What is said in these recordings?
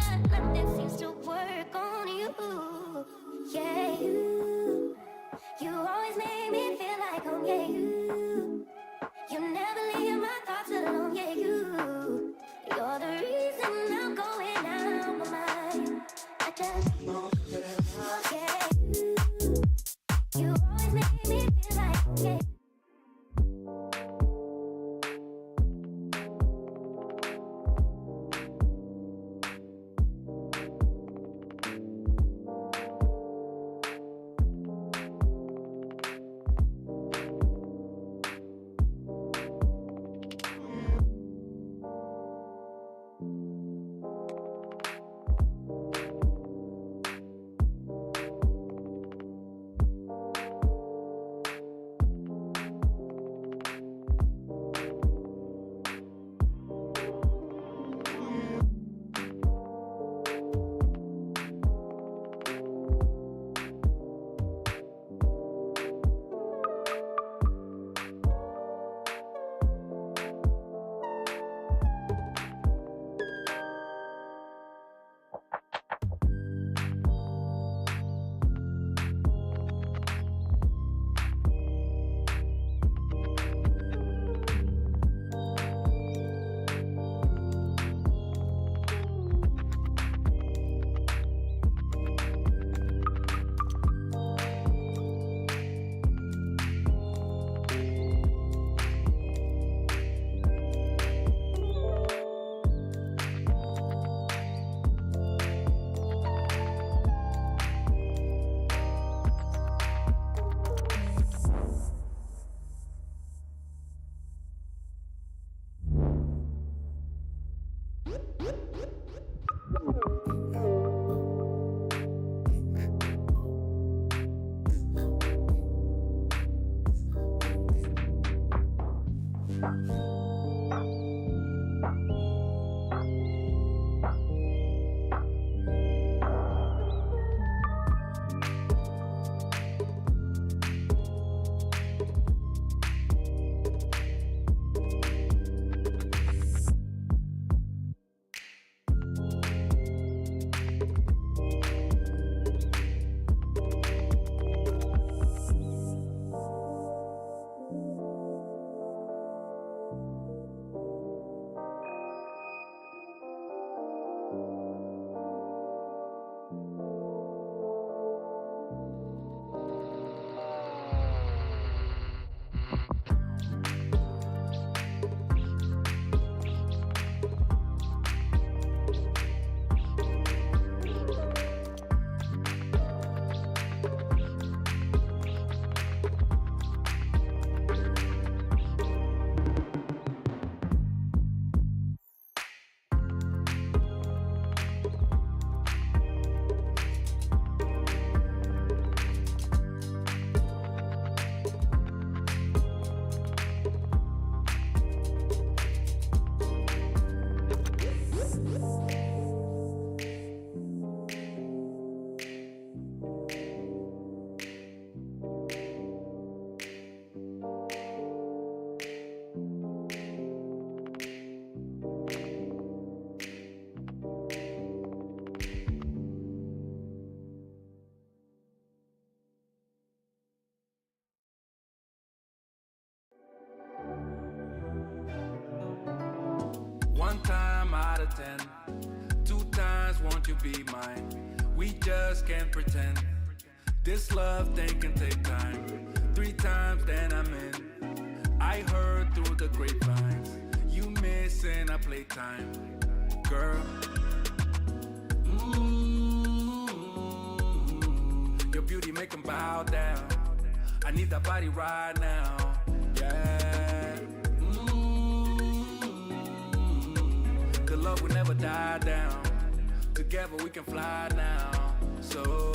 but nothing seems to work on you. Yeah, you always make me feel like home. Yeah, you never leave my thoughts alone. Yeah, you're the reason I'm going out my mind. I just, yeah, you always make me feel like home. Yeah. One time out of 10, 2 times won't you be mine? We just can't pretend. This love thing can take time. 3 times then I'm in. I heard through the grapevines, you missing our playtime, girl. Your beauty make 'em bow down. I need that body right now, yeah. The love will never die down. Together we can fly now. So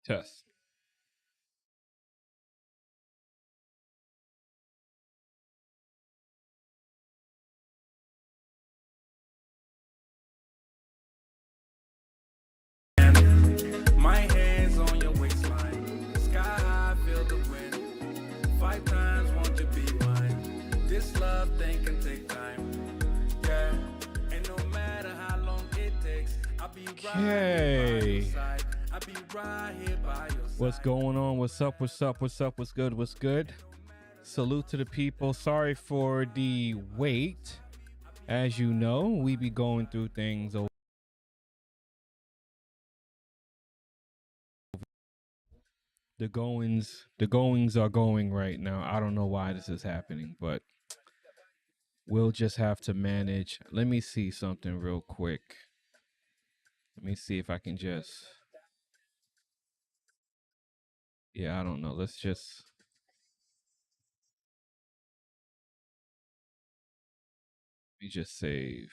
Test. Okay. What's going on? What's up? What's up? What's up? What's good? What's good? Salute to the people. Sorry for the wait. As you know, we be going through things over. The goings are going right now. I don't know why this is happening, but we'll just have to manage. Let me see something real quick. Let me see if I can just. Yeah, I don't know. Let me just save.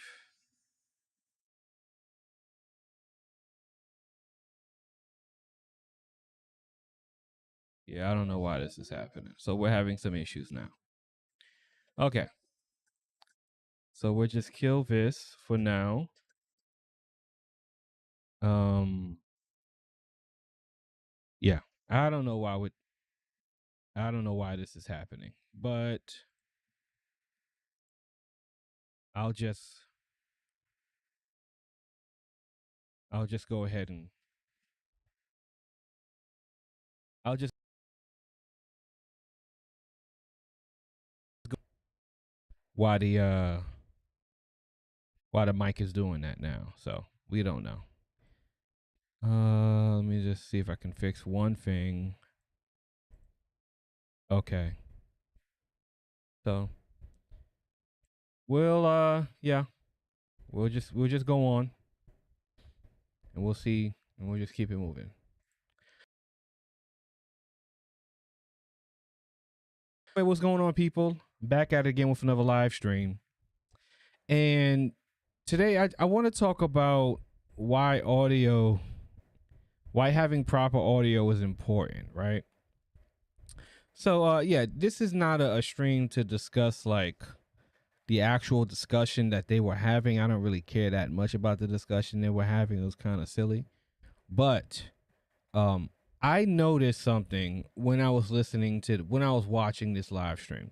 Yeah, I don't know why this is happening. So we're having some issues now. Okay. So we'll just kill this for now. Yeah. I don't know why this is happening, but I'll just go ahead and I'll just go why the mic is doing that now. So we don't know. Let me just see if I can fix one thing. Okay. So we'll yeah. We'll just go on and we'll see and we'll just keep it moving. Hey, what's going on, people? Back at it again with another live stream. And today I want to talk about why having proper audio is important, right? So yeah, this is not a stream to discuss like the actual discussion that they were having. I don't really care that much about the discussion they were having. It was kind of silly. But I noticed something when I was watching this live stream.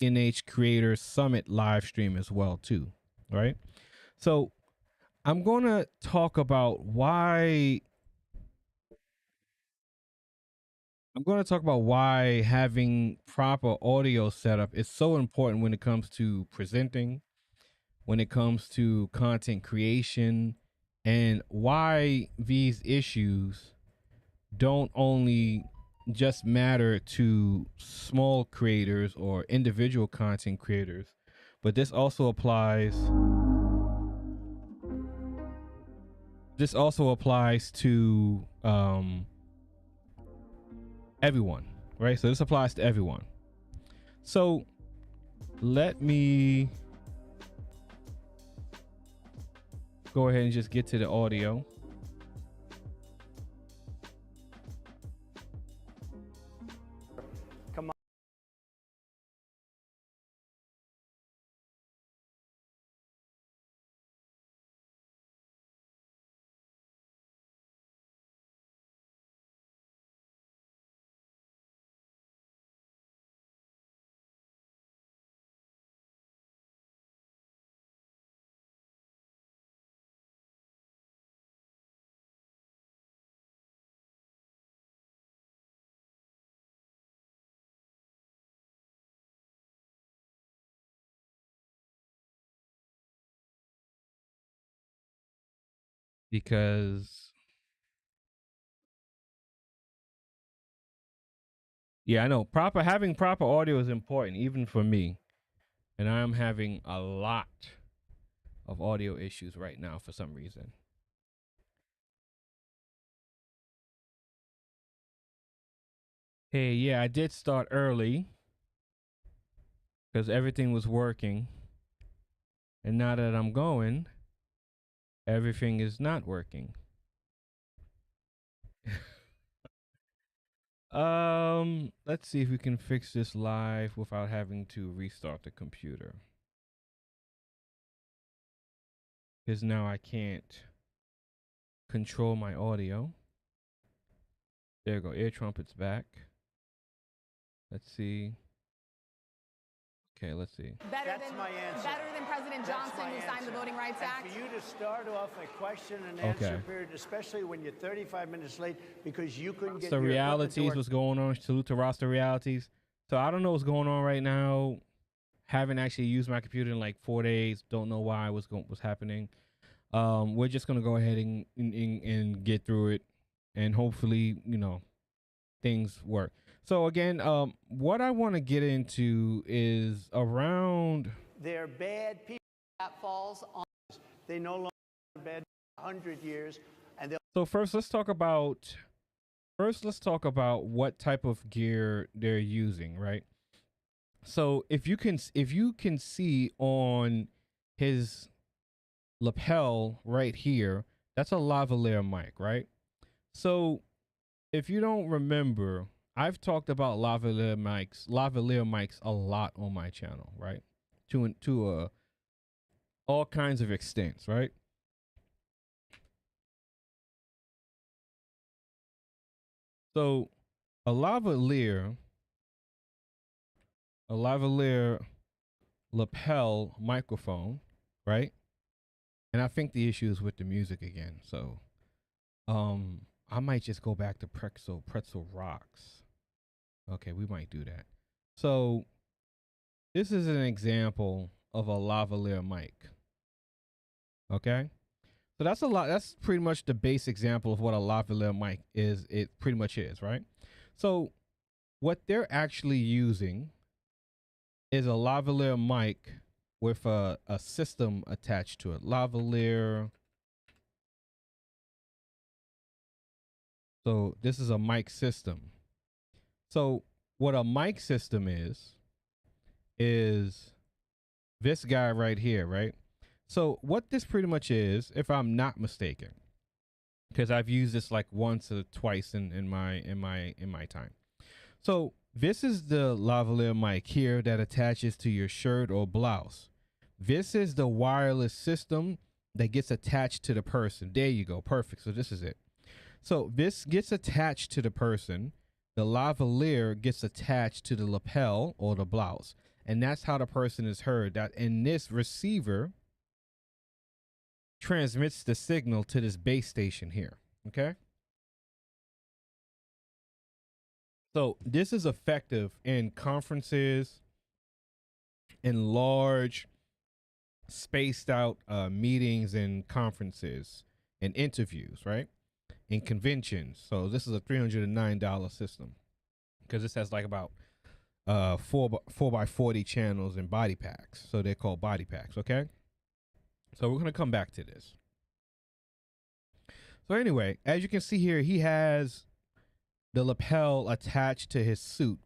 NH Creator Summit live stream as well too, right? So I'm going to talk about why having proper audio setup is so important when it comes to presenting, when it comes to content creation, and why these issues don't only just matter to small creators or individual content creators, but this also applies to everyone, right? So this applies to everyone. So let me go ahead and just get to the audio. Come on. Because yeah, I know having proper audio is important, even for me. And I'm having a lot of audio issues right now for some reason. Hey, yeah, I did start early because everything was working. And now that I'm going, everything is not working. Let's see if we can fix this live without having to restart the computer. Because now I can't control my audio. There you go. Air trumpet's back. Let's see. Okay, let's see. That's my answer. Better than President Johnson, who signed the Voting Rights Act? And for you to start off a question and answer period, especially when you're 35 minutes late because you couldn't get the your realities, what's going on. Salute to Roster Realities. So I don't know what's going on right now. Haven't actually used my computer in like 4 days. Don't know why what's happening. We're just gonna go ahead and get through it, and hopefully, you know, things work. So again, what I want to get into is around. They're bad people. That falls on. They no longer are bad 100 years, and they'll. So first, let's talk about what type of gear they're using, right? So if you can see on his lapel right here, that's a lavalier mic, right? So if you don't remember, I've talked about lavalier mics a lot on my channel, right? To all kinds of extents, right? So a lavalier lapel microphone, right? And I think the issue is with the music again. So I might just go back to Pretzel Rocks. Okay, we might do that. So this is an example of a lavalier mic. Okay, so that's pretty much the base example of what a lavalier mic is. It pretty much is, right? So what they're actually using is a lavalier mic with a system attached to it. Lavalier. So this is a mic system. So what a mic system is this guy right here, right? So what this pretty much is, if I'm not mistaken, because I've used this like once or twice in my time. So this is the lavalier mic here that attaches to your shirt or blouse. This is the wireless system that gets attached to the person. There you go. Perfect. So this is it. So this gets attached to the person. The lavalier gets attached to the lapel or the blouse. And that's how the person is heard. That in this receiver transmits the signal to this base station here. Okay. So this is effective in conferences, in large spaced out meetings and conferences and interviews, right? In conventions. So this is a $309 system because this has like about 4x40 channels and body packs. So they're called body packs. Okay. So we're going to come back to this. So anyway, as you can see here, he has the lapel attached to his suit,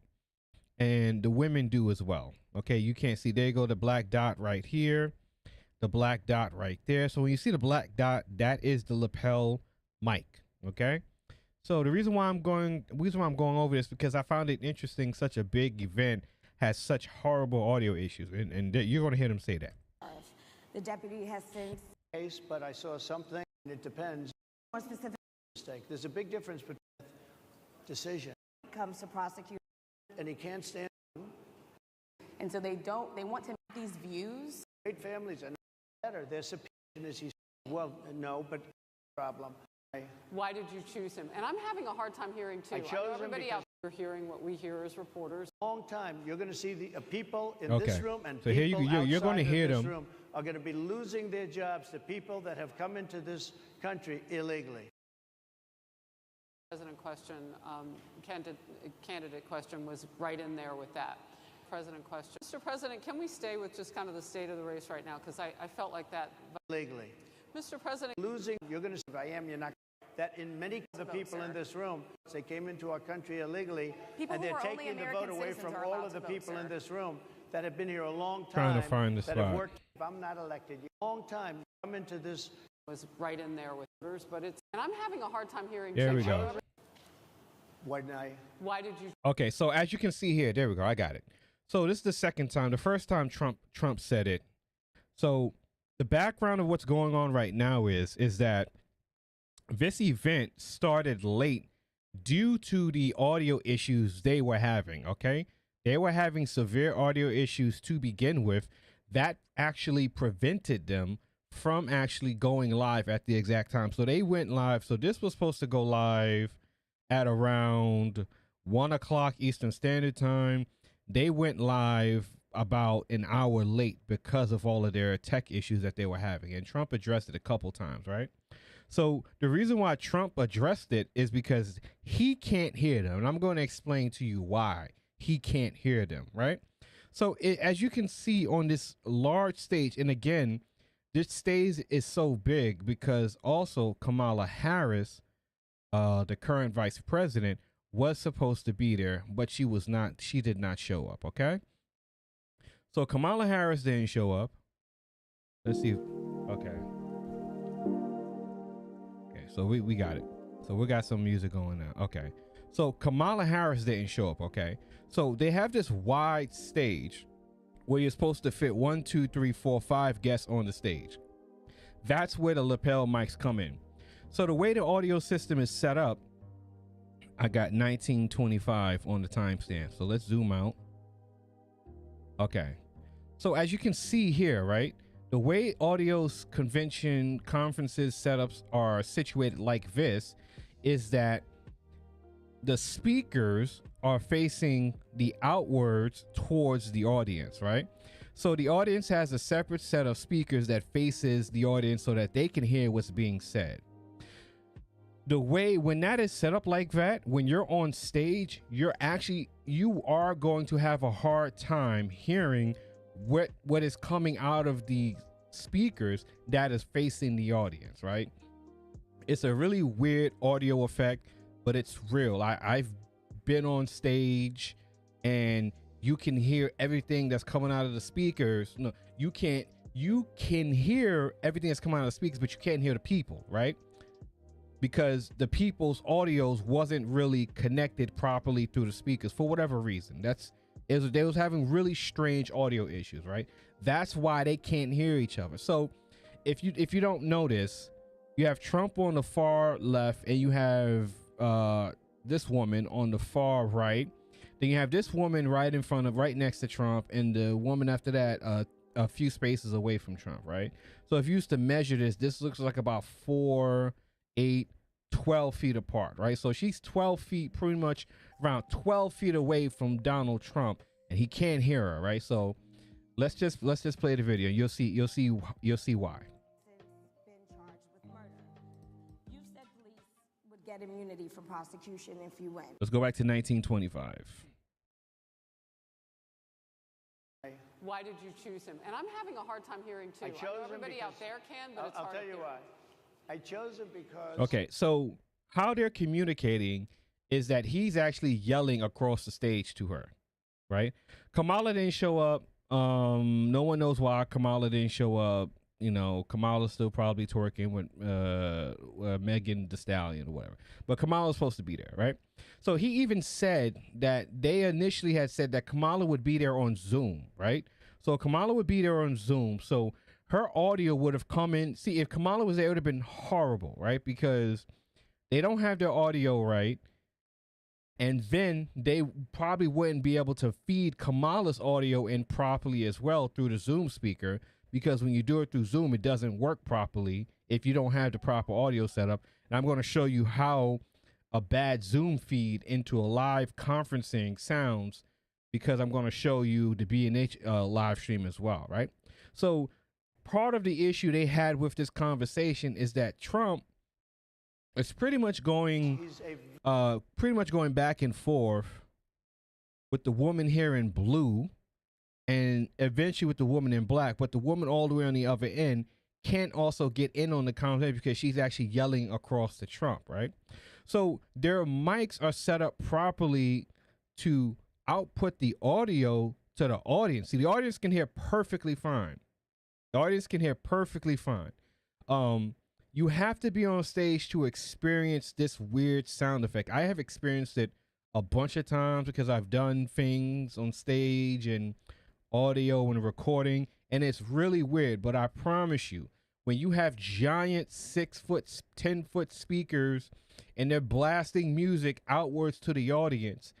and the women do as well. Okay, you can't see. There you go, the black dot right here, the black dot right there. So when you see the black dot, that is the lapel mic. Okay, so the reason why I'm going over this because I found it interesting. Such a big event has such horrible audio issues, and you're going to hear them say that. The deputy has since case, but I saw something, and it depends. more specific Mistake. There's a big difference between decision, comes to prosecute. and he can't stand. And so they want to make these views. Great families are not better. Their superior is he's well, no, but problem. Why did you choose him? And I'm having a hard time hearing too. I chose know him everybody because- out there hearing what we hear as reporters. Long time, you're going to see the people in Okay. this room and So here people you're outside going to of hear this them. room are going to be losing their jobs to people that have come into this country illegally. President question, candidate question was right in there with that. President question. Mr. President, can we stay with just kind of the state of the race right now? Because I felt like that. Illegally. Mr. President. Losing, you're going to say, I am, you're not. That in many of the people in this room, they came into our country illegally, People and who they're are only taking the American vote away citizens from are all allowed of the to vote, people in sir. this room that have been here a long time. Trying to find the that have spot. worked. If I'm not elected, long time, come into this. Was right in there with voters, but it's, and I'm having a hard time hearing. There too. we go. Why didn't I? Why did you? Okay, so as you can see here, there we go. I got it. So this is the second time. The first time Trump said it. So the background of what's going on right now is that this event started late due to the audio issues they were having. Okay, They were having severe audio issues to begin with. That actually prevented them from actually going live at the exact time. So they went live. So this was supposed to go live at around 1 o'clock Eastern Standard Time. They went live about an hour late because of all of their tech issues that they were having. And Trump addressed it a couple times, right? So the reason why Trump addressed it is because he can't hear them. And I'm going to explain to you why he can't hear them, right? So as you can see on this large stage, and again, this stage is so big because also Kamala Harris, the current vice president, was supposed to be there, but she was not. She did not show up, okay? So Kamala Harris didn't show up. Let's see. Okay. Okay, so we got it. So we got some music going now. Okay. So Kamala Harris didn't show up, okay? So they have this wide stage where you're supposed to fit 1, 2, 3, 4, 5 guests on the stage. That's where the lapel mics come in. So the way the audio system is set up, I got 1925 on the timestamp. So let's zoom out. Okay. So as you can see here, right? The way audio's convention conferences setups are situated like this is that the speakers are facing the outwards towards the audience, right? So the audience has a separate set of speakers that faces the audience so that they can hear what's being said. The way when that is set up like that, when you're on stage, you are going to have a hard time hearing what is coming out of the speakers that is facing the audience, right? It's a really weird audio effect, but it's real. I've been on stage and you can hear everything that's coming out of the speakers. No, you can't. You can hear everything that's coming out of the speakers, but you can't hear the people, right? Because the people's audios wasn't really connected properly through the speakers for whatever reason. They was having really strange audio issues, right? That's why they can't hear each other. So if you don't notice, you have Trump on the far left and you have this woman on the far right. Then you have this woman right next to Trump, and the woman after that a few spaces away from Trump, right? So if you used to measure this looks like about 4, 8, 12 feet apart, right? So she's 12 feet, pretty much around 12 feet away from Donald Trump, and he can't hear her, right? So let's just play the video. You'll see why. Been charged with murder. You said police would get immunity from prosecution if you win. Let's go back to 1925. Why did you choose him? And I'm having a hard time hearing too. I chose him everybody out there can, but it's hard I'll tell to you hear. why. I chose him because... Okay, so how they're communicating is that he's actually yelling across the stage to her, right? Kamala didn't show up. No one knows why Kamala didn't show up. You know, Kamala's still probably twerking with Megan Thee Stallion or whatever. But Kamala's supposed to be there, right? So he even said that they initially had said that Kamala would be there on Zoom, right? So Kamala would be there on Zoom. So her audio would have come in. See, if Kamala was there, it would have been horrible, right? Because they don't have their audio right. And then they probably wouldn't be able to feed Kamala's audio in properly as well through the Zoom speaker. Because when you do it through Zoom, it doesn't work properly if you don't have the proper audio setup. And I'm going to show you how a bad Zoom feed into a live conferencing sounds, because I'm going to show you the B&H live stream as well, right? So part of the issue they had with this conversation is that Trump is pretty much going back and forth with the woman here in blue and eventually with the woman in black, but the woman all the way on the other end can't also get in on the conversation because she's actually yelling across to Trump, right? So their mics are set up properly to output the audio to the audience. See, the audience can hear perfectly fine. The audience can hear perfectly fine. You have to be on stage to experience this weird sound effect. I have experienced it a bunch of times because I've done things on stage and audio and recording, and it's really weird. But I promise you, when you have giant 6-foot, 10-foot speakers and they're blasting music outwards to the audience,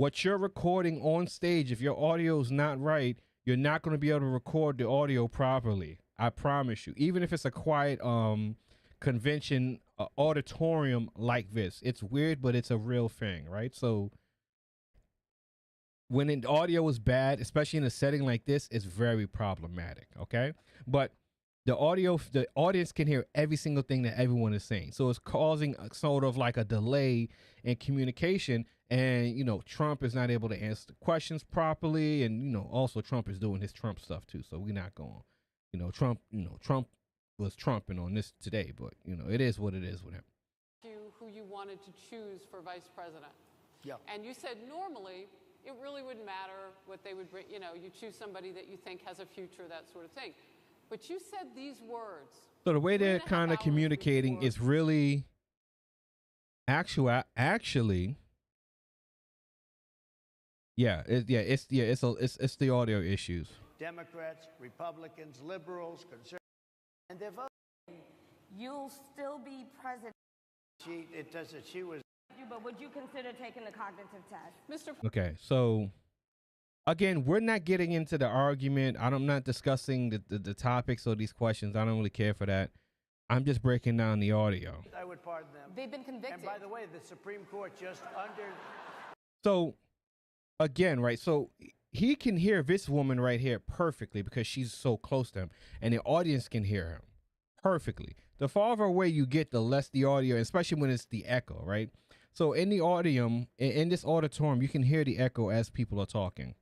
what you're recording on stage, if your audio is not right, you're not going to be able to record the audio properly. I promise you. Even if it's a quiet convention auditorium like this, it's weird, but it's a real thing, right? So when the audio is bad, especially in a setting like this, it's very problematic. Okay, but the audience can hear every single thing that everyone is saying, so it's causing a sort of like a delay in communication. And you know, Trump is not able to answer the questions properly, and you know, also Trump is doing his Trump stuff too. So we're not going, Trump was trumping on this today, but it is what it is with him. Who you wanted to choose for vice president. Yeah. And you said normally it really wouldn't matter what they would bring. You choose somebody that you think has a future, that sort of thing. But you said these words. So the way they're kind of communicating is really actually. Yeah, it's the audio issues. Democrats, Republicans, liberals, conservatives, and they're voting. You'll still be president. She was. But would you consider taking the cognitive test? Mr. Okay, so again, we're not getting into the argument. I'm not discussing the topics or these questions. I don't really care for that. I'm just breaking down the audio. I would pardon them. They've been convicted. And by the way, the Supreme Court just under. So again, right? So he can hear this woman right here perfectly because she's so close to him, and the audience can hear him perfectly. The farther away you get, the less the audio, especially when it's the echo, right? So in the auditorium, in this auditorium, you can hear the echo as people are talking.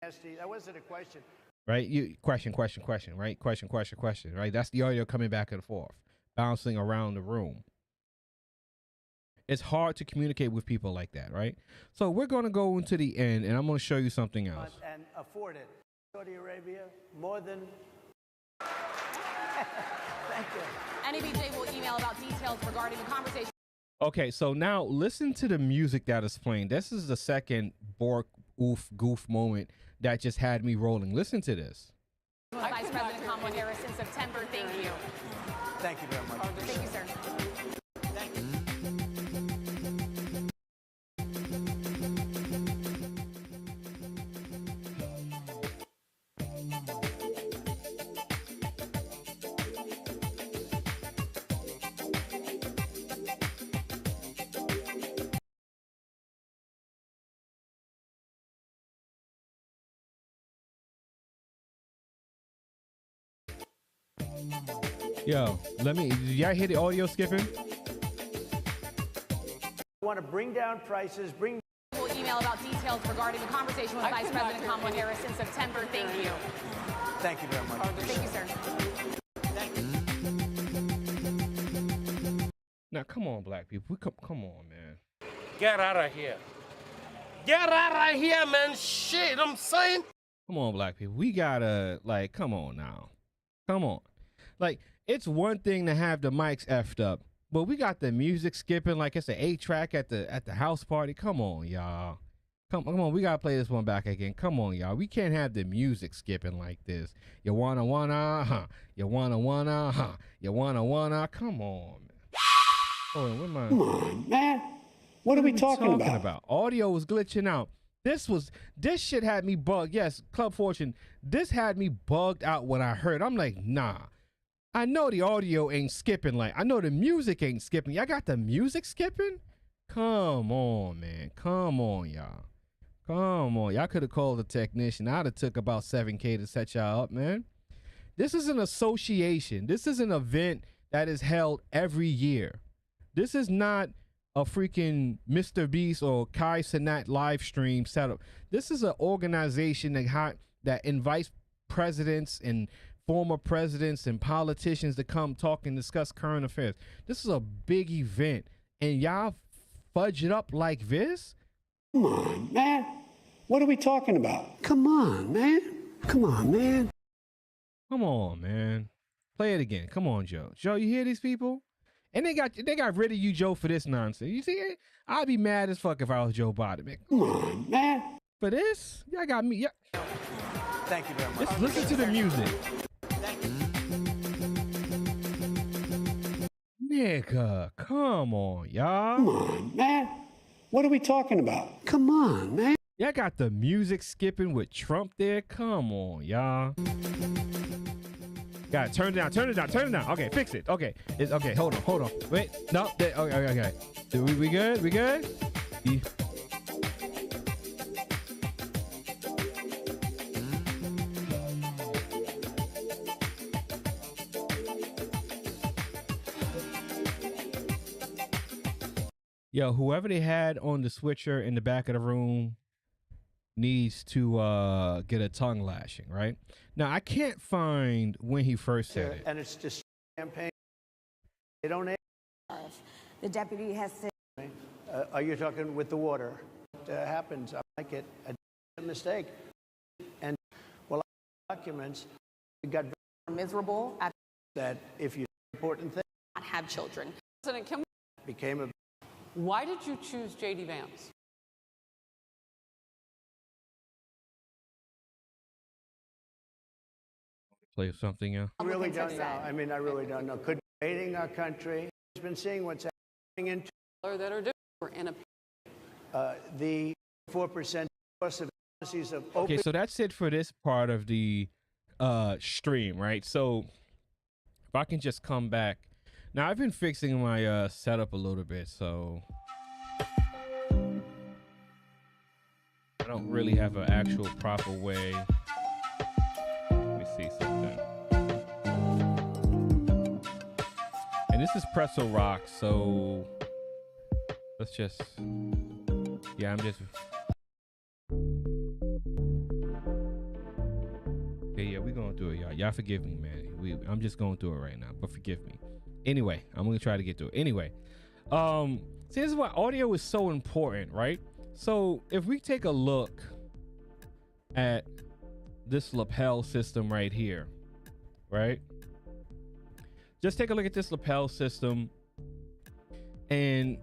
That wasn't a question. Right? Question, right? Question, right? That's the audio coming back and forth, bouncing around the room. It's hard to communicate with people like that, right? So we're going to go into the end, and I'm going to show you something else. And afford it. Saudi Arabia, more than... Thank you. NABJ will email about details regarding the conversation. Okay, so now listen to the music that is playing. This is the second Bork goof moment that just had me rolling. Listen to this. Vice President Kamala Harris in September. Thank you. Thank you very much. Thank you, sir. Thank you. Yo, did y'all hear the audio skipping? Want to bring down prices, We'll email about details regarding the conversation with Vice President Kamala Harris in September. Thank you. Thank you very much. Thank you, sir. Now, come on, black people. Come on, man. Get out of here. Get out of here, man. Shit, I'm saying. Come on, black people. We gotta, come on now. Come on. It's one thing to have the mics effed up, but we got the music skipping like it's an 8-track at the house party. Come on, y'all. Come on, we gotta play this one back again. Come on, y'all. We can't have the music skipping like this. You wanna, huh? You wanna, huh? You wanna. Come on, man. Oh, Come on, man. What are we talking about? Audio was glitching out. This shit had me bugged. Yes, Club Fortune. This had me bugged out when I heard. I'm like, nah. I know the audio ain't skipping. I know the music ain't skipping. Y'all got the music skipping? Come on, man. Come on, y'all. Come on. Y'all could have called a technician. I'd have took about $7K to set y'all up, man. This is an association. This is an event that is held every year. This is not a freaking Mr. Beast or Kai Cenat live stream setup. This is an organization that invites presidents and former presidents and politicians to come talk and discuss current affairs. This is a big event, and y'all fudge it up like this? Come on, man. What are we talking about? Come on, man. Come on, man. Come on, man. Play it again. Come on, Joe. Joe, you hear these people? And they got rid of you, Joe, for this nonsense. You see, I'd be mad as fuck if I was Joe Biden, man. Come on, man. For this? Y'all got me. Yeah. Thank you very much. Just listen to the music. Nigga, come on, y'all. Come on, man. What are we talking about? Come on, man. Y'all got the music skipping with Trump there. Come on, y'all. Got turn it down, turn it down, turn it down. Okay, fix it. Okay, it's okay. Hold on. Wait, no. Okay. We good? We good? Yeah. Yo, whoever they had on the switcher in the back of the room needs to get a tongue lashing, right? Now, I can't find when he first said it. And it's just campaign. They don't ask. The deputy has said. Are you talking with the water? It happens. I like it. A mistake. And well, documents got Miserable at that if you important thing not have children. President, can we, became a. why did you choose J.D. Vance? Play something else. I really don't know. I mean, I really don't know. Could be invading our country. He's been seeing what's happening into That are different in a the 4% cost of policies of Okay, so that's it for this part of the stream, right? So if I can just come back. Now, I've been fixing my setup a little bit, so I don't really have an actual proper way. Let me see something. And this is Pretzel Rock, so let's just, yeah, I'm just, okay, yeah, we're going through it, y'all. Y'all forgive me, man. I'm just going through it right now, but forgive me. Anyway, I'm gonna try to get through it. Anyway, see, this is why audio is so important, right? So if we take a look at this lapel system right here, right? Just take a look at this lapel system, and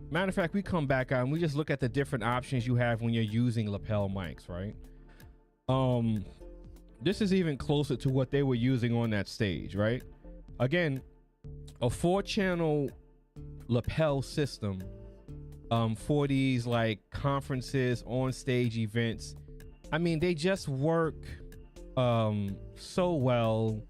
matter of fact, we come back out and we just look at the different options you have when you're using lapel mics, right? This is even closer to what they were using on that stage, right? Again, a 4-channel lapel system for these like conferences, on stage events. I mean, they just work so well,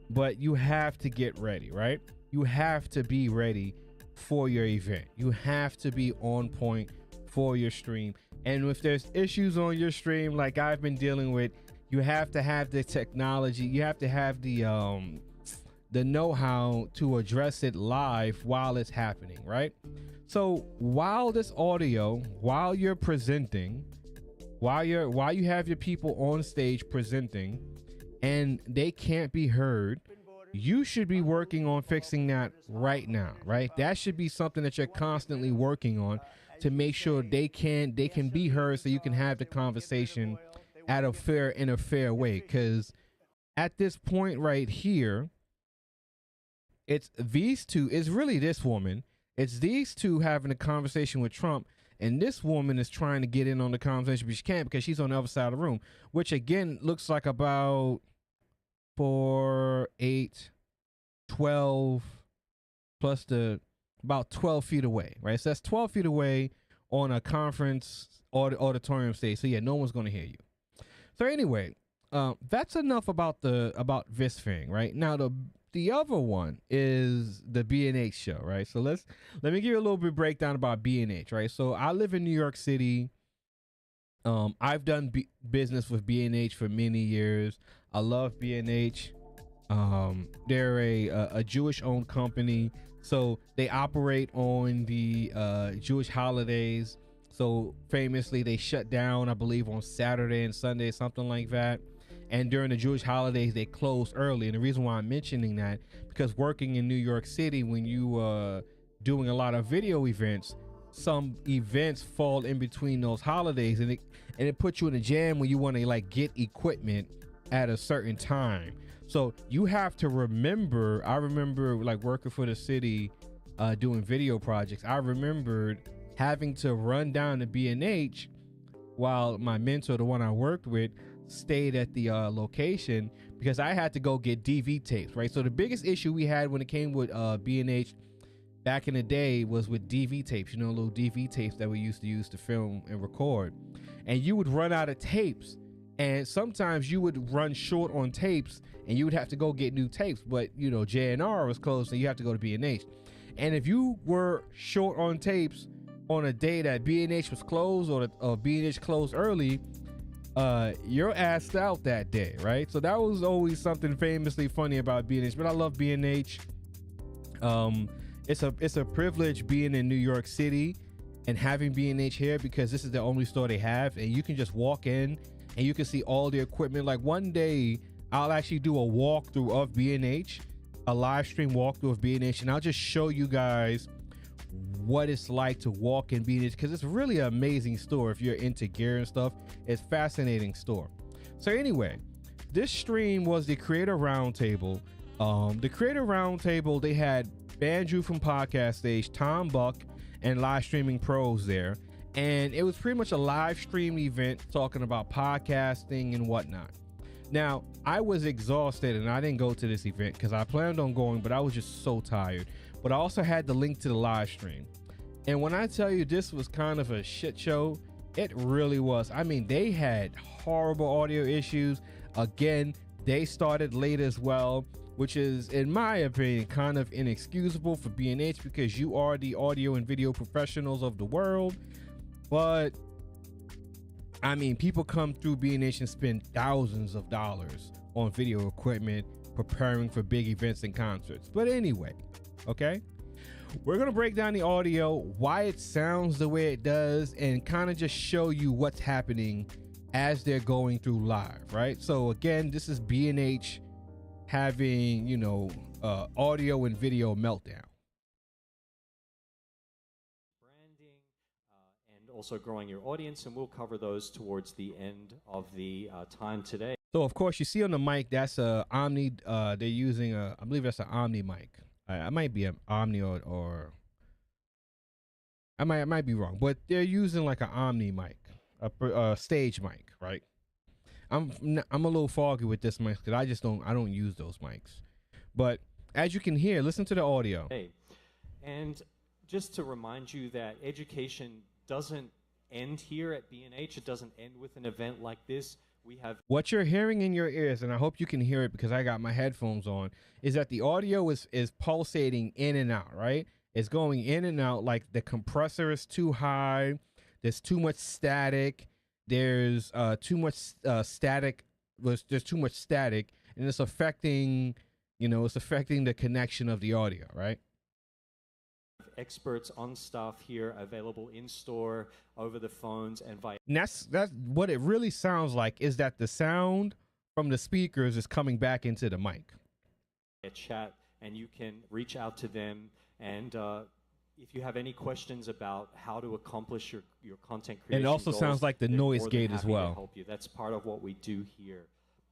but you have to get ready, right? You have to be ready for your event. You have to be on point for your stream. And if there's issues on your stream like I've been dealing with, you have to have the technology, you have to have the know-how to address it live while it's happening, right? So while this audio, while you're presenting, while you have your people on stage presenting and they can't be heard, you should be working on fixing that right now, right? That should be something that you're constantly working on to make sure they can be heard, so you can have the conversation in a fair way. Because at this point right here, it's these two, it's really this woman, it's these two having a conversation with Trump, and this woman is trying to get in on the conversation, but she can't because she's on the other side of the room, which again looks like about 4, 8, 12 plus about 12 feet away, right? So that's 12 feet away on a conference auditorium stage. So yeah, no one's going to hear you. So anyway, that's enough about this thing, right? Now the other one is the B&H show, right? So let me give you a little bit breakdown about B&H, right? So I live in New York City. I've done business with B&H for many years. I love B&H. They're a Jewish-owned company, so they operate on the Jewish holidays. So famously, they shut down, I believe, on Saturday and Sunday, something like that. And during the Jewish holidays, they close early. And the reason why I'm mentioning that, because working in New York City, when you doing a lot of video events, some events fall in between those holidays, and it puts you in a jam when you want to like get equipment at a certain time. So you have to remember, I remember like working for the city, doing video projects. I remembered having to run down to B&H while my mentor, the one I worked with, stayed at the location, because I had to go get DV tapes, right? So the biggest issue we had when it came with B&H back in the day was with DV tapes, little DV tapes that we used to use to film and record. And you would run out of tapes. And sometimes you would run short on tapes and you would have to go get new tapes. But, JNR was closed, and you have to go to B&H. And if you were short on tapes on a day that B&H was closed or B&H closed early, you're asked out that day, right? So that was always something famously funny about B&H. But I love B&H. It's a privilege being in New York City and having B&H here, because this is the only store they have, and you can just walk in and you can see all the equipment. Like one day I'll actually do a walkthrough of B&H, a live stream walkthrough of B&H, and I'll just show you guys what it's like to walk in B&H, because it's really an amazing store. If you're into gear and stuff, it's a fascinating store. So anyway, this stream was the Creator Roundtable. The Creator Roundtable, they had Bandrew from Podcast Stage, Tom Buck, and Live Streaming Pros there. And it was pretty much a live stream event talking about podcasting and whatnot. Now, I was exhausted and I didn't go to this event because I planned on going, but I was just so tired. But I also had the link to the live stream. And when I tell you this was kind of a shit show, it really was. I mean, they had horrible audio issues. Again, they started late as well, which is, in my opinion, kind of inexcusable for B&H, because you are the audio and video professionals of the world. But I mean, people come through B&H and spend thousands of dollars on video equipment preparing for big events and concerts. But anyway, okay, we're gonna break down the audio, why it sounds the way it does, and kind of just show you what's happening as they're going through live, right? So again, this is B&H having, audio and video meltdown. Also growing your audience, and we'll cover those towards the end of the time today. So of course you see on the mic, that's a Omni. They're using I believe that's an Omni mic. I might be an Omni or I might be wrong, but they're using like an Omni mic, a stage mic, right? I'm a little foggy with this mic because I don't use those mics. But as you can hear, listen to the audio. Hey, and just to remind you that education doesn't end here at B&H. It doesn't end with an event like this. We have what you're hearing in your ears, and I hope you can hear it because I got my headphones on, is that the audio is pulsating in and out, right? It's going in and out, like the compressor is too high. There's too much static. There's too much static. There's too much static, and it's affecting, the connection of the audio, right? Experts on staff here, available in store, over the phones, and via. And that's what it really sounds like, is that the sound from the speakers is coming back into the mic. A chat, and you can reach out to them, and if you have any questions about how to accomplish your content creation, and it also goals, sounds like the noise gate as well. Help you. That's part of what we do here,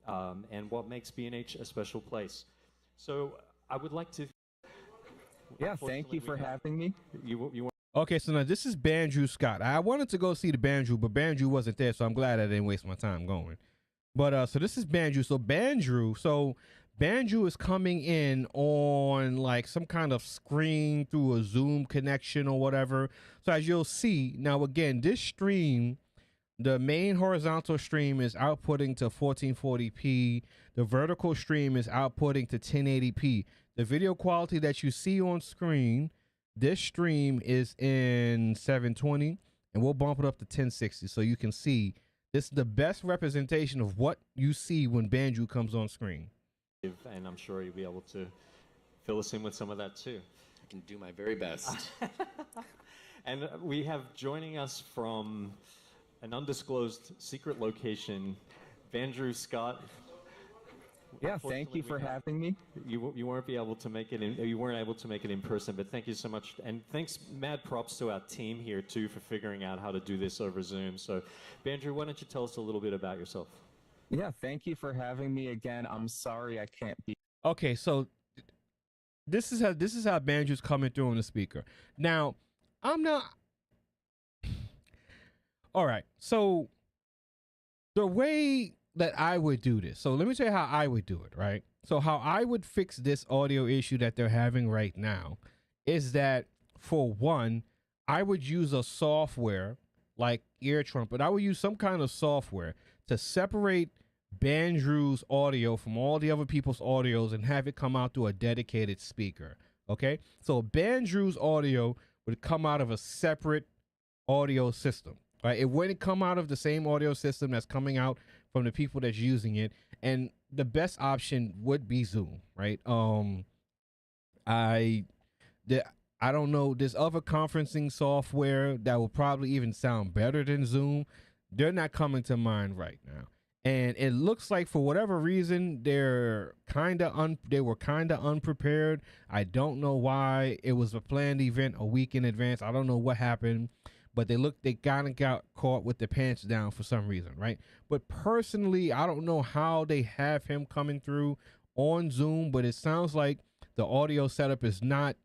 and what makes B&H a special place. So I would like to. Yeah, thank you for having me. Okay, so now this is Bandrew Scott. I wanted to go see the Bandrew, but Bandrew wasn't there, so I'm glad I didn't waste my time going. But so this is Bandrew. So Bandrew is coming in on like some kind of screen through a Zoom connection or whatever. So as you'll see, now again, this stream, the main horizontal stream is outputting to 1440p. The vertical stream is outputting to 1080p. The video quality that you see on screen, this stream is in 720, and we'll bump it up to 1060 so you can see. This is the best representation of what you see when Bandrew comes on screen. And I'm sure you'll be able to fill us in with some of that too. I can do my very best. And we have joining us from an undisclosed secret location, Bandrew Scott. Yeah, thank you for having me. You weren't able to make it in person, but thank you so much, and thanks, mad props to our team here too for figuring out how to do this over Zoom. So, Bandrew, why don't you tell us a little bit about yourself? Yeah, thank you for having me again. I'm sorry I can't be. Okay, so this is how Bandrew's coming through on the speaker. Now, I'm not. All right, so the way that I would do this. So let me tell you how I would do it, right? So how I would fix this audio issue that they're having right now is that, for one, I would use a software like Ear Trumpet. I would use some kind of software to separate Bandrew's audio from all the other people's audios and have it come out through a dedicated speaker. Okay, so Bandrew's audio would come out of a separate audio system, right? It wouldn't come out of the same audio system that's coming out from the people that's using it. And the best option would be Zoom, right? I don't know, there's other conferencing software that will probably even sound better than Zoom. They're not coming to mind right now. And it looks like, for whatever reason, they were kind of unprepared. I don't know why. It was a planned event a week in advance. I don't know what happened, but they kind of got caught with their pants down for some reason, right? But personally, I don't know how they have him coming through on Zoom, but it sounds like the audio setup is not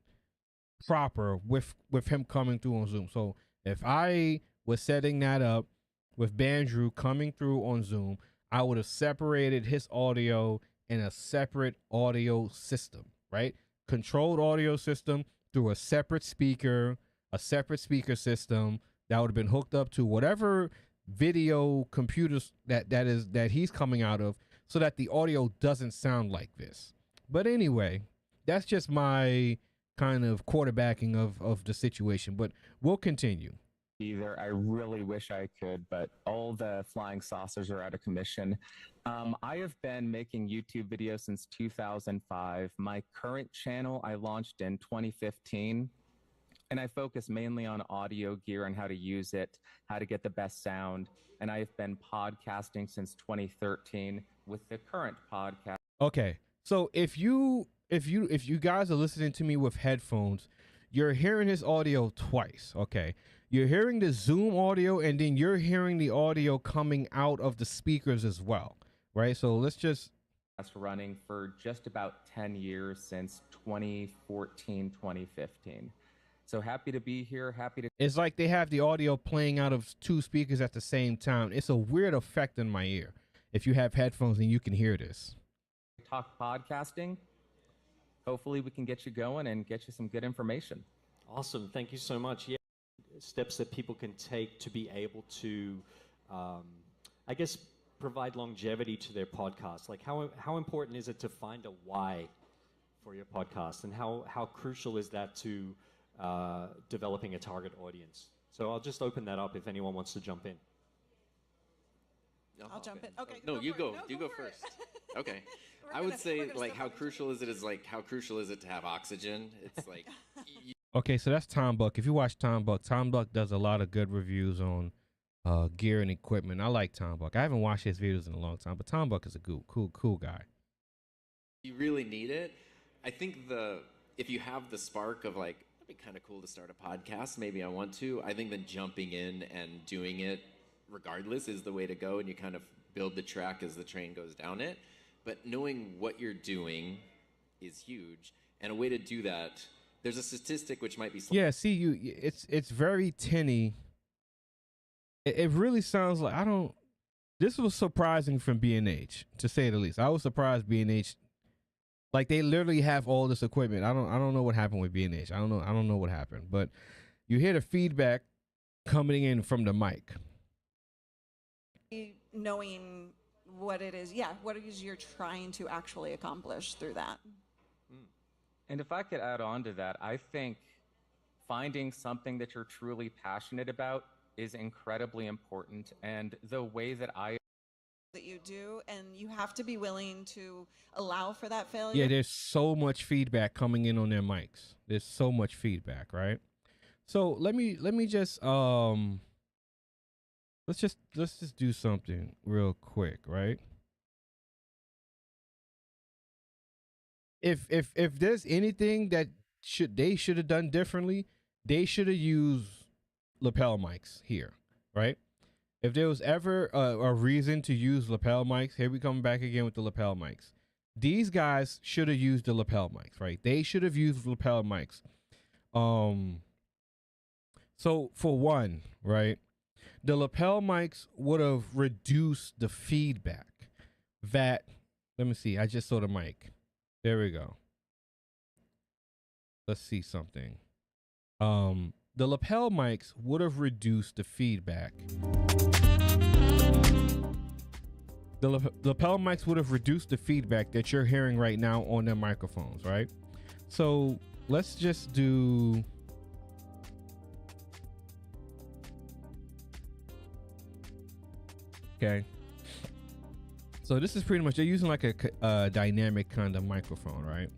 proper with him coming through on Zoom. So if I was setting that up with Bandrew coming through on Zoom, I would have separated his audio in a separate audio system, right? Controlled audio system through a separate speaker system that would have been hooked up to whatever video computers that he's coming out of, so that the audio doesn't sound like this. But anyway, that's just my kind of quarterbacking of the situation, but we'll continue. Either. I really wish I could, but all the flying saucers are out of commission. I have been making YouTube videos since 2005. My current channel I launched in 2015, and I focus mainly on audio gear and how to use it, how to get the best sound. And I've been podcasting since 2013 with the current podcast. Okay, so if you guys are listening to me with headphones, you're hearing his audio twice. Okay, you're hearing the Zoom audio, and then you're hearing the audio coming out of the speakers as well, right? So let's just running for just about 10 years, since 2014, 2015. So happy to be here. Happy to. It's like they have the audio playing out of two speakers at the same time. It's a weird effect in my ear if you have headphones and you can hear this. Talk podcasting. Hopefully we can get you going and get you some good information. Awesome. Thank you so much. Yeah, steps that people can take to be able to, I guess, provide longevity to their podcast. Like how important is it to find a why for your podcast, and how crucial is that to developing a target audience? So I'll just open that up if anyone wants to jump in. I'll jump in. Okay. No, you go. You go first. Okay. I would say, like, how crucial is it to have oxygen? It's like. Okay, so that's Tom Buck. If you watch Tom Buck does a lot of good reviews on gear and equipment. I like Tom Buck. I haven't watched his videos in a long time, but Tom Buck is a cool guy. You really need it. I think if you have the spark of, like, it'd be kind of cool to start a podcast, maybe I want to, I think then jumping in and doing it regardless is the way to go, and you kind of build the track as the train goes down it. But knowing what you're doing is huge, and a way to do that, there's a statistic which might be... Yeah, see, it's very tinny. It really sounds like, this was surprising from B&H, to say the least. I was surprised B&H, like, they literally have all this equipment. I don't know what happened with B&H. I don't know what happened, but you hear the feedback coming in from the mic. Knowing what it is, what it is you're trying to actually accomplish through that. And if I could add on to that, I think finding something that you're truly passionate about is incredibly important. And the way that you do, and you have to be willing to allow for that failure. Yeah, there's so much feedback coming in on their mics. There's so much feedback, right? So let me just let's just do something real quick, right? If there's anything that they should have done differently, they should have used lapel mics here, right? If there was ever a reason to use lapel mics, here we come back again with the lapel mics. These guys should have used the lapel mics, right? They should have used lapel mics. So for one, right, the lapel mics would have reduced the feedback that, let me see, I just saw the mic. There we go. let's see something. The lapel mics would have reduced the feedback. The lapel mics would have reduced the feedback that you're hearing right now on their microphones, right? So let's just do. Okay. So this is pretty much, they're using like a dynamic kind of microphone, right?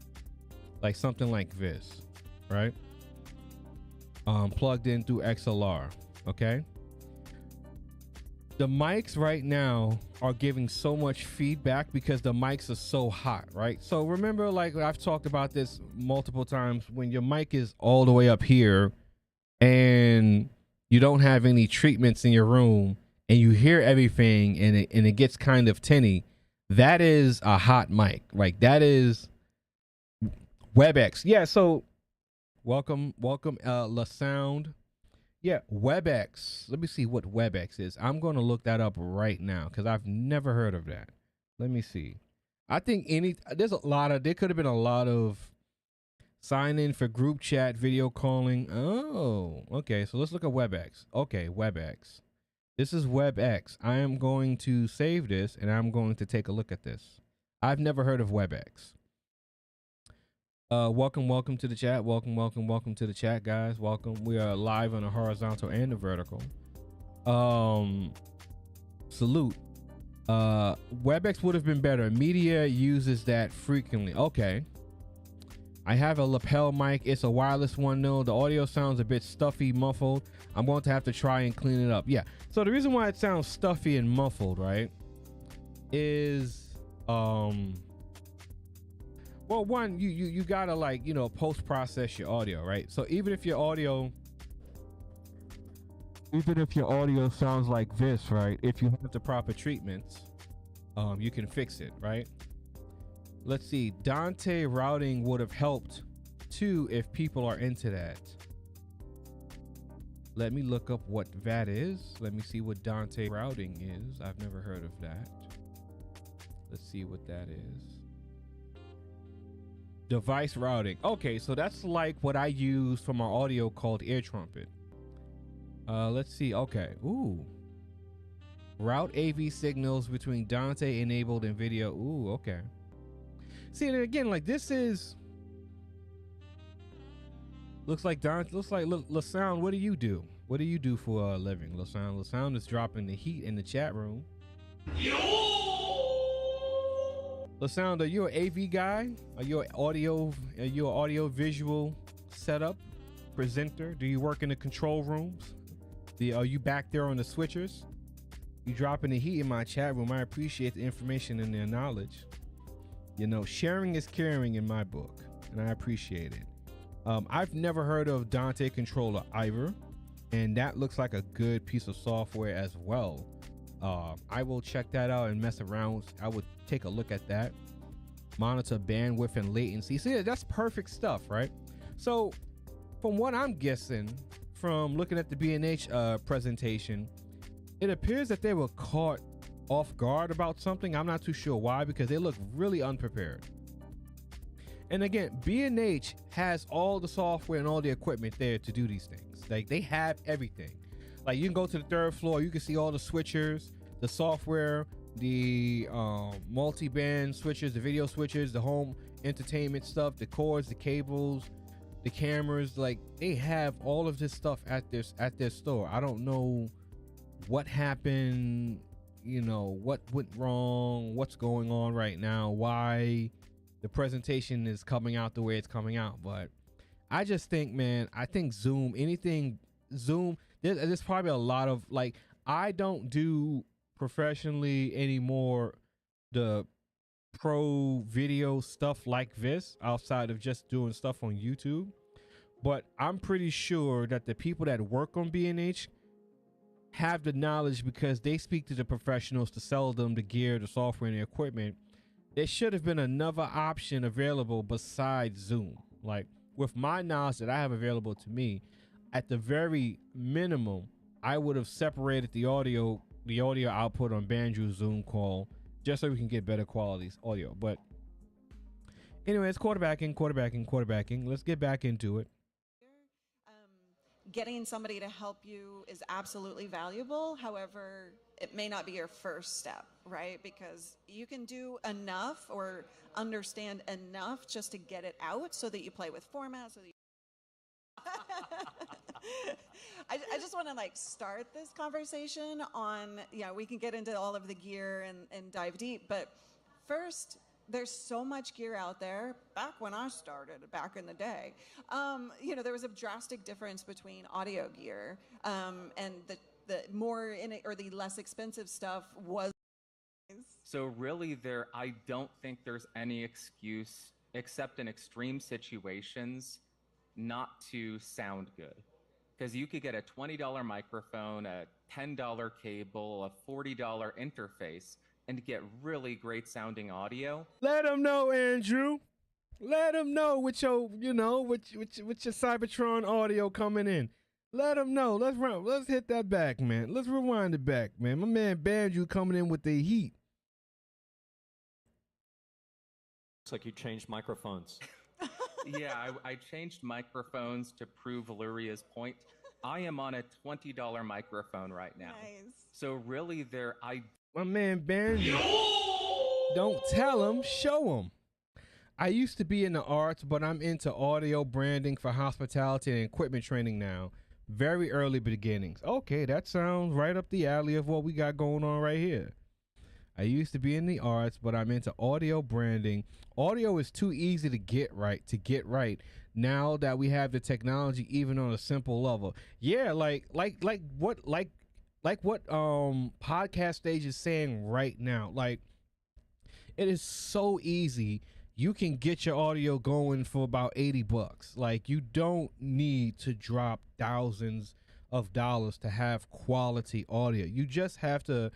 Like something like this, right? Plugged in through XLR, okay? The mics right now are giving so much feedback because the mics are so hot, right? So remember, like I've talked about this multiple times, when your mic is all the way up here and you don't have any treatments in your room and you hear everything and it gets kind of tinny, that is a hot mic. Like that is WebEx. Yeah, so welcome La Sound. Yeah, WebEx. Let me see what WebEx is. I'm going to look that up right now because I've never heard of that. Let me see. I think there could have been a lot of sign in for group chat, video calling. Oh, okay. So let's look at WebEx. Okay, WebEx. This is WebEx. I am going to save this and I'm going to take a look at this. I've never heard of WebEx. Welcome to the chat. Welcome to the chat, guys. Welcome. We are live on the horizontal and the vertical. Salute. WebEx would have been better. Media uses that frequently. Okay. I have a lapel mic. It's a wireless one though. The audio sounds a bit stuffy, muffled. I'm going to have to try and clean it up. Yeah. So the reason why it sounds stuffy and muffled, right, is well, one, you gotta, like, you know, post process your audio, right? So even if your audio sounds like this, right, if you have the proper treatments, you can fix it, right? Let's see, Dante routing would have helped too if people are into that. Let me look up what that is. Let me see what Dante routing is. I've never heard of that. Let's see what that is. Device routing. Okay, so that's like what I use for my audio called Ear Trumpet. Let's see. Okay. Ooh. Route AV signals between Dante enabled and video. Ooh, okay. See, and again, like this is looks like LaSound. What do you do? What do you do for a living, LaSound? LaSound is dropping the heat in the chat room. LaSound, are you an AV guy? Are you an audio visual setup presenter? Do you work in the control rooms? Are you back there on the switchers? You dropping the heat in my chat room. I appreciate the information and the knowledge. You know, sharing is caring in my book, and I appreciate it. I've never heard of Dante Controller either, and that looks like a good piece of software as well. I will check that out and mess around. I would take a look at that. Monitor bandwidth and latency. So yeah, that's perfect stuff, right? So from what I'm guessing, from looking at the B&H presentation, it appears that they were caught off guard about something. I'm not too sure why, because they look really unprepared. And again, B&H has all the software and all the equipment there to do these things. Like they have everything. Like you can go to the third floor, you can see all the switchers, the software, the multi-band switchers, the video switchers, the home entertainment stuff, the cords, the cables, the cameras. Like they have all of this stuff at their store. I don't know what happened, you know, what went wrong, what's going on right now, why the presentation is coming out the way it's coming out. But I just think, man, I think Zoom, there's probably a lot of, like, I don't do professionally anymore the pro video stuff like this outside of just doing stuff on YouTube. But I'm pretty sure that the people that work on B&H have the knowledge, because they speak to the professionals to sell them the gear, the software, and the equipment. There should have been another option available besides Zoom. Like, with my knowledge that I have available to me, at the very minimum, I would have separated the audio output on Banjo Zoom call just so we can get better quality audio. But Anyways, quarterbacking. Let's get back into it. Getting somebody to help you is absolutely valuable. However, it may not be your first step, right? Because you can do enough or understand enough just to get it out so that you play with formats. So that I just want to like start this conversation on, yeah, we can get into all of the gear and dive deep. But first, there's so much gear out there. Back when I started, back in the day, there was a drastic difference between audio gear and the more or the less expensive stuff was. So really I don't think there's any excuse except in extreme situations not to sound good. Because you could get a $20 microphone, a $10 cable, a $40 interface, and get really great sounding audio. Let them know, Andrew. Let them know with your, with your Cybertron audio coming in. Let them know. Let's hit that back, man. Let's rewind it back, man. My man Banjo coming in with the heat. Looks like you changed microphones. Yeah, I changed microphones to prove Illyria's point. I am on a $20 microphone right now. Nice. So really my man Banjo. Don't tell him, show him. I used to be in the arts, but I'm into audio branding for hospitality and equipment training now. Very early beginnings. Okay, that sounds right up the alley of what we got going on right here. I used to be in the arts, but I'm into audio branding. Audio is too easy to get right. Now that we have the technology, even on a simple level. Yeah, like what podcast stage is saying right now. Like, it is so easy. You can get your audio going for about $80. Like, you don't need to drop thousands of dollars to have quality audio. You just have to,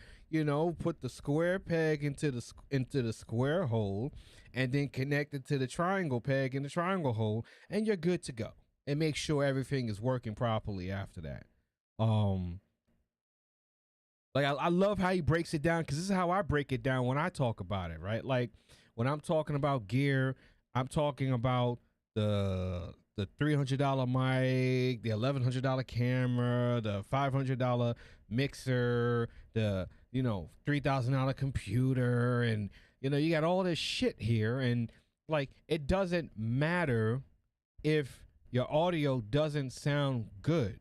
put the square peg into the square hole and then connect it to the triangle peg in the triangle hole, and you're good to go. And make sure everything is working properly after that. Like, I love how he breaks it down, because this is how I break it down when I talk about it, right? Like, when I'm talking about gear, I'm talking about the $300 mic, the $1,100 camera, the $500 mixer, the $3,000 computer, and you got all this shit here, and like, it doesn't matter if your audio doesn't sound good.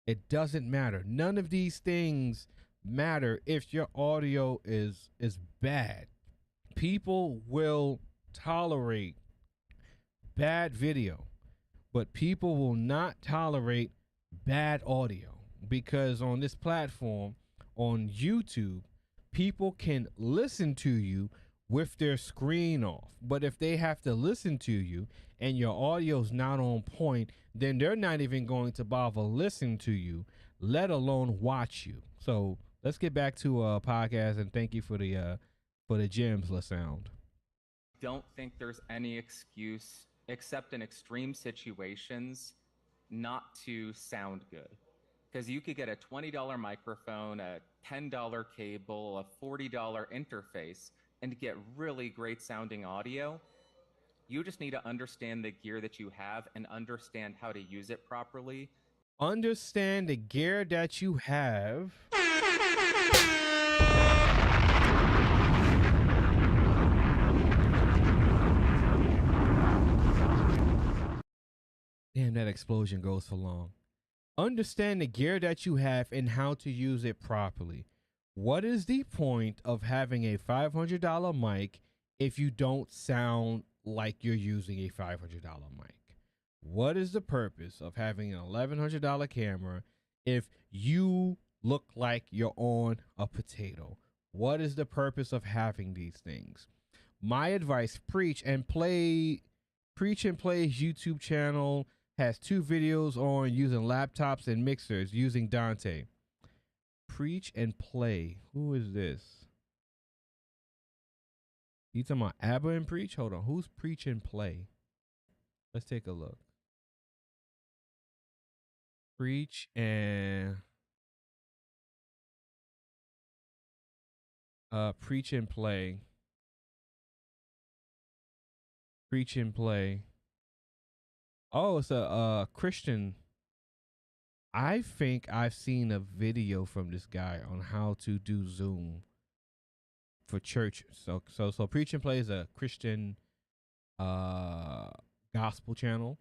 It doesn't matter. None of these things matter if your audio is bad. People will tolerate bad video, but people will not tolerate bad audio, because on this platform, on YouTube, people can listen to you with their screen off. But if they have to listen to you and your audio's not on point, then they're not even going to bother listening to you, let alone watch you. So let's get back to a podcast, and thank you for the gems, LaSound. don't think there's any excuse except in extreme situations not to sound good. Because you could get a $20 microphone, a $10 cable, a $40 interface, and get really great sounding audio. You just need to understand the gear that you have and understand how to use it properly. Understand the gear that you have. Damn, that explosion goes for long. Understand the gear that you have and how to use it properly. What is the point of having a $500 mic if you don't sound like you're using a $500 mic? What is the purpose of having an $1,100 camera if you look like you're on a potato? What is the purpose of having these things? My advice, Preach and Play's YouTube channel has 2 videos on using laptops and mixers using Dante. Preach and Play. Who is this? You talking about Abba and Preach? Hold on. Who's Preach and Play? Let's take a look. Preach and Preach and Play. Preach and Play. Oh, it's a Christian. I think I've seen a video from this guy on how to do Zoom for church. So Preach and Play is a Christian gospel channel,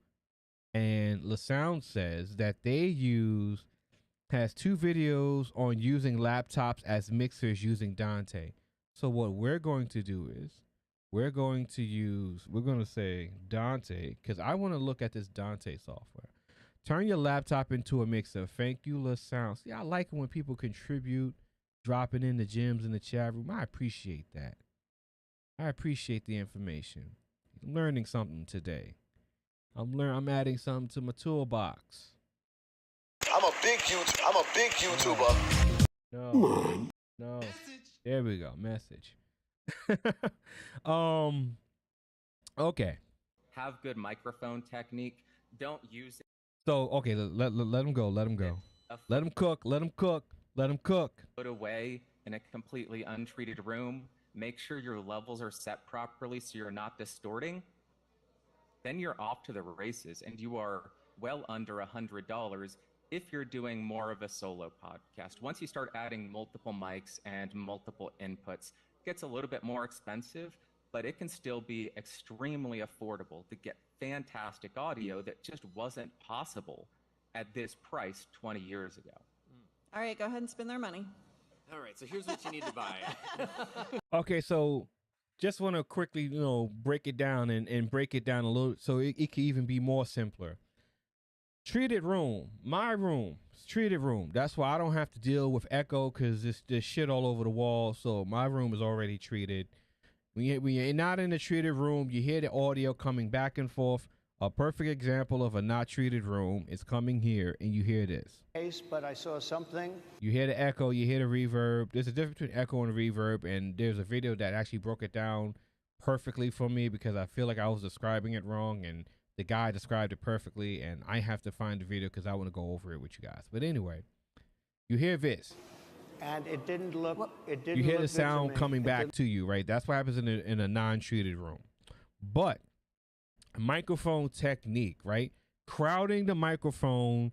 and LaSound says that has 2 videos on using laptops as mixers using Dante. So what we're going to do is we're going to say Dante, because I want to look at this Dante software. Turn your laptop into a mixer. Thank you, LaSound. See, I like it when people contribute, dropping in the gems in the chat room. I appreciate that. I appreciate the information. I'm learning something today. I'm adding something to my toolbox. I'm a big YouTuber. No. There we go. Message. Okay. Have good microphone technique. Don't use it. So okay, let him go. Let him go. Let him cook. Let him cook. Let him cook. Put away in a completely untreated room. Make sure your levels are set properly so you're not distorting. Then you're off to the races, and you are well under $100 if you're doing more of a solo podcast. Once you start adding multiple mics and multiple inputs, it gets a little bit more expensive, but it can still be extremely affordable to get fantastic audio that just wasn't possible at this price 20 years ago. All right, go ahead and spend their money. All right, so here's what you need to buy. Okay, so just want to quickly, break it down and break it down a little so it can even be more simpler. Treated room, my room, treated room. That's why I don't have to deal with echo because there's shit all over the wall. So my room is already treated. When you're not in a treated room, you hear the audio coming back and forth. A perfect example of a not treated room is coming here, and you hear this. But I saw something. You hear the echo, you hear the reverb. There's a difference between echo and reverb, and there's a video that actually broke it down perfectly for me because I feel like I was describing it wrong, and the guy described it perfectly, and I have to find the video because I want to go over it with you guys. But anyway, you hear this. And it didn't look. It didn't. You hear look the good to sound me. coming It back didn't- to you, right? That's what happens in a non-treated room. But microphone technique, right? Crowding the microphone,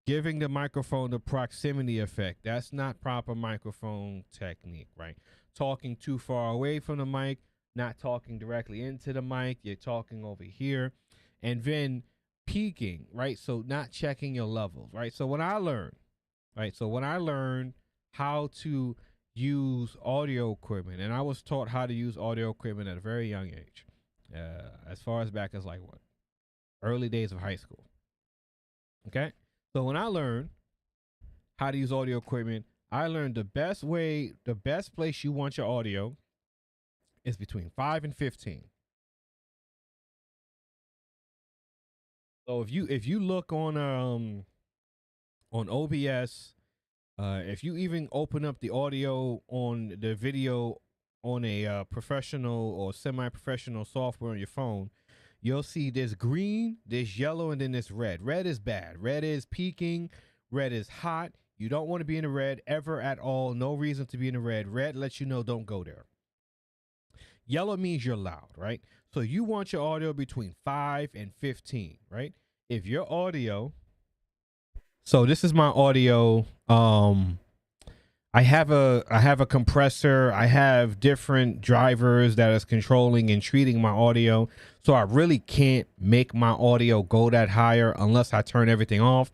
giving the microphone the proximity effect. That's not proper microphone technique, right? Talking too far away from the mic, not talking directly into the mic. You're talking over here. And then peaking, right? So not checking your levels, right? So when I learned how to use audio equipment, and I was taught how to use audio equipment at a very young age, as far as back as early days of high school. Okay, so when I learned how to use audio equipment, I learned the best place you want your audio is between 5 and 15. So if you look on OBS, if you even open up the audio on the video on a professional or semi-professional software on your phone, you'll see there's green, there's yellow, and then there's red. Red is bad. Red is peaking. Red is hot. You don't want to be in the red ever at all. No reason to be in the red. Red lets you know don't go there. Yellow means you're loud, right? So you want your audio between 5 and 15, right? If your audio... So this is my audio. I have a compressor. I have different drivers that is controlling and treating my audio. So I really can't make my audio go that higher unless I turn everything off.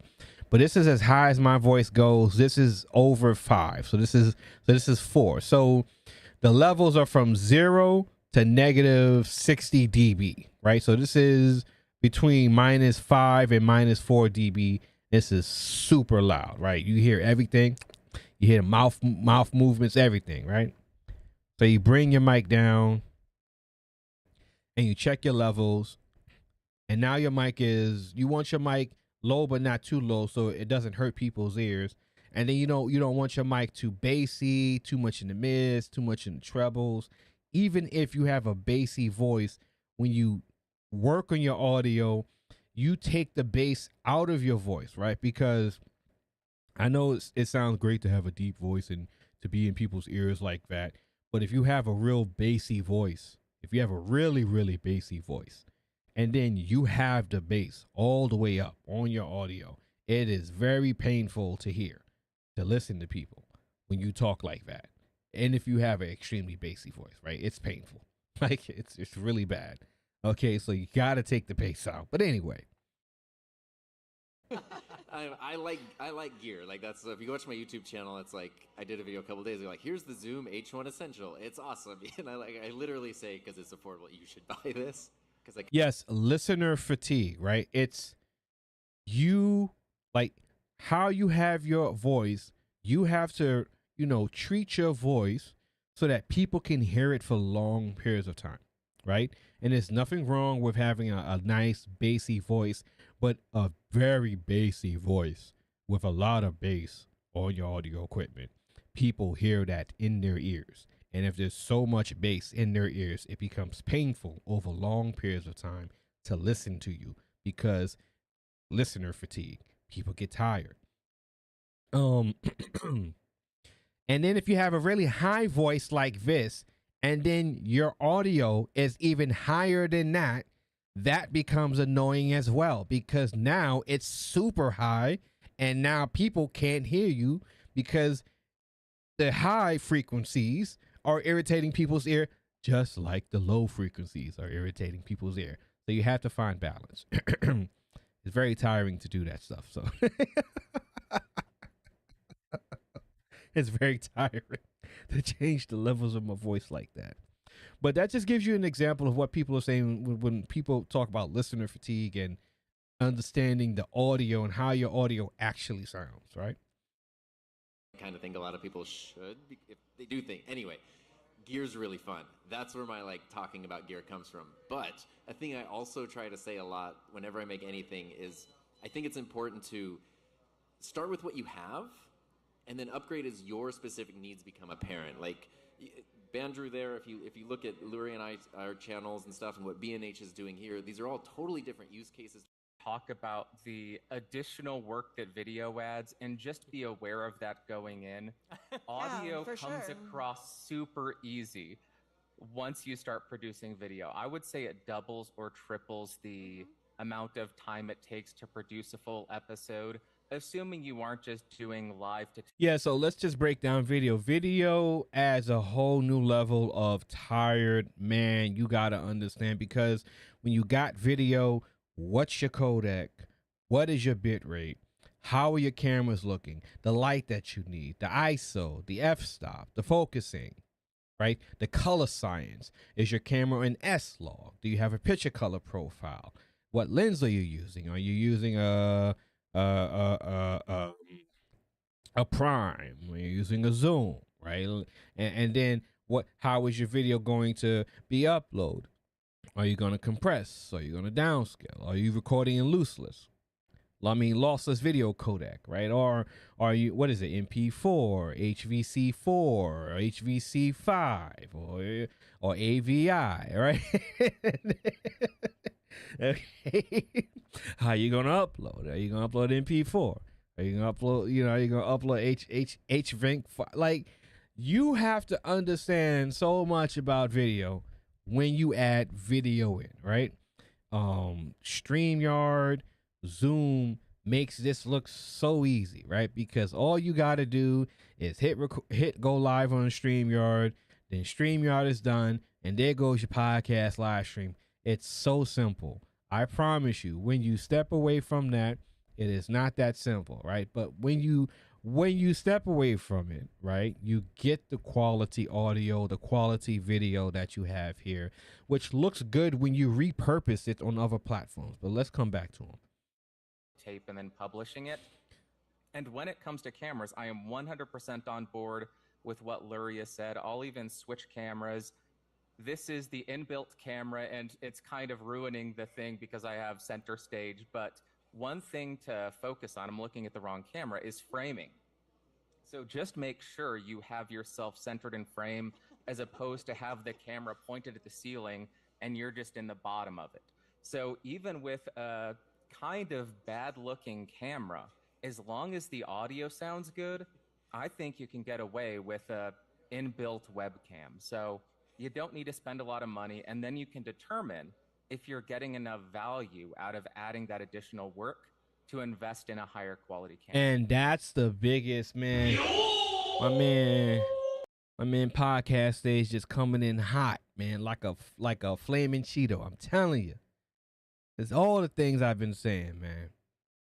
But this is as high as my voice goes. This is over 5. So this is 4. So the levels are from 0 to negative 60 dB, right? So this is between -5 and -4 dB. This is super loud, right? You hear everything. You hear the mouth movements, everything, right? So you bring your mic down and you check your levels. And now your mic you want your mic low but not too low so it doesn't hurt people's ears. And then you don't want your mic too bassy, too much in the mids, too much in the trebles. Even if you have a bassy voice, when you work on your audio, you take the bass out of your voice, right? Because I know it sounds great to have a deep voice and to be in people's ears like that. But if you have a real bassy voice, if you have a really, really bassy voice, and then you have the bass all the way up on your audio. It is very painful to hear, to listen to people when you talk like that. And if you have an extremely bassy voice, right? It's painful. Like it's really bad. Okay, so you got to take the bass out. But anyway, I like gear. Like that's if you go watch my YouTube channel, it's like I did a video a couple days ago. Like here's the Zoom H1 Essential. It's awesome, and I literally say because it's affordable, you should buy this. Because like yes, listener fatigue, right? It's you like how you have your voice. You have to treat your voice so that people can hear it for long periods of time, right? And there's nothing wrong with having a nice bassy voice, but a very bassy voice with a lot of bass on your audio equipment. People hear that in their ears. And if there's so much bass in their ears, it becomes painful over long periods of time to listen to you because listener fatigue. People get tired. And then if you have a really high voice like this, and then your audio is even higher than that, that becomes annoying as well because now it's super high and now people can't hear you because the high frequencies are irritating people's ear just like the low frequencies are irritating people's ear. So you have to find balance. It's very tiring to do that stuff. So it's very tiring to change the levels of my voice like that. But that just gives you an example of what people are saying when people talk about listener fatigue and understanding the audio and how your audio actually sounds, right? I kind of think a lot of people should, if they do think. Anyway, gear's really fun. That's where my talking about gear comes from. But a thing I also try to say a lot whenever I make anything is I think it's important to start with what you have and then upgrade as your specific needs become apparent. Like Bandrew there, if you look at Lurie and our channels and stuff and what B&H is doing here, these are all totally different use cases. Talk about the additional work that video adds and just be aware of that going in. Audio comes across super easy once you start producing video. I would say it doubles or triples the amount of time it takes to produce a full episode, assuming you aren't just doing live to Yeah, so let's just break down video. Video adds a whole new level of tired, man. You got to understand because when you got video, what's your codec? What is your bit rate? How are your cameras looking? The light that you need, the ISO, the f-stop, the focusing, right? The color science. Is your camera an S-log? Do you have a picture color profile? What lens are you using? Are you using a prime? Are you using a zoom, right? And then how is your video going to be uploaded? Are you going to compress? Are you going to downscale? Are you recording in lossless? I mean, lossless video codec, right? Or are you, what is it, MP4, HVC4, or HVC5, or AVI, right? Okay. How you going to upload? Are you going to upload MP4? Are you going to upload, are you going to upload HVinc? Like, you have to understand so much about video when you add video in, right? StreamYard, Zoom makes this look so easy, right? Because all you got to do is hit go live on StreamYard, then StreamYard is done, and there goes your podcast live stream. It's so simple. I promise you, when you step away from that, it is not that simple, right? But when you step away from it, right, you get the quality audio, the quality video that you have here, which looks good when you repurpose it on other platforms. But let's come back to them. tape and then publishing it. And when it comes to cameras, I am 100% on board with what Luria said. I'll even switch cameras. This is the inbuilt camera, and it's kind of ruining the thing because I have center stage. But one thing to focus on, I'm looking at the wrong camera, is framing. So just make sure you have yourself centered in frame as opposed to have the camera pointed at the ceiling and you're just in the bottom of it. So even with a kind of bad looking camera, as long as the audio sounds good, I think you can get away with a inbuilt webcam. So you don't need to spend a lot of money, and then you can determine if you're getting enough value out of adding that additional work to invest in a higher quality camera. And that's the biggest, man. My man podcast stage just coming in hot, man, like a flaming Cheeto. I'm telling you. It's all the things I've been saying, man.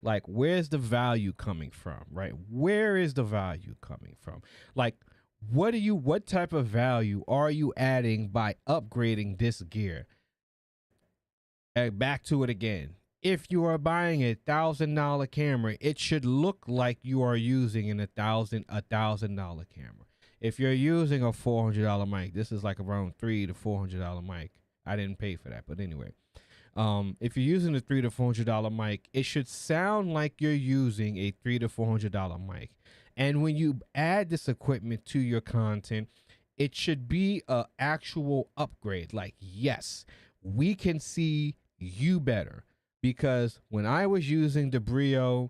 Like, where's the value coming from, right? Where is the value coming from? Like, what type of value are you adding by upgrading this gear? And back to it again. If you are buying a $1,000 camera, it should look like you are using a $1,000 camera. If you're using a $400 mic, this is like around $300 to $400 mic. I didn't pay for that, but anyway. If you're using a $300 to $400 mic, it should sound like you're using a $300 to $400 mic. And when you add this equipment to your content, it should be an actual upgrade. Like, yes, we can see you better. Because when I was using the Brio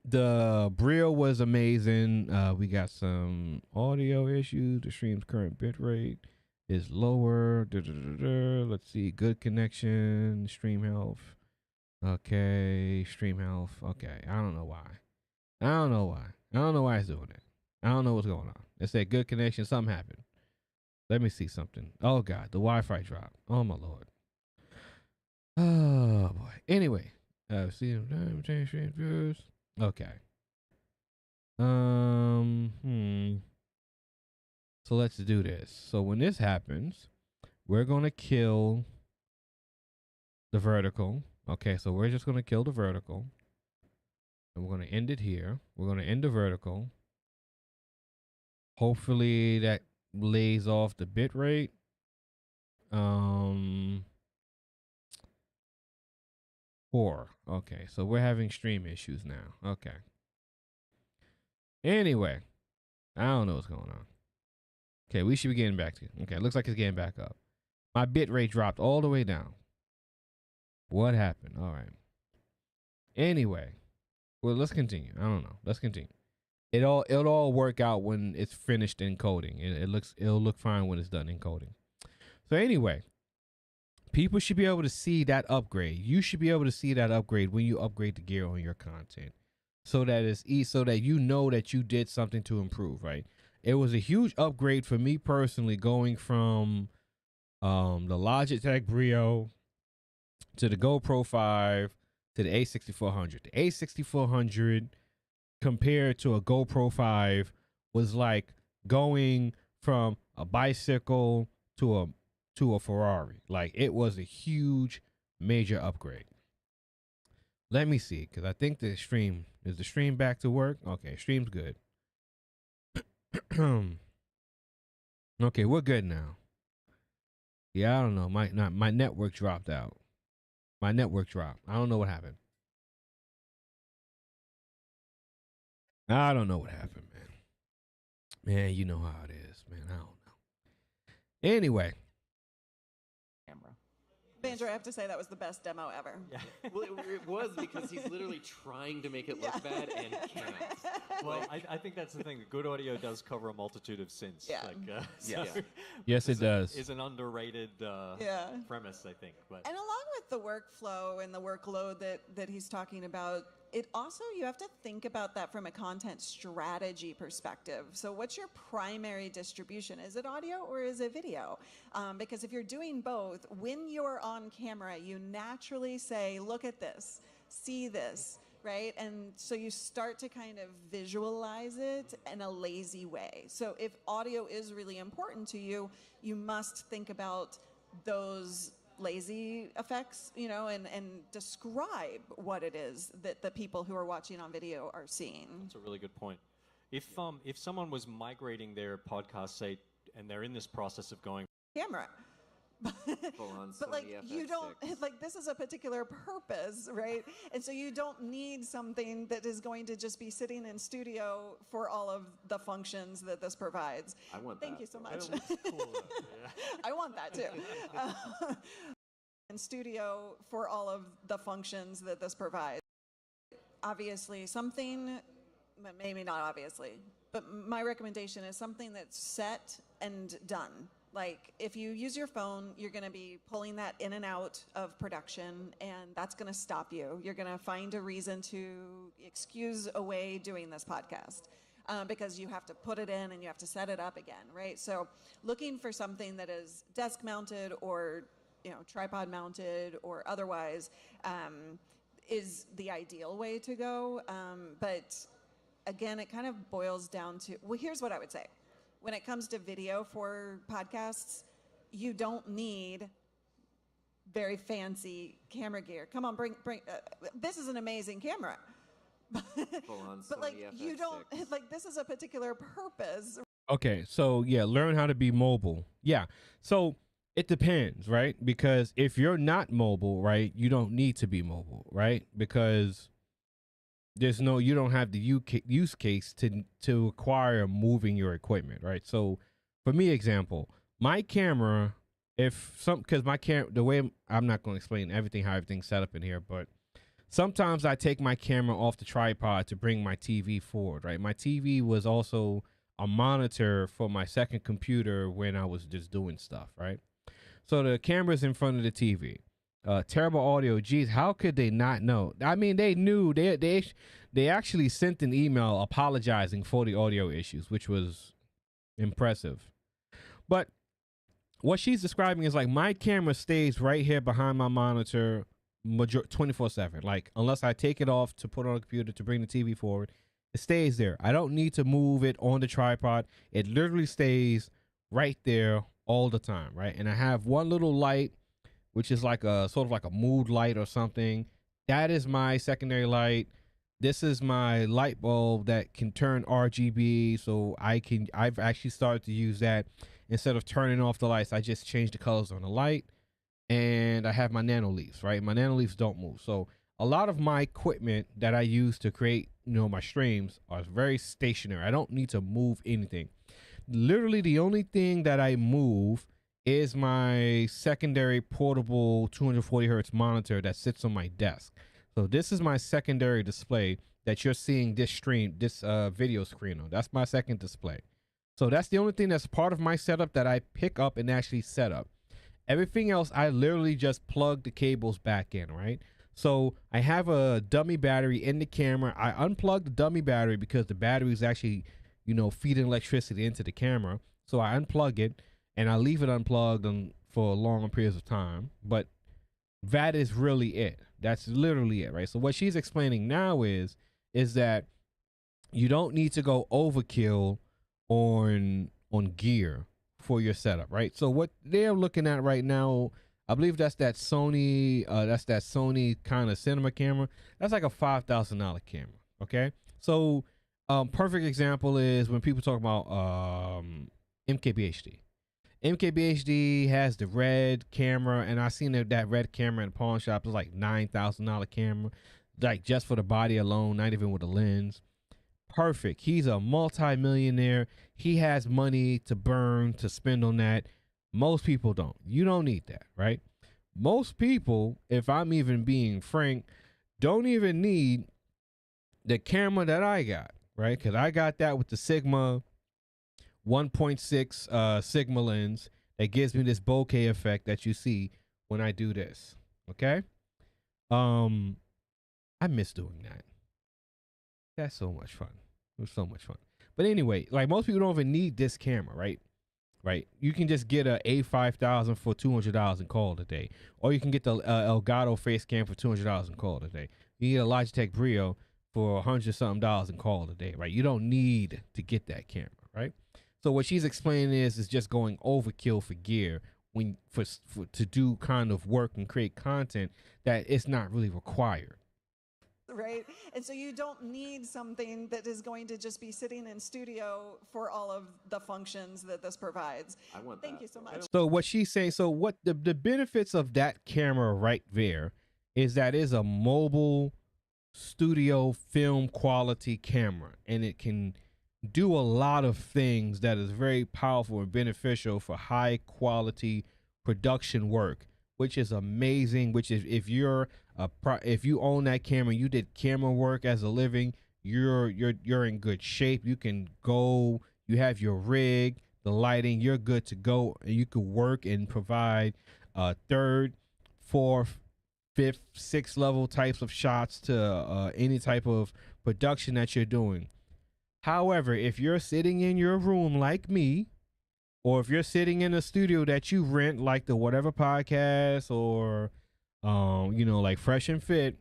was amazing. We got some audio issues. The stream's current bitrate is lower. Let's see. Good connection. Stream health. Okay. Stream health. Okay. I don't know why. I don't know why it's doing it. I don't know what's going on. It said good connection. Something happened. Let me see something. Oh, God. The Wi-Fi dropped. Oh, my Lord. Oh, boy. Anyway. See them change stream views. Okay. So let's do this. So when this happens, we're going to kill the vertical. Okay, so we're just going to kill the vertical. And we're going to end it here. We're going to end the vertical. Hopefully that lays off the bit rate. 4. Okay, so we're having stream issues now. Okay. Anyway, I don't know what's going on. Okay, we should be getting back to it. Okay, looks like it's getting back up. My bit rate dropped all the way down. What happened? All right. Anyway, well, let's continue. I don't know. Let's continue. It'll all work out when it's finished encoding. It'll look fine when it's done encoding. So anyway, people should be able to see that upgrade. You should be able to see that upgrade when you upgrade the gear on your content, so that it's so that you know that you did something to improve. Right? It was a huge upgrade for me personally, going from the Logitech Brio to the GoPro 5 to the A6400. The A6400 compared to a GoPro 5 was like going from a bicycle to a Ferrari. Like, it was a huge, major upgrade. Let me see, because I think the stream is the stream back to work. Okay, stream's good. Okay, we're good now. Yeah, I don't know. My network dropped out. My network dropped. I don't know what happened. I don't know what happened, man. Man, you know how it is, man. I don't know. Anyway. Andrew, I have to say that was the best demo ever. Yeah. Well, it was, because he's literally trying to make it look bad and can't. Well, I think that's the thing. Good audio does cover a multitude of sins. Yeah. Yes, it does. Is an underrated premise, I think. But And along with the workflow and the workload that he's talking about, it also, you have to think about that from a content strategy perspective. So what's your primary distribution? Is it audio or is it video? Because if you're doing both, when you're on camera, you naturally say, look at this, see this, right? And so you start to kind of visualize it in a lazy way. So if audio is really important to you, you must think about those lazy effects, and describe what it is that the people who are watching on video are seeing. That's a really good point. If someone was migrating their podcast, say, and they're in this process of going camera, but like you don't, like, this is a particular purpose, right? And so you don't need something that is going to just be sitting in studio for all of the functions that this provides. I want Thank you so much. It looks cool, yeah. I want that too. In studio for all of the functions that this provides. Obviously something, maybe not obviously, but my recommendation is something that's set and done. Like, if you use your phone, you're going to be pulling that in and out of production, and that's going to stop you. You're going to find a reason to excuse away doing this podcast because you have to put it in and you have to set it up again, right? So looking for something that is desk mounted or, you know, tripod mounted or otherwise is the ideal way to go. But again, it kind of boils down to, well, here's what I would say. When it comes to video for podcasts, you don't need very fancy camera gear. Come on, bring. This is an amazing camera. But like, you don't, like, this is a particular purpose. Okay, so yeah, learn how to be mobile. Yeah, so it depends, right? Because if you're not mobile, right, you don't need to be mobile, right? Because you don't have the use case to acquire moving your equipment, right? So for me, example, my camera, because the way, I'm not going to explain everything, how everything's set up in here, but sometimes I take my camera off the tripod to bring my TV forward, right? My TV was also a monitor for my second computer when I was just doing stuff, right? So the camera's in front of the TV. Terrible audio. Geez, how could they not know? I mean, they knew. They actually sent an email apologizing for the audio issues, which was impressive. But what she's describing is like my camera stays right here behind my monitor 24/7. Like, unless I take it off to put on a computer to bring the TV forward, it stays there. I don't need to move it on the tripod. It literally stays right there all the time, right? And I have one little light, which is like a sort of like a mood light or something. That is my secondary light. This is my light bulb that can turn RGB. So I've actually started to use that. Instead of turning off the lights, I just change the colors on the light. And I have my nano leaves, right? My nano leaves don't move. So a lot of my equipment that I use to create, my streams are very stationary. I don't need to move anything. Literally the only thing that I move is my secondary portable 240 hertz monitor that sits on my desk. So this is my secondary display that you're seeing this video screen on. That's my second display. So that's the only thing that's part of my setup that I pick up and actually set up. Everything else, I literally just plug the cables back in, right? So I have a dummy battery in the camera. I unplugged the dummy battery because the battery is actually, feeding electricity into the camera. So I unplug it and I leave it unplugged for long periods of time. But that is really it. That's literally it, right? So what she's explaining now is that you don't need to go overkill on gear for your setup, right? So what they're looking at right now, I believe that's that Sony kind of cinema camera. That's like a $5,000 camera. Okay, so perfect example is when people talk about MKBHD. MKBHD has the red camera, and I seen that red camera in the pawn shop is like $9,000 camera, like just for the body alone, not even with a lens. Perfect. He's a multi-millionaire. He has money to burn, to spend on that. Most people don't. You don't need that, right? Most people, if I'm even being frank, don't even need the camera that I got, right? Because I got that with the Sigma 1.6 Sigma lens that gives me this bokeh effect that you see when I do this. Okay? I miss doing that. That's so much fun. It was so much fun. But anyway, like most people don't even need this camera, right? Right. You can just get a A5000 for $200 and call it a day. Or you can get the Elgato face cam for $200 and call it a day. You get a Logitech Brio for $100-something and call it a day, right? You don't need to get that camera, right? So what she's explaining is just going overkill for gear to do kind of work and create content that it's not really required. Right? And so you don't need something that is going to just be sitting in studio for all of the functions that this provides. I want that. Thank you so much. So what she's saying, so what the benefits of that camera right there is that is a mobile studio film quality camera, and it can do a lot of things that is very powerful and beneficial for high quality production work, which is amazing. Which is if you own that camera, you did camera work as a living, you're in good shape. You can go, you have your rig, the lighting, you're good to go, and you could work and provide third, fourth, fifth, sixth level types of shots to any type of production that you're doing. However, if you're sitting in your room like me, or if you're sitting in a studio that you rent, like the Whatever Podcast or like Fresh and Fit,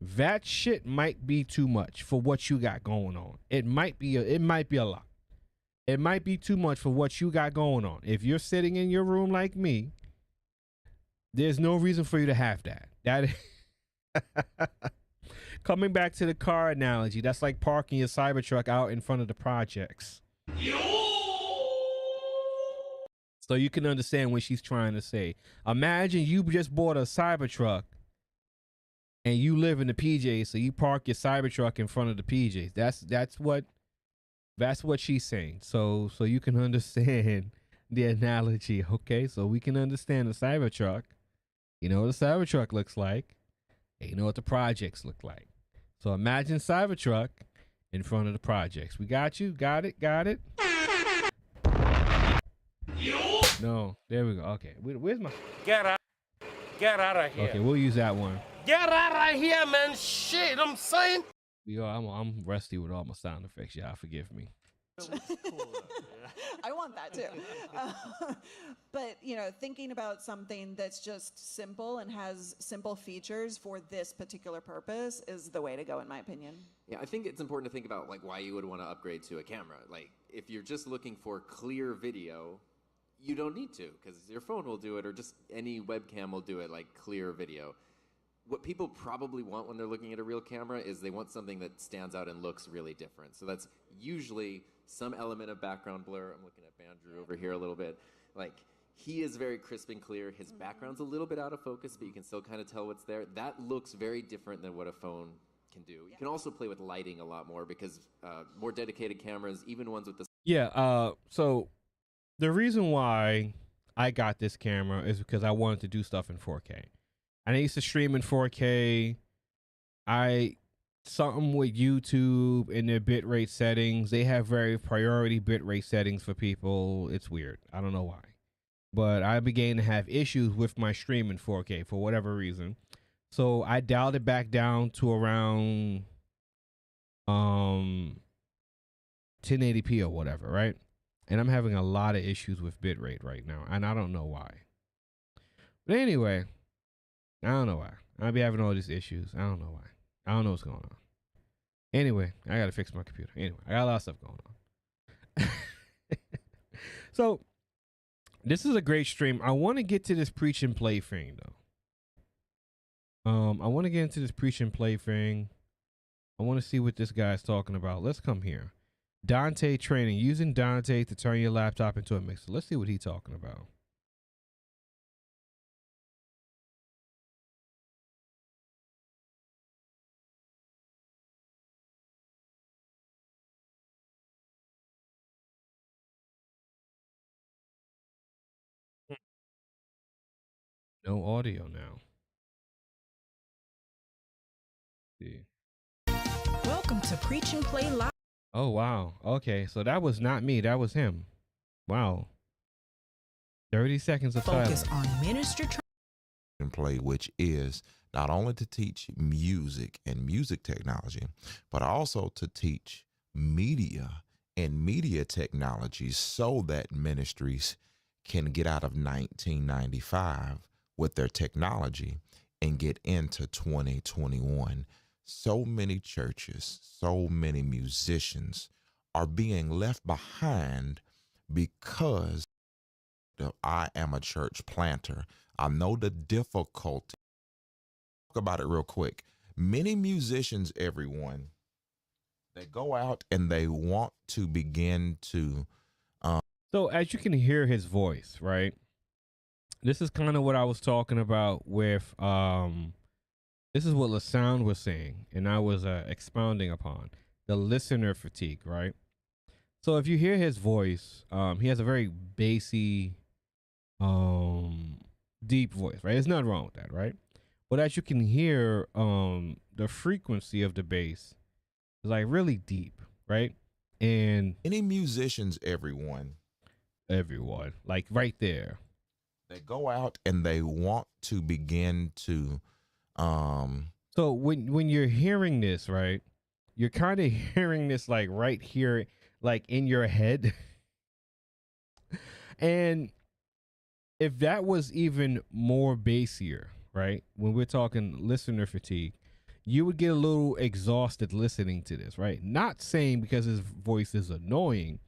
that shit might be too much for what you got going on. It might be a lot. It might be too much for what you got going on. If you're sitting in your room like me, there's no reason for you to have that. That coming back to the car analogy, that's like parking your Cybertruck out in front of the projects. So you can understand what she's trying to say. Imagine you just bought a Cybertruck and you live in the PJs, so you park your Cybertruck in front of the PJs. That's what she's saying. So you can understand the analogy, okay? So we can understand the Cybertruck. You know what a Cybertruck looks like, and you know what the projects look like. So imagine Cybertruck in front of the projects. We got you? Got it? No, there we go. Okay, where's my... Get out of here. Okay, we'll use that one. Get out of here, man. Shit, I'm saying. Yo, I'm rusty with all my sound effects. Y'all forgive me. I want that too. But, thinking about something that's just simple and has simple features for this particular purpose is the way to go, in my opinion. Yeah, I think it's important to think about why you would want to upgrade to a camera. Like, if you're just looking for clear video, you don't need to, because your phone will do it, or just any webcam will do it, like clear video. What people probably want when they're looking at a real camera is they want something that stands out and looks really different. So that's usually some element of background blur. I'm looking at Bandrew over here a little bit. Like, he is very crisp and clear. His background's a little bit out of focus, but you can still kind of tell what's there. That looks very different than what a phone can do. You can also play with lighting a lot more, because more dedicated cameras, even ones with the... Yeah, so the reason why I got this camera is because I wanted to do stuff in 4K. And I used to stream in 4K. Something with YouTube and their bitrate settings. They have very priority bitrate settings for people. It's weird. I don't know why. But I began to have issues with my stream in 4K for whatever reason. So I dialed it back down to around 1080p or whatever, right? And I'm having a lot of issues with bitrate right now, and I don't know why. But anyway, I don't know why. I'll be having all these issues. I don't know why. I don't know what's going on. Anyway, I got to fix my computer. Anyway, I got a lot of stuff going on. So, this is a great stream. I want to get to this preach and play thing, though. I want to get into this preach and play thing. I want to see what this guy's talking about. Let's come here. Dante training. Using Dante to turn your laptop into a mixer. Let's see what he's talking about. No audio now. See. Welcome to Preach and Play Live. Oh, wow. Okay, so that was not me. That was him. Wow. 30 seconds of Focus silence. on ministry and play, which is not only to teach music and music technology, but also to teach media and media technologies, so that ministries can get out of 1995 with their technology and get into 2021. So many churches, so many musicians are being left behind because I am a church planter. I know the difficulty. Talk about it real quick. Many musicians, everyone, they go out and they want to begin to. So as you can hear his voice, right? This is kind of what I was talking about with, this is what LaSound was saying, and I was expounding upon the listener fatigue, right? So if you hear his voice, he has a very bassy, deep voice, right? There's nothing wrong with that, right? But as you can hear, the frequency of the bass is like really deep, right? And any musicians, everyone, everyone, like right there. They go out and they want to begin to So when you're hearing this, right, you're kind of hearing this like right here, like in your head. And if that was even more bassier, right, when we're talking listener fatigue, you would get a little exhausted listening to this, right? Not saying because his voice is annoying,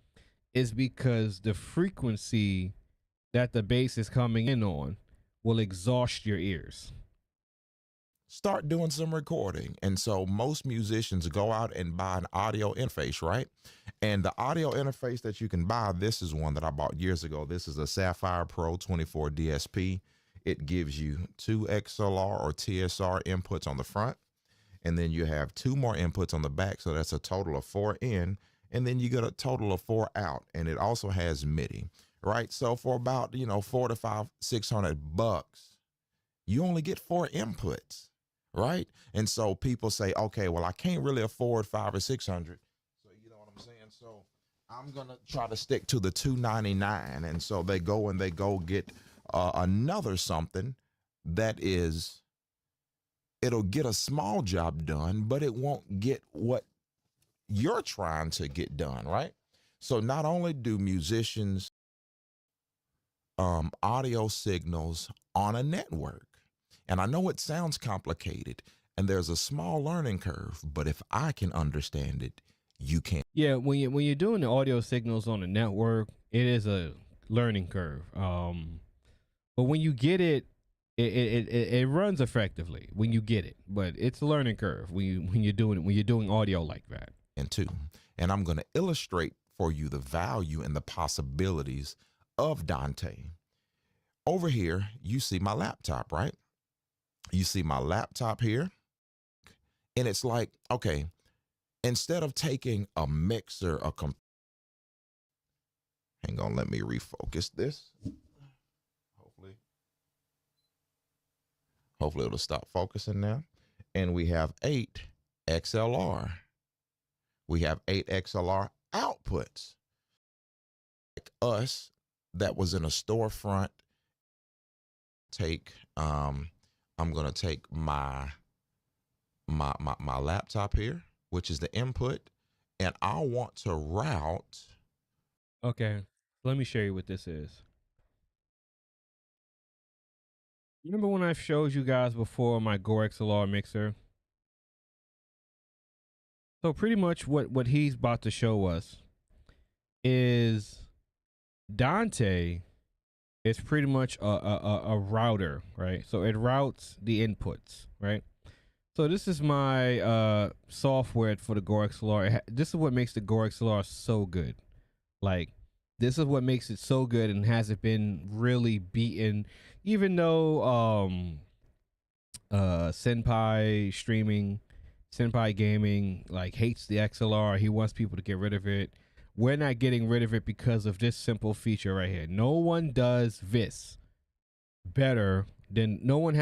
it's because the frequency that the bass is coming in on will exhaust your ears. start doing some recording. And so most musicians go out and buy an audio interface, right? And the audio interface that you can buy, this is one that I bought years ago. This is a Sapphire Pro 24 DSP. It gives you 2 XLR or TSR inputs on the front, and then you have 2 more inputs on the back. So that's a total of 4 in, and then you get a total of 4 out. And it also has MIDI, right? So for about, $400 to $600, you only get 4 inputs, right? And so people say, okay, well, I can't really afford $500 or $600. So you know what I'm saying? So I'm gonna try to stick to the $299. And so they go get another something that is, it'll get a small job done, but it won't get what you're trying to get done, right? So not only do musicians audio signals on a network, and I know it sounds complicated and there's a small learning curve, but if I can understand it, you can. Yeah, when you're doing the audio signals on a network, it is a learning curve. But when you get it, it runs effectively when you get it. But it's a learning curve when you're doing audio like that. And I'm going to illustrate for you the value and the possibilities of Dante. Over here, you see my laptop, right? You see my laptop here, and it's like, okay, instead of taking a mixer, hang on, let me refocus this. Hopefully it'll stop focusing now. And we have 8 XLR. We have 8 XLR outputs. Like us, that was in a storefront. I'm gonna take my laptop here, which is the input, and I want to route. Okay, let me show you what this is. Remember when I showed you guys before my Gore XLR mixer? So pretty much what he's about to show us is Dante is pretty much a router, right? So it routes the inputs, right? So this is my software for the Gore XLR. This is what makes the Gore XLR so good. Like, this is what makes it so good and hasn't been really beaten, even though Senpai Gaming like hates the XLR. He wants people to get rid of it. We're not getting rid of it because of this simple feature right here. No one does this better than no one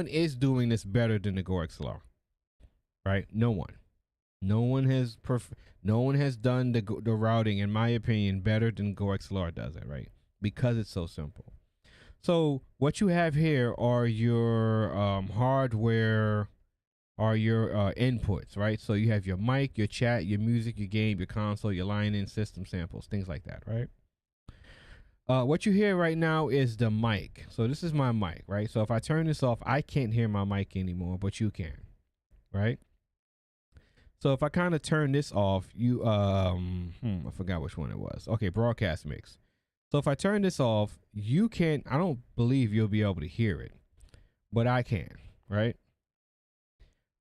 is doing this better than the Gore XLR. Right? No one has done the routing, in my opinion, better than Gore XLR does it, right? Because it's so simple. So what you have here are your hardware, are your inputs, right? So you have your mic, your chat, your music, your game, your console, your line-in system samples, things like that, right? What you hear right now is the mic. So this is my mic, right? So if I turn this off, I can't hear my mic anymore, but you can, right? So if I kind of turn this off, you I forgot which one it was. Okay, broadcast mix. So if I turn this off, you can't, I don't believe you'll be able to hear it, but I can, right?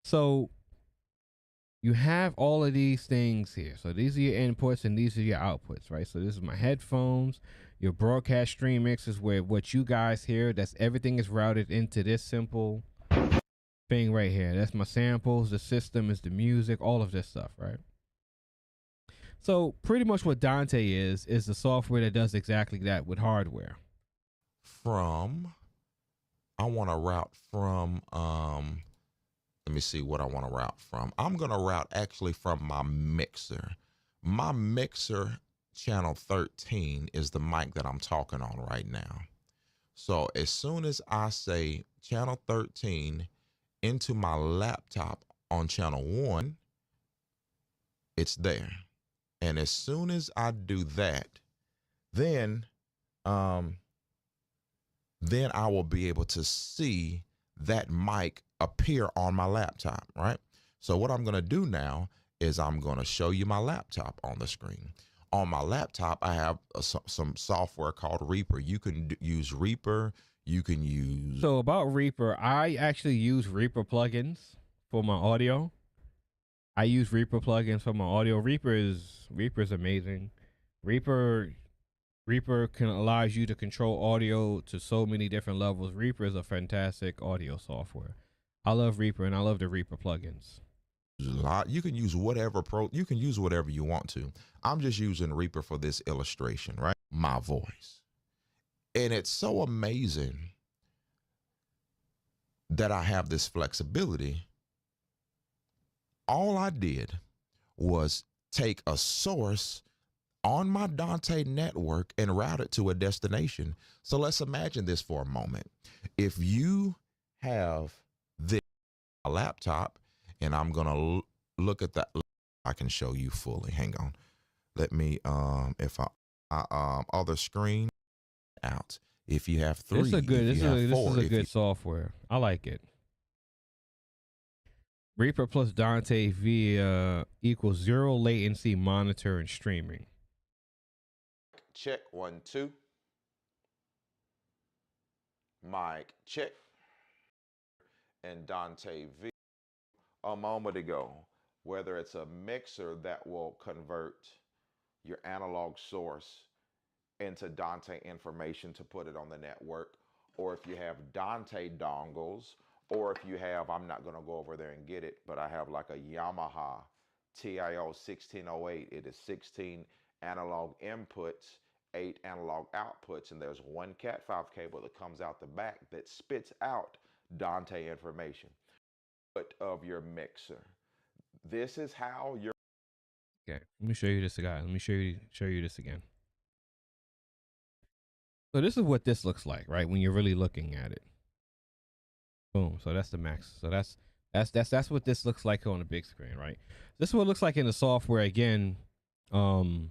So you have all of these things here. So these are your inputs and these are your outputs, right? So this is my headphones, your broadcast stream mixes, where what you guys hear, that's everything is routed into this simple thing right here. That's my samples, the system is the music, all of this stuff, right? So pretty much what Dante is the software that does exactly that with hardware. I want to route from, let me see what I want to route from. I'm going to route actually from my mixer. My mixer channel 13 is the mic that I'm talking on right now. So as soon as I say channel 13 into my laptop on channel 1, it's there. And as soon as I do that, then I will be able to see that mic appear on my laptop, right? So what I'm going to do now is I'm going to show you my laptop on the screen. On my laptop, I have some software called Reaper. You can use Reaper. You can use... So about Reaper, I actually use Reaper plugins for my audio. I use Reaper plugins for my audio. Reaper is amazing. Reaper can allows you to control audio to so many different levels. Reaper is a fantastic audio software. I love Reaper, and I love the Reaper plugins. You can use whatever you want to. I'm just using Reaper for this illustration, right? My voice. And it's so amazing that I have this flexibility. All I did was take a source on my Dante network and route it to a destination. So let's imagine this for a moment. If you have this laptop, and I'm gonna look at that, I can show you fully. Hang on. Let me if I other screen out. If you have 3, This is a if good software. I like it. Reaper plus Dante via equals 0 latency monitor and streaming. Check 1 2. Mic check. And Dante V a moment ago, whether it's a mixer that will convert your analog source into Dante information to put it on the network, or if you have Dante dongles, or if you have, I'm not going to go over there and get it, but I have like a Yamaha TIO 1608. It is 16 analog inputs, 8 analog outputs, and there's one Cat5 cable that comes out the back that spits out Dante information of your mixer. This is how your... Okay, let me show you this again. Let me show you this again. So this is what this looks like, right? When you're really looking at it. Boom. So that's the max. So that's what this looks like on the big screen, right? This is what it looks like in the software. Again, you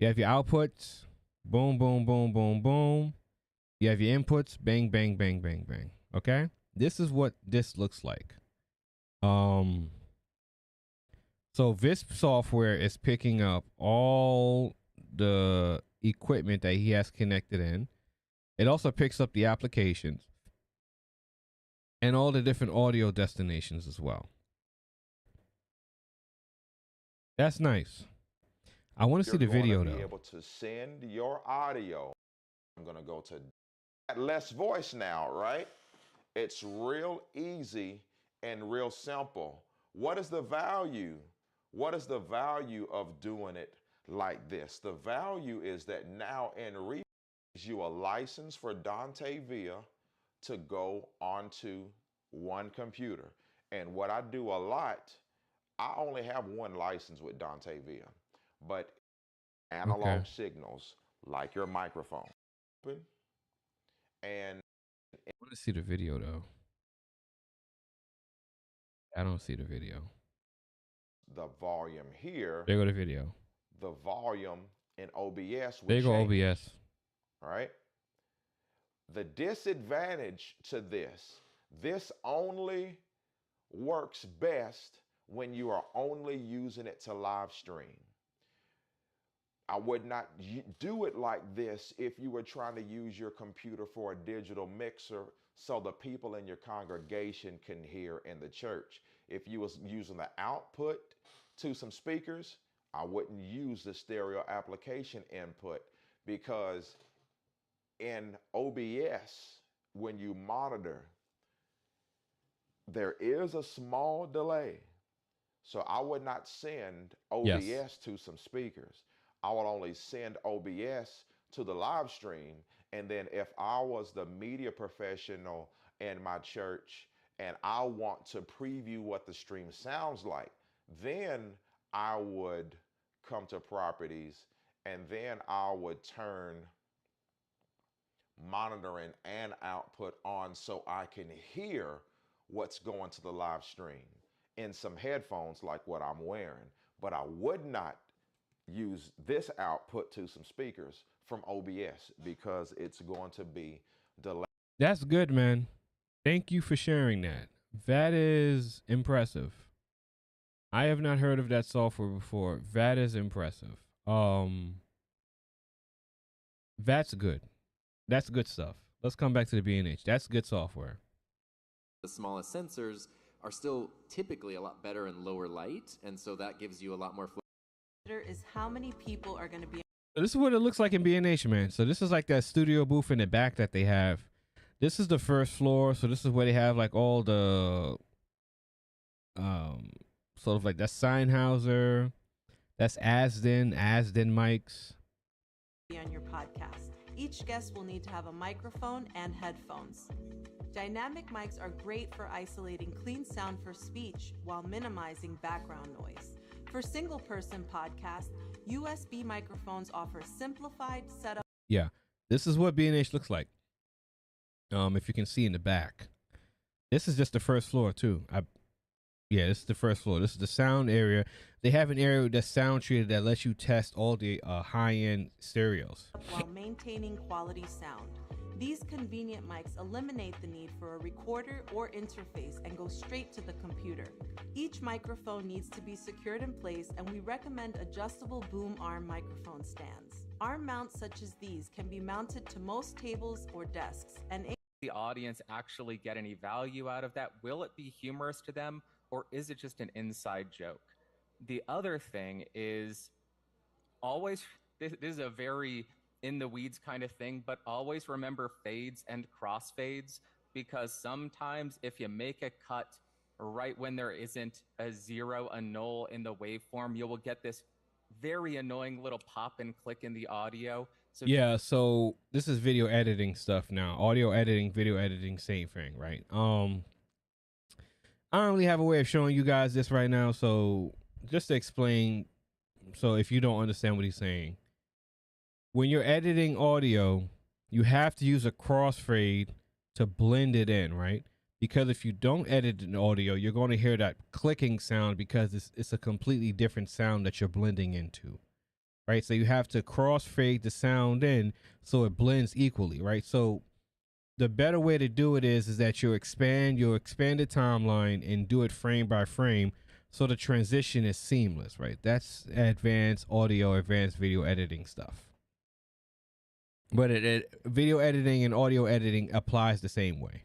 have your outputs, boom, boom, boom, boom, boom. You have your inputs, bang, bang, bang, bang, bang. Okay? This is what this looks like. So this software is picking up all the equipment that he has connected in. It also picks up the applications and all the different audio destinations as well. That's nice. I want to see the video though. Be able to send your audio. I'm going to go to less voice now, right? It's real easy and real simple. What is the value? What is the value of doing it like this? The value is that now in Reaper gives you a license for Dante Via to go onto one computer. And what I do a lot, I only have one license with Dante Via, but analog signals like your microphone. And I want to see the video though. I don't see the video. The volume here. There go the video. The volume in OBS. There go OBS. Right? The disadvantage to this only works best when you are only using it to live stream. I would not do it like this if you were trying to use your computer for a digital mixer so the people in your congregation can hear in the church. If you was using the output to some speakers, I wouldn't use the stereo application input, because in OBS, when you monitor, there is a small delay. So I would not send OBS to some speakers. I will only send OBS to the live stream. And then if I was the media professional in my church and I want to preview what the stream sounds like, then I would come to properties and then I would turn monitoring and output on so I can hear what's going to the live stream in some headphones like what I'm wearing. But I would not use this output to some speakers from OBS because it's going to be delayed. That's good, man. Thank you for sharing that. That is impressive. I have not heard of that software before. That is impressive. That's good. That's good stuff. Let's come back to the B&H. That's good software. The smallest sensors are still typically a lot better in lower light, and so that gives you a lot more Is how many people are going to be. So this is what it looks like in B&H, man. So this is like that studio booth in the back that they have. This is the first floor. So this is where they have like all the sort of like that's Sennheiser, that's Asden mics. On your podcast. Each guest will need to have a microphone and headphones. Dynamic mics are great for isolating clean sound for speech while minimizing background noise. For single-person podcasts, USB microphones offer simplified setup. Yeah, this is what B&H looks like. If you can see in the back, this is just the first floor too. Yeah, this is the first floor. This is the sound area. They have an area that's sound treated that lets you test all the high-end stereos. While maintaining quality sound. These convenient mics eliminate the need for a recorder or interface and go straight to the computer. Each microphone needs to be secured in place, and we recommend adjustable boom arm microphone stands. Arm mounts such as these can be mounted to most tables or desks. And the audience actually get any value out of that? Will it be humorous to them, or is it just an inside joke? The other thing is always, this is a very in the weeds kind of thing, but always remember fades and crossfades, because sometimes if you make a cut right when there isn't a zero, a null in the waveform, you will get this very annoying little pop and click in the audio. So yeah, so this is video editing stuff now. Audio editing, video editing, same thing, right? I don't really have a way of showing you guys this right now, so just to explain, so if you don't understand what he's saying, when you're editing audio, you have to use a crossfade to blend it in, right? Because if you don't edit an audio, you're going to hear that clicking sound because it's a completely different sound that you're blending into, right? So you have to crossfade the sound in so it blends equally, right? So the better way to do it is that you'll expand the timeline and do it frame by frame so the transition is seamless, right? That's advanced audio, advanced video editing stuff. But video editing and audio editing applies the same way.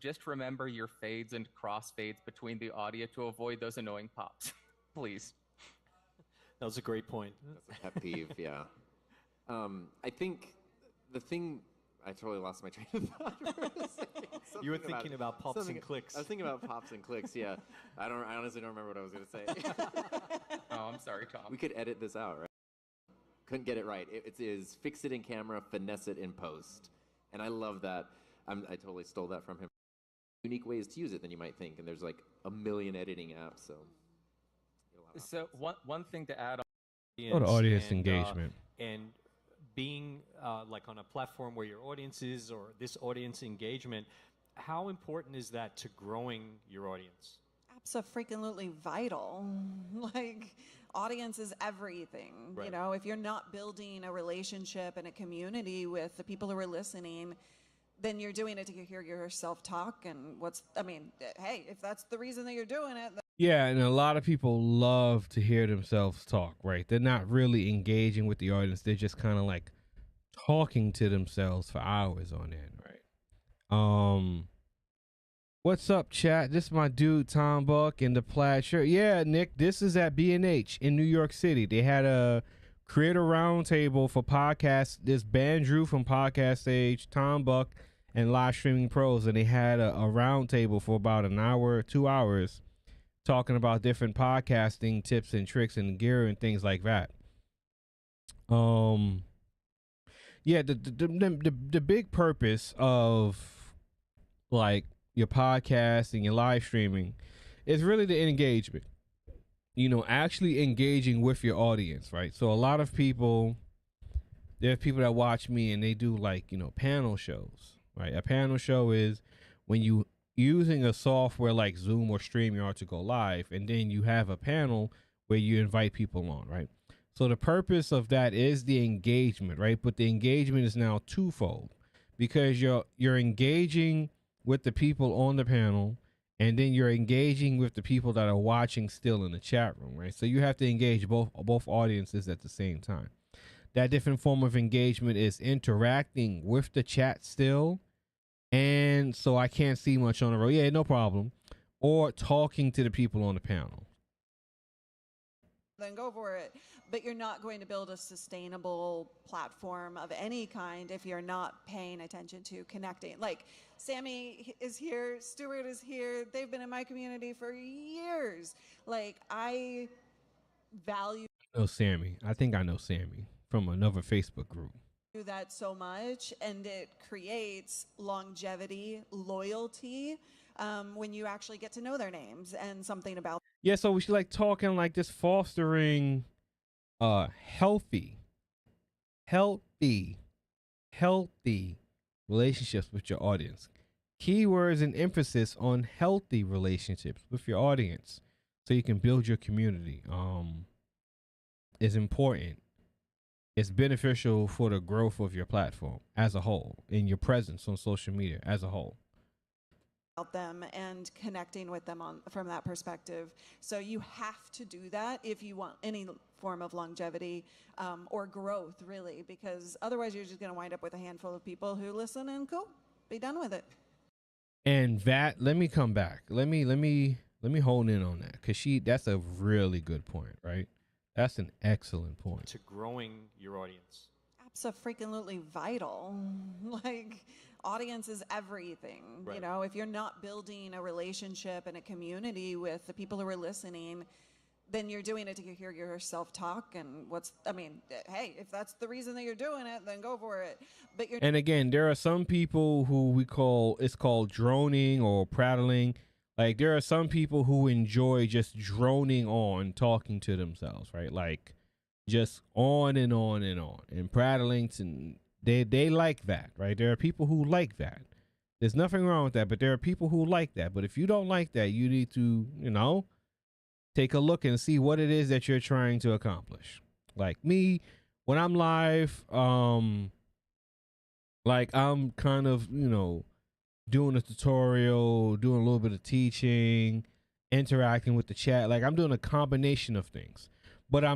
just remember your fades and crossfades between the audio to avoid those annoying pops, please. That was a great point. That's a pet peeve, yeah. I think the thing, I totally lost my train of thought for a second. You were thinking about pops and clicks. I was thinking about pops and clicks, yeah. I honestly don't remember what I was going to say. Oh, I'm sorry, Tom. We could edit this out, right? Couldn't get it right. It is fix it in camera, finesse it in post. And I love that. I totally stole that from him. Unique ways to use it than you might think. And there's like a million editing apps, So one thing to add on. Go to audience engagement. And being like on a platform where your audience is, or this audience engagement, how important is that to growing your audience? Absolutely vital. Like, audience is everything. Right. You know, if you're not building a relationship and a community with the people who are listening, then you're doing it to hear yourself talk. And hey, if that's the reason that you're doing it. Yeah, and a lot of people love to hear themselves talk, right? They're not really engaging with the audience. They're just kind of like talking to themselves for hours on end, right? What's up, chat? This is my dude, Tom Buck, in the plaid shirt. Yeah, Nick, this is at B&H in New York City. They had a creator roundtable for podcasts. This Bandrew from Podcast Stage, Tom Buck, and Live Streaming Pros, and they had a roundtable for about an hour, 2 hours, talking about different podcasting tips and tricks and gear and things like that. Yeah, the big purpose of like your podcast and your live streaming is really the engagement. You know, actually engaging with your audience, right? So a lot of people There are people that watch me and they do like, panel shows, right? A panel show is when you using a software like Zoom or StreamYard to go live, and then you have a panel where you invite people on, right? So the purpose of that is the engagement, right? But the engagement is now twofold, because you're engaging with the people on the panel, and then you're engaging with the people that are watching still in the chat room, right? So you have to engage both audiences at the same time. That different form of engagement is interacting with the chat still, and so I can't see much on the road. Yeah, no problem. Or talking to the people on the panel. Then go for it. But you're not going to build a sustainable platform of any kind if you're not paying attention to connecting. Like, Sammy is here, Stuart is here. They've been in my community for years. Like, I value Sammy. I think I know Sammy from another Facebook group. that so much, and it creates longevity, loyalty, when you actually get to know their names and something about. Yeah, so we should like talking like this, fostering healthy relationships with your audience. Keywords and emphasis on healthy relationships with your audience so you can build your community is important. It's beneficial for the growth of your platform as a whole, in your presence on social media as a whole. Them and connecting with them from that perspective. So you have to do that if you want any form of longevity or growth, really, because otherwise you're just going to wind up with a handful of people who listen and cool, be done with it. And that, let me come back. Let me hone in on that, because that's a really good point, right? That's an excellent point. To growing your audience. Absolutely vital. Like, audience is everything. Right. You know, if you're not building a relationship and a community with the people who are listening, then you're doing it to hear yourself talk. And hey, if that's the reason that you're doing it, then go for it. But And again, there are some people who it's called droning or prattling. Like, there are some people who enjoy just droning on, talking to themselves, right? Like, just on and on and on and prattling. And they like that, right? There are people who like that. There's nothing wrong with that, but there are people who like that. But if you don't like that, you need to, take a look and see what it is that you're trying to accomplish. Like me, when I'm live, like I'm kind of, doing a tutorial, doing a little bit of teaching, interacting with the chat. Like, I'm doing a combination of things, but I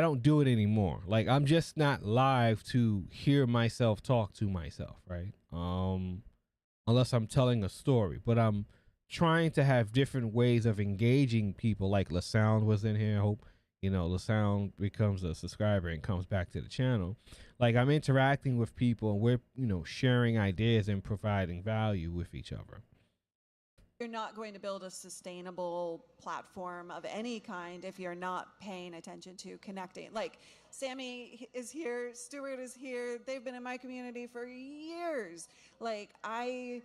don't do it anymore. Like, I'm just not live to hear myself talk to myself, right? Unless I'm telling a story, but I'm trying to have different ways of engaging people. Like LaSound was in here. I hope, LaSound becomes a subscriber and comes back to the channel. Like, I'm interacting with people and we're, sharing ideas and providing value with each other. you're not going to build a sustainable platform of any kind if you're not paying attention to connecting. Like, Sammy is here, Stuart is here. They've been in my community for years. Like, I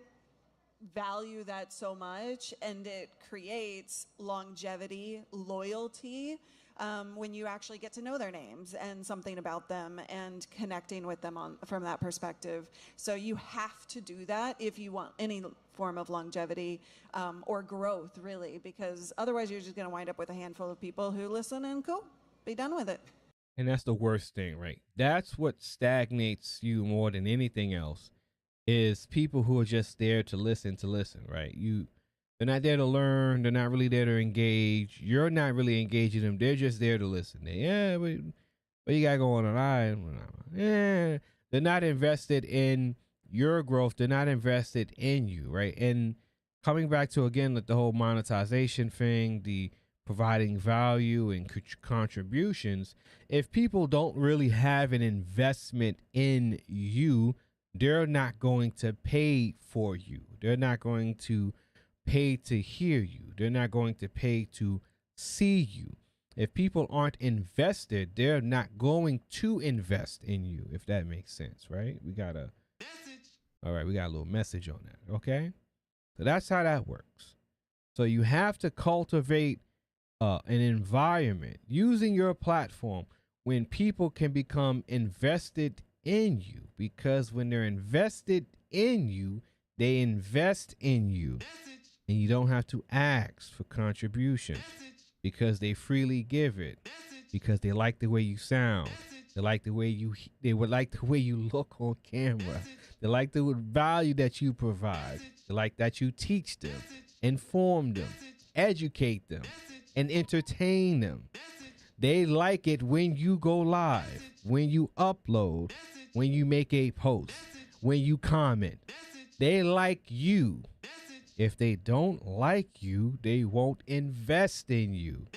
value that so much, and it creates longevity, loyalty, when you actually get to know their names and something about them and connecting with them from that perspective. So you have to do that if you want any form of longevity or growth, really, because otherwise you're just going to wind up with a handful of people who listen and cool, be done with it. And that's the worst thing, right? That's what stagnates you more than anything else, is people who are just there to listen, right? They're not there to learn. They're not really there to engage. You're not really engaging them. They're just there to listen. What you got going on? They're not invested in your growth. They're not invested in you, right? And coming back to, again, like the whole monetization thing, the providing value and contributions, if people don't really have an investment in you, they're not going to pay for you. They're not going to pay to hear you. They're not going to pay to see you. If people aren't invested, they're not going to invest in you, if that makes sense, right? We got a message. All right, we got a little message on that, okay? So that's how that works. So you have to cultivate an environment using your platform when people can become invested in you, because when they're invested in you, they invest in you, and you don't have to ask for contributions because they freely give it, because they like the way you sound. They like the way they would like the way you look on camera. They like the value that you provide. They like that you teach them, inform them, educate them, and entertain them. They like it when you go live, when you upload, when you make a post, when you comment. They like you. If they don't like you, they won't invest in you,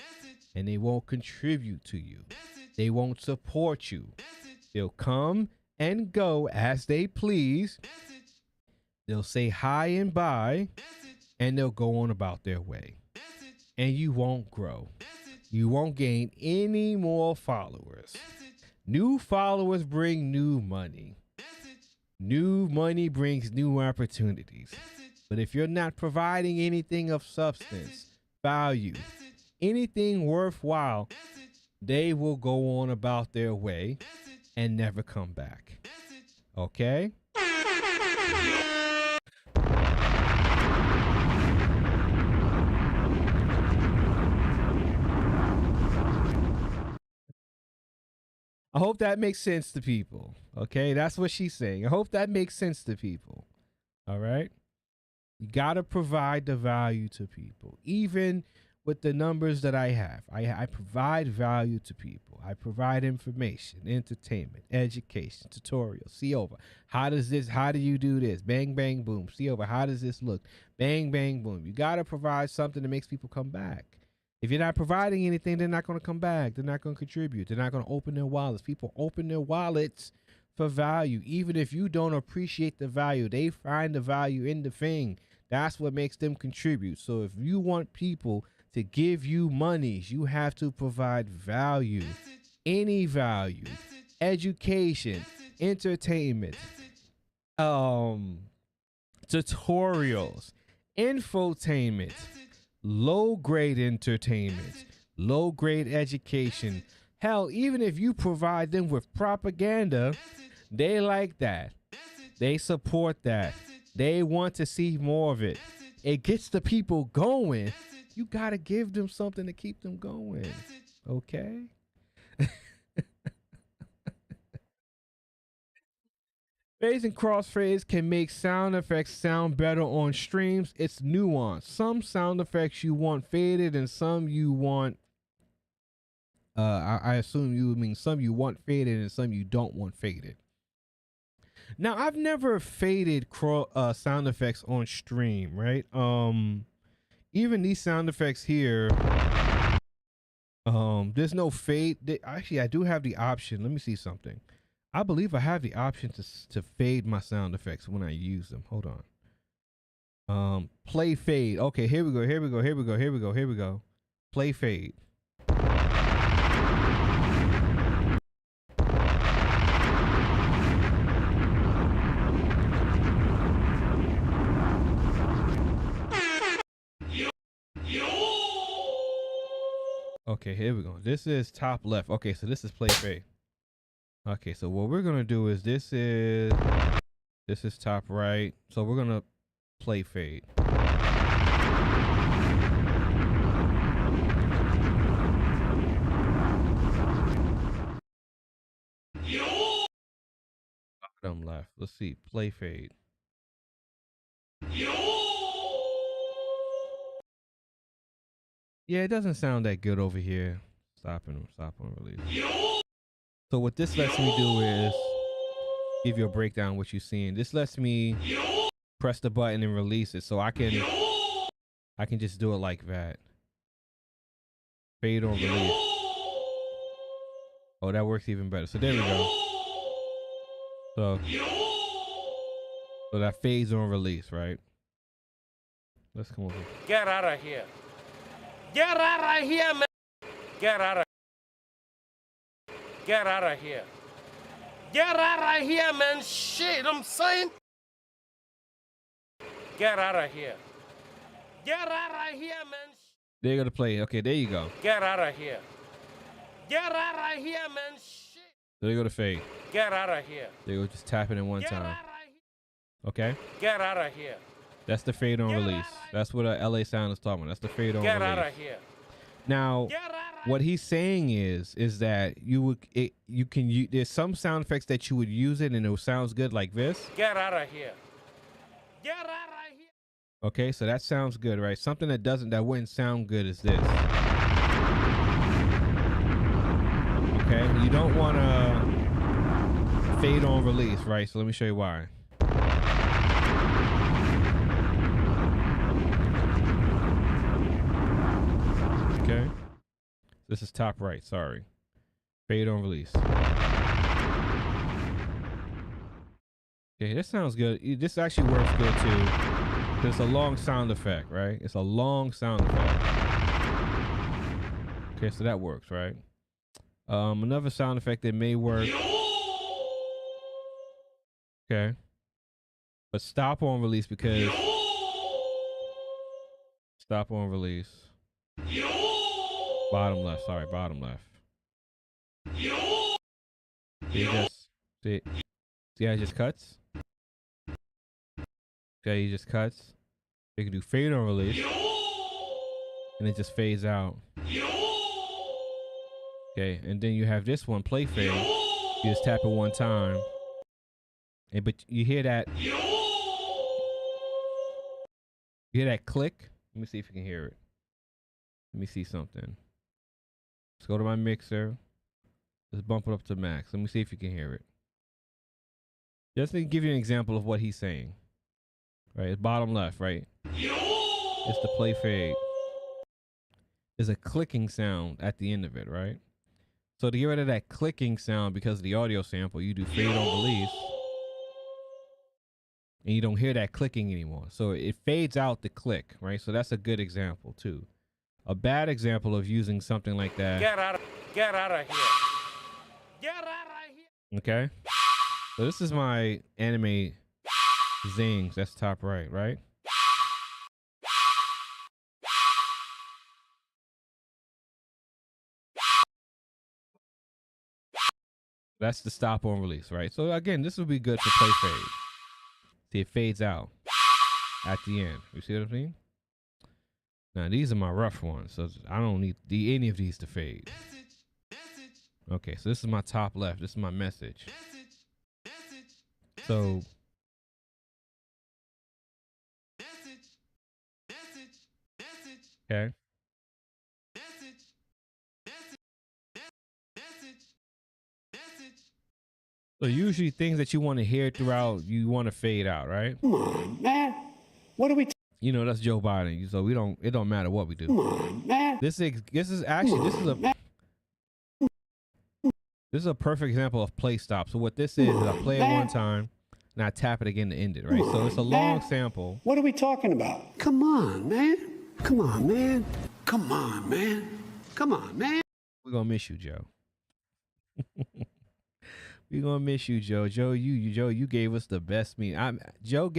and they won't contribute to you. They won't support you. They'll come and go as they please. They'll say hi and bye, and they'll go on about their way. And you won't grow. You won't gain any more followers. New followers bring new money. New money brings new opportunities. But if you're not providing anything of substance, value, anything worthwhile, they will go on about their way and never come back. Okay? I hope that makes sense to people. Okay? That's what she's saying. I hope that makes sense to people. All right? You got to provide the value to people. Even with the numbers that I have, I provide value to people. I provide information, entertainment, education, tutorials. See over. How do you do this? Bang, bang, boom. See over. How does this look? Bang, bang, boom. You got to provide something that makes people come back. If you're not providing anything, they're not going to come back. They're not going to contribute. They're not going to open their wallets. People open their wallets for value. Even if you don't appreciate the value, they find the value in the thing. That's what makes them contribute. So if you want people to give you monies, you have to provide value. Any value. Education, entertainment, tutorials, infotainment, low-grade entertainment, low-grade education. Hell, even if you provide them with propaganda, they like that. They support that. They want to see more of it. It gets the people going. You got to give them something to keep them going. Okay? Phase and crossfades can make sound effects sound better on streams. It's nuanced. Some sound effects you want faded and some you want I assume you mean some you want faded and some you don't want faded. Now, I've never faded sound effects on stream, right? Even these sound effects here, there's no fade. Actually, I do have the option. Let me see something. I believe I have the option to fade my sound effects when I use them. Hold on. Play fade. Okay, here we go. Play fade. Okay, here we go. This is top left. Okay, so this is play fade. Okay, so what we're gonna do is this is top right. So we're gonna play fade. Bottom left. Let's see. Play fade. Yeah, it doesn't sound that good over here. Stop and release. So what this lets me do is give you a breakdown of what you're seeing. This lets me press the button and release it, so I can just do it like that. Fade on release. Oh, that works even better. So there we go. So that fades on release, right? Let's come over. Get out of here. Get out of here, man. Get out of Get out of here. Get out of here, man. Shit, I'm saying. Get out of here. Get out of here, man. They're gonna play. Okay, there you go. Get out of here. Get out of here, man. Shit. There you go to fade. Get out of here. There you go, just tap it in one time. Okay? Get out of here. That's the fade on release. That's what a LA sound is talking about. That's the fade on Get release. out of here. Now, what he's saying is that there's some sound effects that you would use it and it sounds good like this. Get out of here. Get out of here. Okay, so that sounds good, right? Something that wouldn't sound good is this. Okay, you don't want to fade on release, right? So let me show you why. Okay, this is top right, sorry. Fade on release. Okay, this sounds good. This actually works good too. It's a long sound effect, right? It's a long sound effect. Okay, so that works, right? Another sound effect that may work. Okay. But stop on release because stop on release. Bottom left, sorry, bottom left. See how it just cuts? Okay, he just cuts. You can do fade on release. And it just fades out. Okay, and then you have this one, play fade. You just tap it one time. And but you hear that. You hear that click? Let me see if you can hear it. Let me see something. Let's go to my mixer. Let's bump it up to max. Let me see if you can hear it. Just to give you an example of what he's saying. Right, it's bottom left, right? It's the play fade. There's a clicking sound at the end of it, right? So to get rid of that clicking sound because of the audio sample, you do fade on release. And you don't hear that clicking anymore. So it fades out the click, right? So that's a good example too. A bad example of using something like that. Get out of here. Get out of here. Okay. So this is my anime zings. That's top right, right? That's the stop on release, right? So again, this would be good to play fade. See, it fades out at the end. You see what I mean? Now these are my rough ones, so I don't need any of these to fade. Okay, so this is my top left. This is my message. So okay. So usually things that you want to hear throughout, you want to fade out, right? Come on, man. What are we? You know, that's Joe Biden. So it don't matter what we do. Come on, man. This is a perfect example of play stop. So what this is I play it one time and I tap it again to end it, right? So it's a long sample. What are we talking about? Come on, man. Come on, man. Come on, man. Come on, man. We're gonna miss you, Joe. We're gonna miss you, Joe. Joe, you gave us the best meme. Joe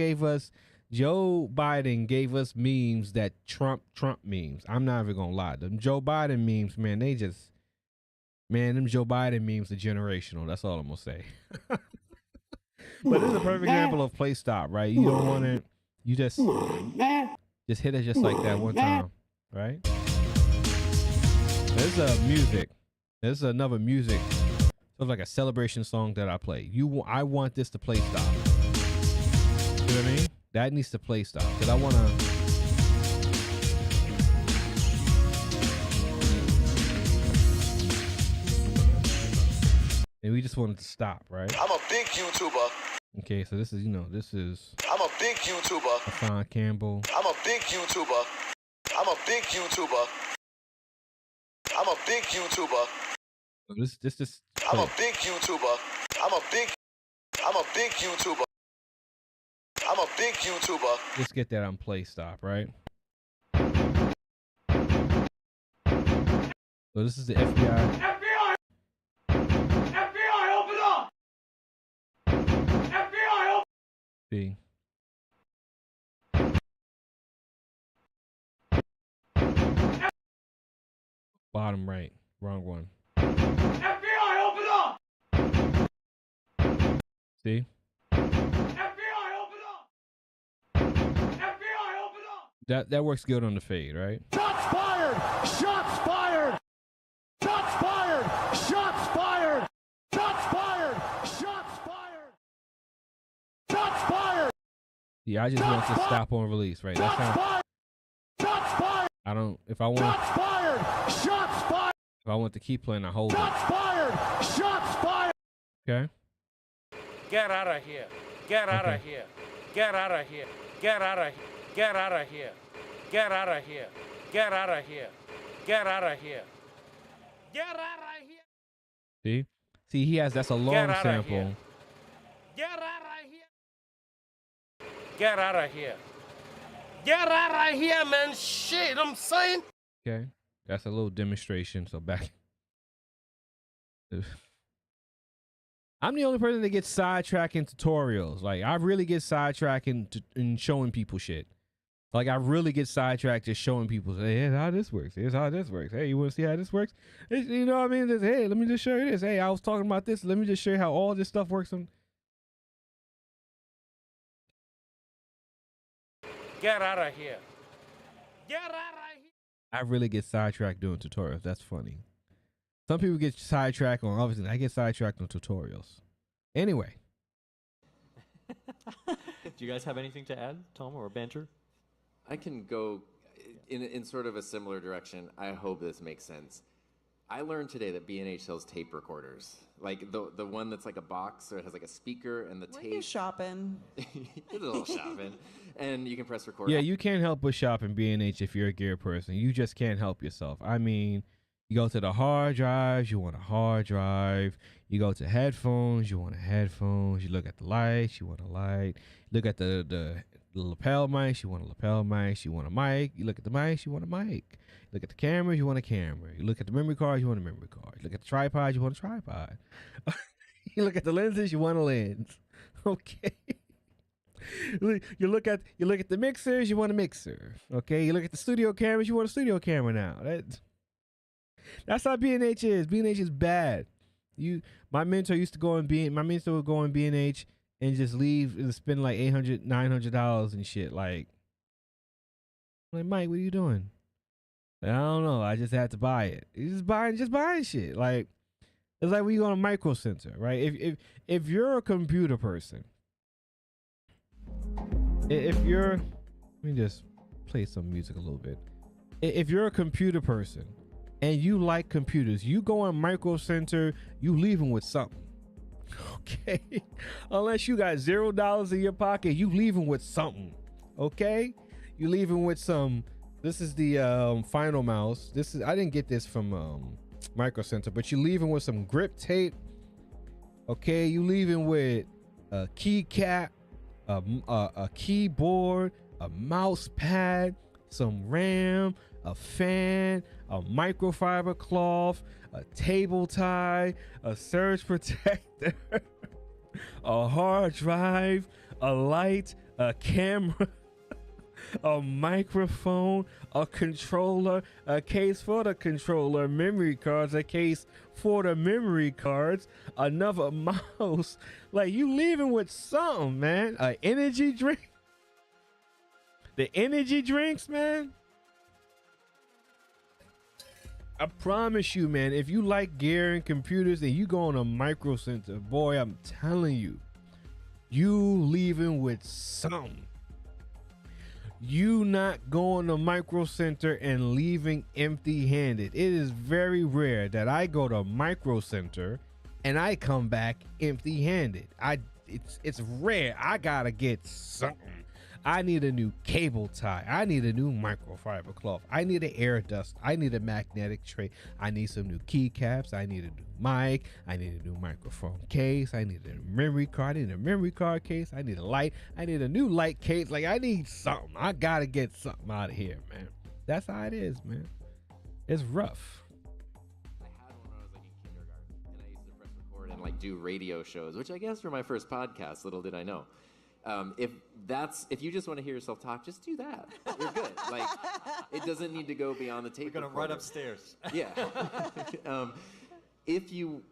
Biden gave us memes that Trump memes. I'm not even gonna lie. Them Joe Biden memes, man, them Joe Biden memes are generational. That's all I'm gonna say. But it's a perfect example of play stop, right? You don't want it. You just hit it just like that one time, right? There's a music. There's another music. So like a celebration song that I play. I want this to play stop. You know what I mean? That needs to play stop because I want to. And we just wanted to stop, right? I'm a big YouTuber. Okay, so this is, I'm a big YouTuber. Hassan Campbell. I'm a big YouTuber. I'm a big YouTuber. I'm a big YouTuber. So this. I'm a big YouTuber. I'm a big YouTuber. I'm a big YouTuber. Let's get that on play stop, right? So this is the FBI. FBI, open up! FBI, open! See. Bottom right. Wrong one. FBI, open up! See? FBI, open up! FBI, open up! That works good on the fade, right? Shots fired! Shots fired! Shots fired! Shots fired! Shots fired! Shots fired! Shots fired! Yeah, I just want to stop on release, right? That's how. Shots fired! I don't. If I want. Shots fired! Shots fired! If I want to keep playing, I hold it. Shots fired! Shots fired! Okay. Get out of here! Get out of here! Get out of here! Get out of here! Get out of here! Get out of here! Get out of here! Get out of here! Get out of here! See, he has. That's a long Get outta sample. here. Get out of here! Get out of here! Get out of here, man! Shit, I'm saying. Okay. That's a little demonstration. So back. I'm the only person that gets sidetracked in tutorials. Like, I really get sidetracked in showing people shit. Like, I really get sidetracked just showing people, hey, here's how this works. Here's how this works. Hey, you want to see how this works? You know what I mean? Just, hey, let me just show you this. Hey, I was talking about this. Let me just show you how all this stuff works. Get out of here! Get out of here! I really get sidetracked doing tutorials. That's funny. Some people get sidetracked on, obviously, I get sidetracked on tutorials. Anyway. Do you guys have anything to add, Tom, or banter? I can go in sort of a similar direction. I hope this makes sense. I learned today that B&H sells tape recorders. Like the one that's like a box, or it has like a speaker and the tape. You're shopping. It's a little shopping. And you can press record. Yeah, you can't help but shop in B&H if you're a gear person. You just can't help yourself. I mean, you go to the hard drives, you want a hard drive. You go to headphones, you want a headphones. You look at the lights, you want a light. Look at the lapel mics, you want a lapel mic. You want a mic. You look at the mics, you want a mic. Look at the cameras, you want a camera. You look at the memory cards, you want a memory card. You look at the tripod, you want a tripod. You look at the lenses, you want a lens. Okay. You look at the mixers, you want a mixer. Okay. You look at the studio cameras, you want a studio camera now. That's how B&H is. B&H is bad. My mentor used to go in my mentor would go in B&H and just leave and spend like $800, $900 and shit. Like, Mike, what are you doing? Like, I don't know. I just had to buy it. You just buying shit. Like, it's like when you go to Micro Center, right? If you're a computer person, let me just play some music a little bit. If you're a computer person and you like computers, you go in Micro Center, you leaving with something. Okay? Unless you got $0 in your pocket, you leaving with something. Okay? You leaving with some. This is the final mouse. I didn't get this from Micro Center, but you leaving with some grip tape. Okay? You leaving with a keycap, a keyboard, a mouse pad, some RAM, a fan, a microfiber cloth, a table tie, a surge protector, a hard drive, a light, a camera, a microphone, a controller, a case for the controller, memory cards, a case for the memory cards, another mouse. Like, you leaving with something, man. An energy drink. The energy drinks, man. I promise you, man, if you like gear and computers and you go on a Micro Center, boy, I'm telling you, you leaving with something. You not going to Micro Center and leaving empty-handed. It is very rare that I go to Micro Center and I come back empty-handed. It's rare. I gotta get something. I need a new cable tie. I need a new microfiber cloth. I need an air dust. I need a magnetic tray. I need some new keycaps. I need a new mic. I need a new microphone case. I need a memory card. I need a memory card case. I need a light. I need a new light case. Like, I need something. I gotta get something out of here, man. That's how it is, man. It's rough. I had one when I was like in kindergarten, and I used to press record and like do radio shows, which I guess were my first podcast. Little did I know. If you just want to hear yourself talk, just do that. You're good. Like, it doesn't need to go beyond the tape. We're gonna run upstairs. Yeah. if you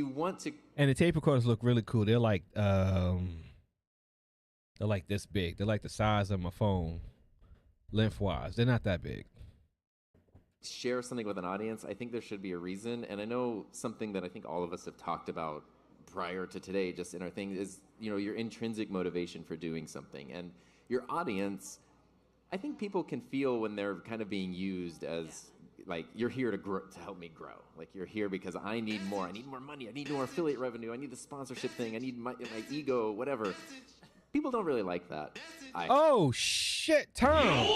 want to, And the tape recorders look really cool. They're like this big. They're like the size of my phone, lengthwise. They're not that big. share something with an audience, I think there should be a reason. And I know something that I think all of us have talked about prior to today, just in our thing, is, you know, your intrinsic motivation for doing something. And your audience, I think people can feel when they're kind of being used as, like, you're here to grow, to help me grow. Like, you're here because I need more money, I need more affiliate revenue, I need the sponsorship thing, I need my ego, whatever. People don't really like that. Oh shit, Tom.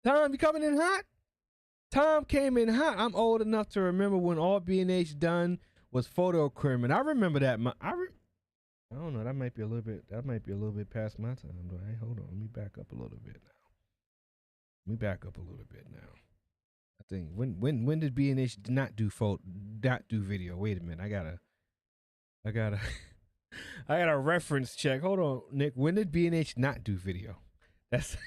Tom, you coming in hot? Tom came in hot. I'm old enough to remember when all B&H done was photo equipment. I remember that. I don't know. That might be a little bit. That might be a little bit past my time. But hey, hold on. Let me back up a little bit now. I think when did B&H not do video? Wait a minute. I gotta I got a reference check. Hold on, Nick. When did B&H not do video? That's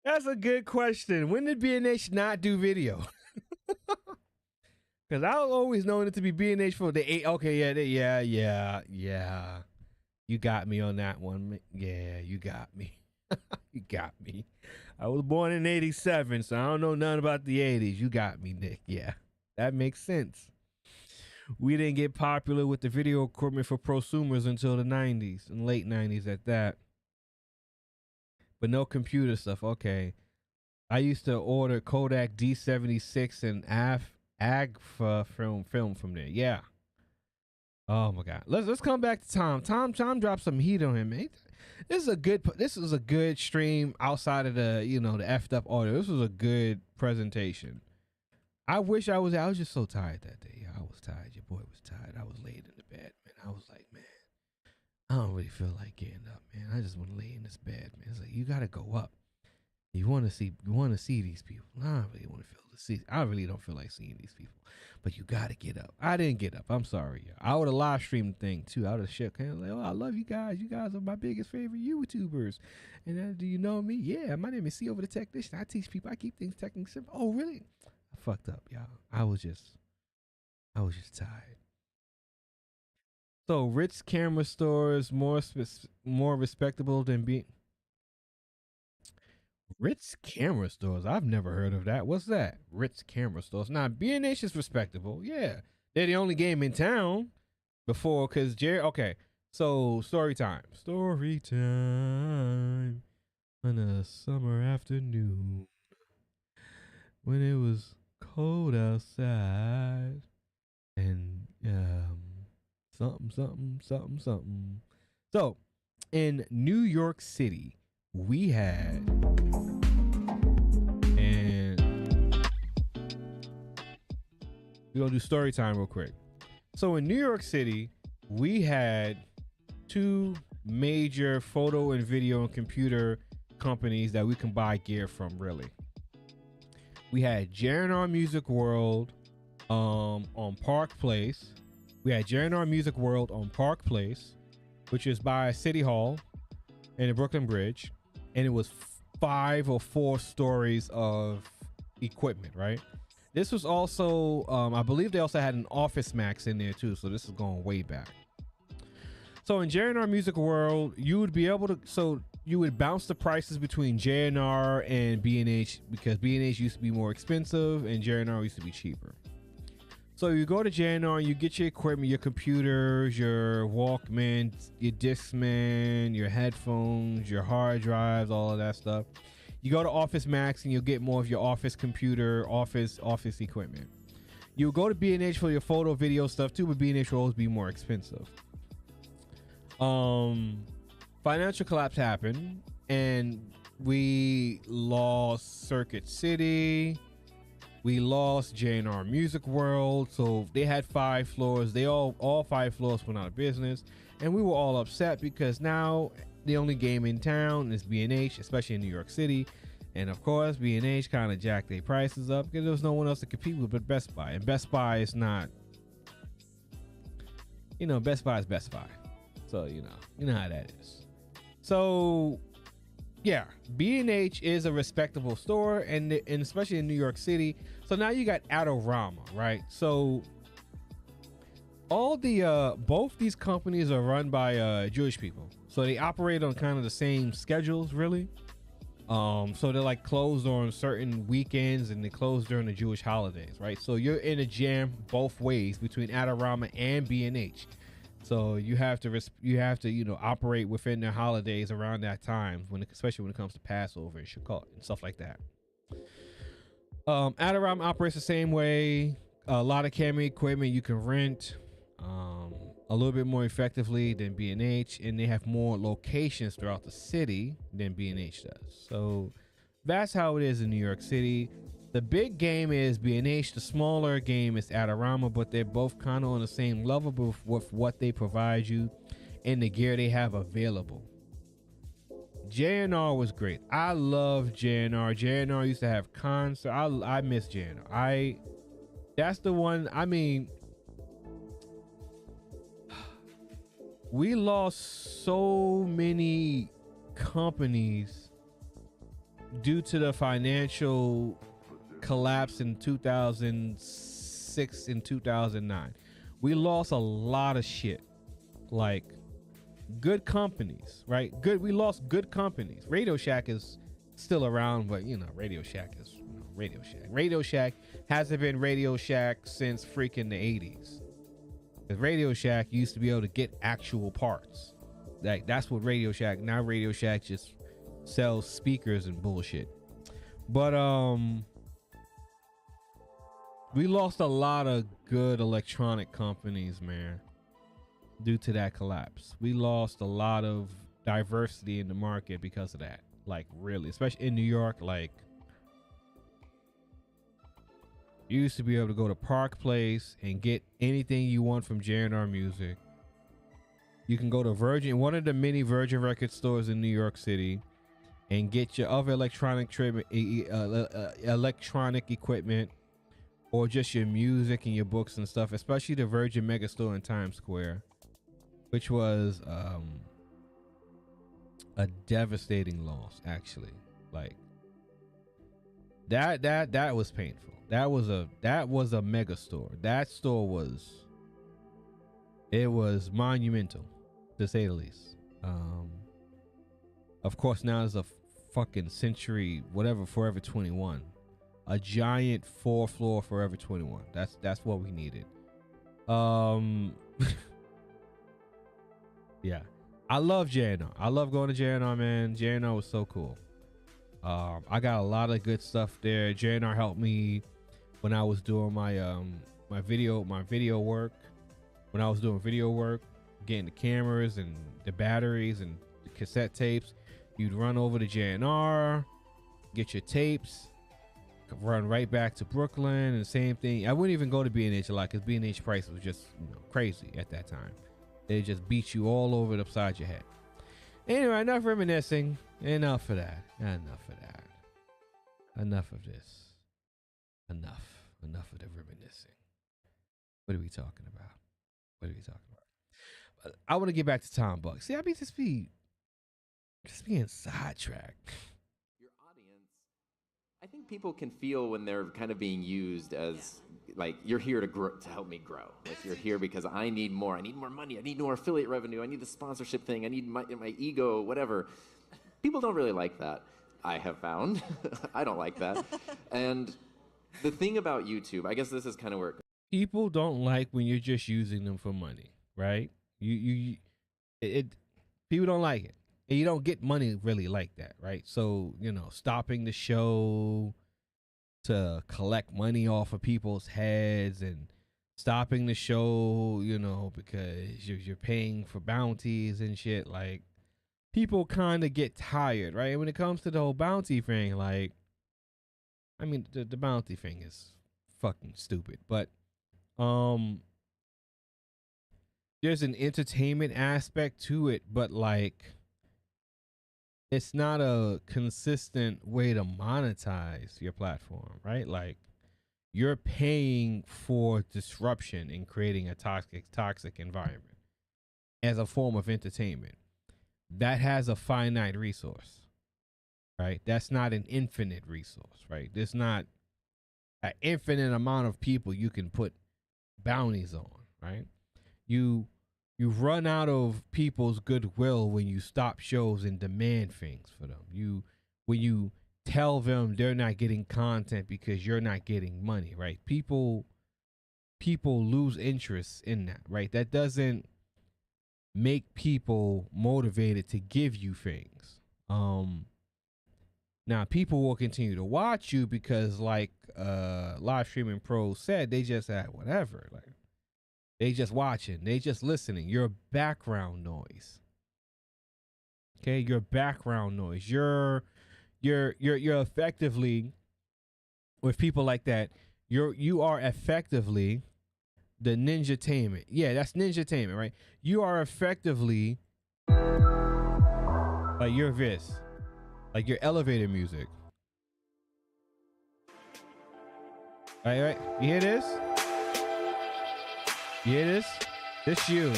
That's a good question. When did B&H not do video? Because I was always known it to be B&H for the 8. Okay, yeah. You got me on that one. Yeah, you got me. You got me. I was born in 87, so I don't know nothing about the 80s. You got me, Nick. Yeah, that makes sense. We didn't get popular with the video equipment for prosumers until the 90s, and late 90s at that. But no computer stuff. Okay. I used to order Kodak D76 and AGFA film from there. Yeah. Oh my God. Let's come back to Tom. Tom dropped some heat on him, man. This is a good stream outside of the, the effed up audio. This was a good presentation. I wish I was just so tired that day. I was tired. Your boy was tired. I was laid in the bed, man. I was like, man, I don't really feel like getting up, man. I just want to lay in this bed, man. It's like, you got to go up. You want to see these people. I really don't feel like seeing these people, but you got to get up. I didn't get up. I'm sorry. Yo. I would have live streamed the thing too. I would have shook hands like, oh, I love you guys. You guys are my biggest favorite YouTubers. And do you know me? Yeah, my name is C Over the Technician. I teach people. I keep things technically simple. Oh, really? I fucked up, y'all. I was just tired. So Ritz camera stores more respectable than being Ritz camera stores. I've never heard of that. What's that? Ritz camera stores. Now B&H is respectable. Yeah, they're the only game in town before because Jerry. Okay, so story time on a summer afternoon when it was cold outside and something. So in New York City, we had, and we're gonna do story time real quick. So in New York City, we had two major photo and video and computer companies that we can buy gear from, really. We had J&R Music World on Park Place. We had J&R Music World on Park Place, which is by City Hall and the Brooklyn Bridge. And it was 5 or 4 stories of equipment, right? This was also, I believe they also had an Office Max in there too. So this is going way back. So in J&R Music World, you would be able to, so you would bounce the prices between J&R and B&H because B&H used to be more expensive and J&R used to be cheaper. So you go to J&R, you get your equipment, your computers, your Walkman, your Discman, your headphones, your hard drives, all of that stuff. You go to Office Max and you'll get more of your office computer, office equipment. You go to B&H for your photo, video stuff too, but B&H will always be more expensive. Financial collapse happened and we lost Circuit City. We lost J&R Music World. So they had 5 floors. They all 5 floors went out of business. And we were all upset because now the only game in town is B&H, especially in New York City. And of course, B&H kind of jacked their prices up because there was no one else to compete with but Best Buy. And Best Buy is not, Best Buy is Best Buy. So, you know how that is. So, yeah, B&H is a respectable store, and especially in New York City. So now you got Adorama, right? So all the both these companies are run by Jewish people, so they operate on kind of the same schedules, really. So they're like closed on certain weekends and they close during the Jewish holidays, right? So you're in a jam both ways between Adorama and B&H. So you have to operate within their holidays around that time, especially when it comes to Passover and Sukkot and stuff like that. Adorama operates the same way. A lot of camera equipment you can rent a little bit more effectively than B&H, and they have more locations throughout the city than B&H does. So that's how it is in New York City. The big game is B&H. The smaller game is Adorama, but they're both kind of on the same level with what they provide you and the gear they have available. JNR was great. I love JNR. JNR used to have concerts. I miss JNR. That's the one. I mean, we lost so many companies due to the financial collapse in 2006 and 2009. We lost a lot of shit, like good companies, right? We lost good companies. Radio Shack is still around, but Radio Shack is Radio Shack. Radio Shack hasn't been Radio Shack since freaking the 80s. Because Radio Shack used to be able to get actual parts. Like, that's what Radio Shack. Now Radio Shack just sells speakers and bullshit. But we lost a lot of good electronic companies, man, due to that collapse. We lost a lot of diversity in the market because of that. Like, really, especially in New York. Like, you used to be able to go to Park Place and get anything you want from J&R Music. You can go to Virgin, one of the many Virgin record stores in New York City, and get your other electronic equipment, or just your music and your books and stuff, especially the Virgin Megastore in Times Square, which was a devastating loss, actually. Like, that was painful. That was a mega store. That store was monumental, to say the least. Of course, now there's a fucking Century, whatever, Forever 21, a giant 4-floor Forever 21. That's what we needed. Yeah, I love JNR. I love going to JNR, man. JNR was so cool. I got a lot of good stuff there. JNR helped me when I was doing my video work. When I was doing video work, getting the cameras and the batteries and the cassette tapes, you'd run over to JNR, get your tapes, run right back to Brooklyn, and the same thing. I wouldn't even go to B&H a lot because B&H price was just crazy at that time. They just beat you all over it upside your head. Anyway, enough reminiscing. Enough of that. Enough of that. Enough of this. Enough of the reminiscing. What are we talking about? I want to get back to Tom Buck. See, I mean, just being sidetracked. Your audience, I think people can feel when they're kind of being used as like, you're here to grow, to help me grow. Like, you're here because I need more. I need more money. I need more affiliate revenue. I need the sponsorship thing. I need my ego, whatever. People don't really like that, I have found. I don't like that. And the thing about YouTube, I guess this is kind of where People don't like when you're just using them for money, right? People don't like it. And you don't get money really like that, right? So, stopping the show to collect money off of people's heads and stopping the show, because you're paying for bounties and shit, like, people kind of get tired, right? And when it comes to the whole bounty thing, like, I mean, the bounty thing is fucking stupid, but there's an entertainment aspect to it, but like, it's not a consistent way to monetize your platform, right? Like you're paying for disruption and creating a toxic environment as a form of entertainment. That has a finite resource, right? That's not an infinite resource, right? There's not an infinite amount of people you can put bounties on, right? You run out of people's goodwill when you stop shows and demand things for them. When you tell them they're not getting content because you're not getting money, right? People lose interest in that, right? That doesn't make people motivated to give you things. Now people will continue to watch you because, like live streaming pros said, they just at whatever, like they just watching, they just listening. You're background noise. Okay, you're background noise. You're effectively, with people like that, you are effectively the ninja-tainment. Yeah, that's ninja-tainment, right? You are effectively like your this, like your elevator music. Right? You hear this? You hear this? This you.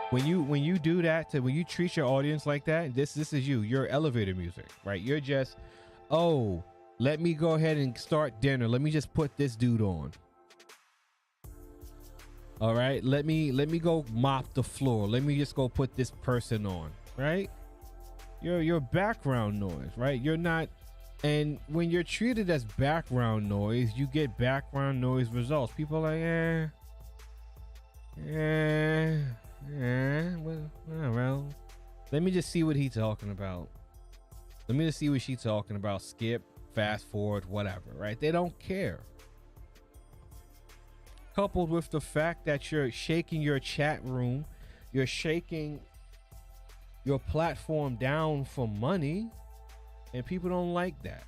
When you do that, when you treat your audience like that, this is you. You're elevator music, right? You're just, oh, let me go ahead and start dinner. Let me just put this dude on. All right, let me go mop the floor. Let me just go put this person on, right? You're background noise, right? You're not. And when you're treated as background noise, you get background noise results. People are like, well, let me just see what he's talking about. Let me just see what she's talking about. Skip, fast forward, whatever, right? They don't care. Coupled with the fact that you're shaking your chat room, you're shaking your platform down for money, and people don't like that.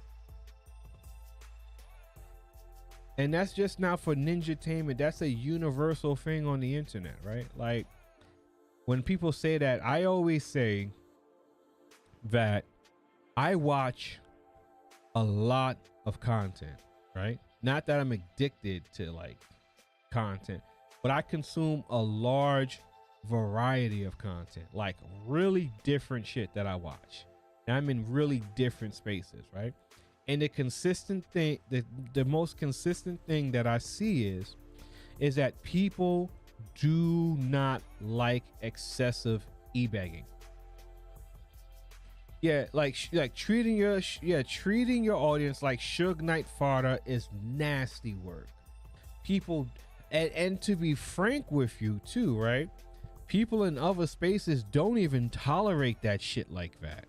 And that's just not for ninja-tainment. That's a universal thing on the internet, right? Like when people say that, I always say that I watch a lot of content, right? Not that I'm addicted to like content, but I consume a large variety of content, like really different shit that I watch. And I'm in really different spaces, right? And the consistent thing, the most consistent thing that I see is that people do not like excessive e-begging. Yeah, like treating your audience like Suge Knight fodder is nasty work. People, and to be frank with you too, right? People in other spaces don't even tolerate that shit like that.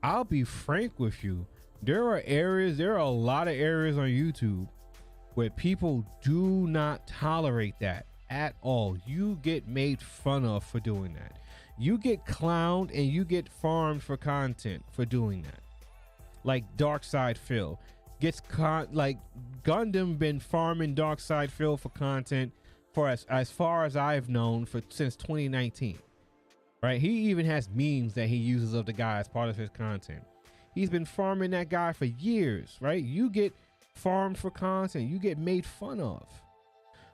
I'll be frank with you. There are a lot of areas on YouTube where people do not tolerate that at all. You get made fun of for doing that. You get clowned and you get farmed for content for doing that. Like Darkside Phil gets like Gundam been farming Darkside Phil for content for as far as I've known since 2019. Right? He even has memes that he uses of the guy as part of his content. He's been farming that guy for years, right? You get farmed for content. You get made fun of.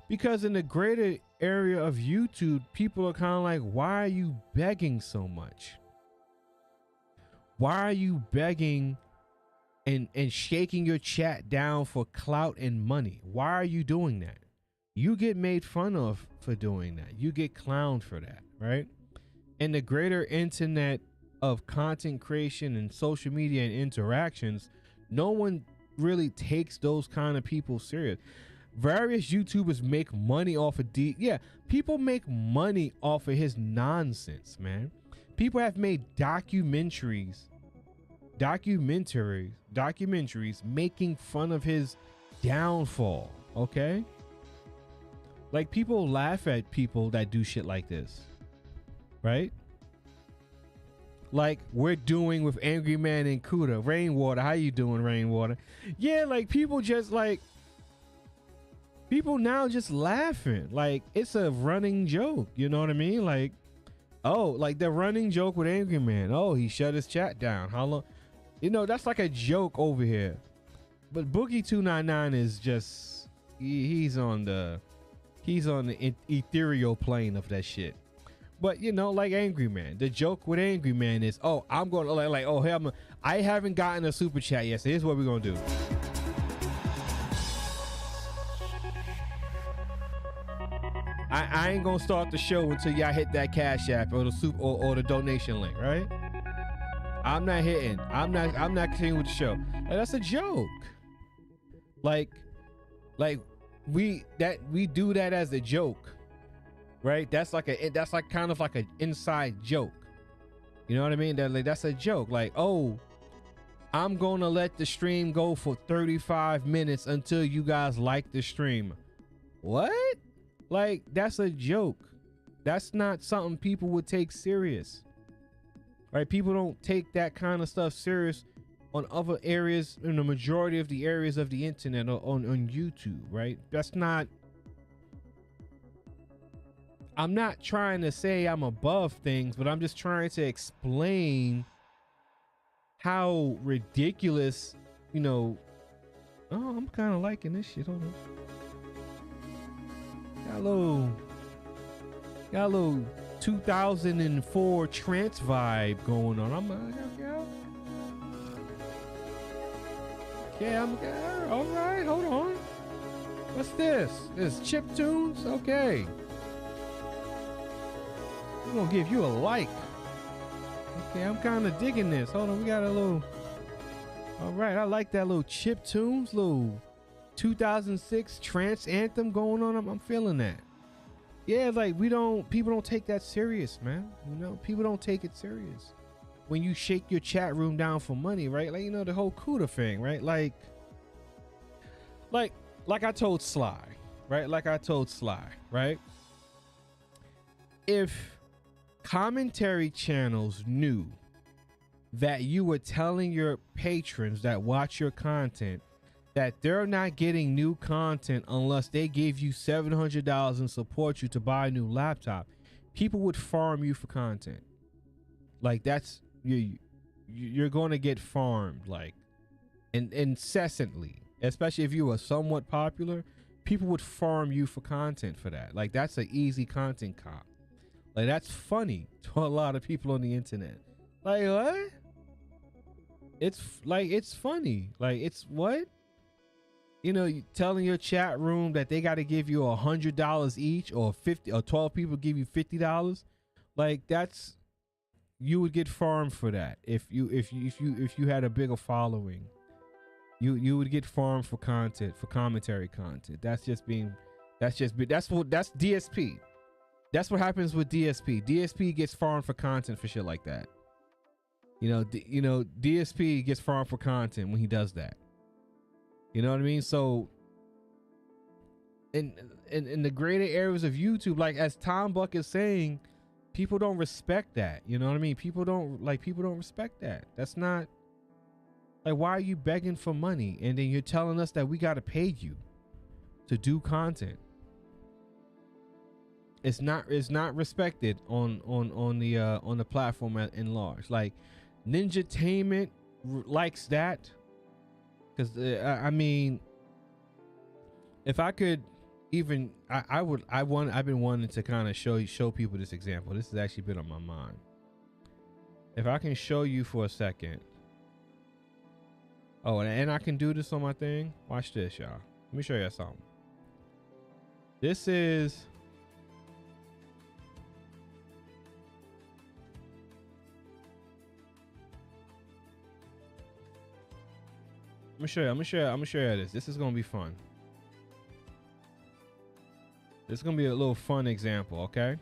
Because in the greater area of YouTube, people are kind of like, why are you begging so much? Why are you begging and shaking your chat down for clout and money? Why are you doing that? You get made fun of for doing that. You get clowned for that, right? In the greater internet of content creation and social media and interactions, no one really takes those kind of people serious. Various YouTubers make money off of people make money off of his nonsense, man. People have made documentaries making fun of his downfall, okay? Like people laugh at people that do shit like this, right? Like we're doing with Angry Man and Kuda. Rainwater, how you doing, Rainwater? Yeah, like people now just laughing. Like it's a running joke, you know what I mean? Like Oh, like the running joke with Angry Man. Oh, he shut his chat down. How long? You know, that's like a joke over here. But Boogie 299 is just he's on the ethereal plane of that shit. But you know, like Angry Man, the joke with Angry Man is, oh, I'm going to like oh, hey, I haven't gotten a super chat yet. So here's what we're gonna do. I ain't gonna start the show until y'all hit that Cash App or the or the donation link, right? I'm not continuing with the show. Like, that's a joke. Like we do that as a joke, right? That's like kind of like an inside joke. You know what I mean? That's a joke. Like, oh, I'm gonna let the stream go for 35 minutes until you guys like the stream. What? Like, that's a joke. That's not something people would take serious. Right? People don't take that kind of stuff serious on other areas, in the majority of the areas of the internet or on YouTube, right? That's not. I'm not trying to say I'm above things, but I'm just trying to explain how ridiculous, you know. Oh, I'm kind of liking this shit. Hold on. Got a little 2004 trance vibe going on. I'm all right. Hold on. What's this? This chip tunes? Okay. I'm gonna give you a like. Okay, I'm kind of digging this. Hold on, we got a little. All right, I like that little chip tunes, little 2006 trance anthem going on. I'm feeling that. Yeah, like people don't take that serious, man. You know, people don't take it serious. When you shake your chat room down for money, right? Like, you know, the whole CUDA thing, right? Like I told Sly, right? Like I told Sly, right? If commentary channels knew that you were telling your patrons that watch your content that they're not getting new content unless they give you $700 and support you to buy a new laptop, people would farm you for content. Like, that's you're going to get farmed, like, incessantly. Especially if you were somewhat popular, people would farm you for content for that. Like, that's an easy content cop. Like, that's funny to a lot of people on the internet. Like, what? It's funny. Like, it's what? You know, you telling your chat room that they got to give you $100 each, or 50, or 12 people give you $50. Like, that's, you would get farmed for that. If you had a bigger following, you would get farmed for content, for commentary content. That's DSP. That's what happens with DSP. DSP gets farmed for content for shit like that. You know, DSP gets farmed for content when he does that. You know what I mean? So in the greater areas of YouTube, like as Tom Buck is saying, people don't respect that. You know what I mean? People don't respect that. That's not, like, why are you begging for money and then you're telling us that we got to pay you to do content? It's not respected on the platform in large. Like, Ninjatainment likes that. Because I mean, if I could even, I've been wanting to kind of show people this example. This has actually been on my mind. If I can show you for a second. Oh, and I can do this on my thing. Watch this, y'all. Let me show you something. This is. I'm gonna show you this. This is gonna be fun. This is gonna be a little fun example, okay?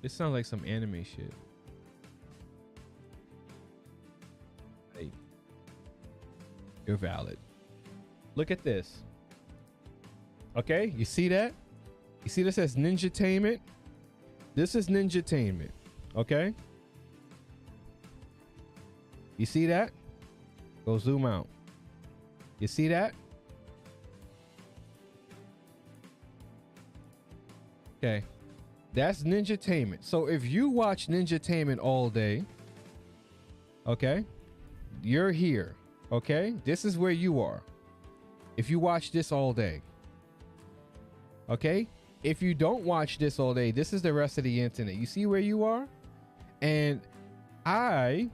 This sounds like some anime shit. Hey, you're valid. Look at this. Okay, you see that? You see this as Ninjatainment? This is Ninjatainment, okay? You see that? Go zoom out. You see that? Okay. That's Ninjatainment. So if you watch Ninjatainment all day, okay, you're here. Okay, this is where you are. If you watch this all day, okay, if you don't watch this all day, this is the rest of the internet. You see where you are? And I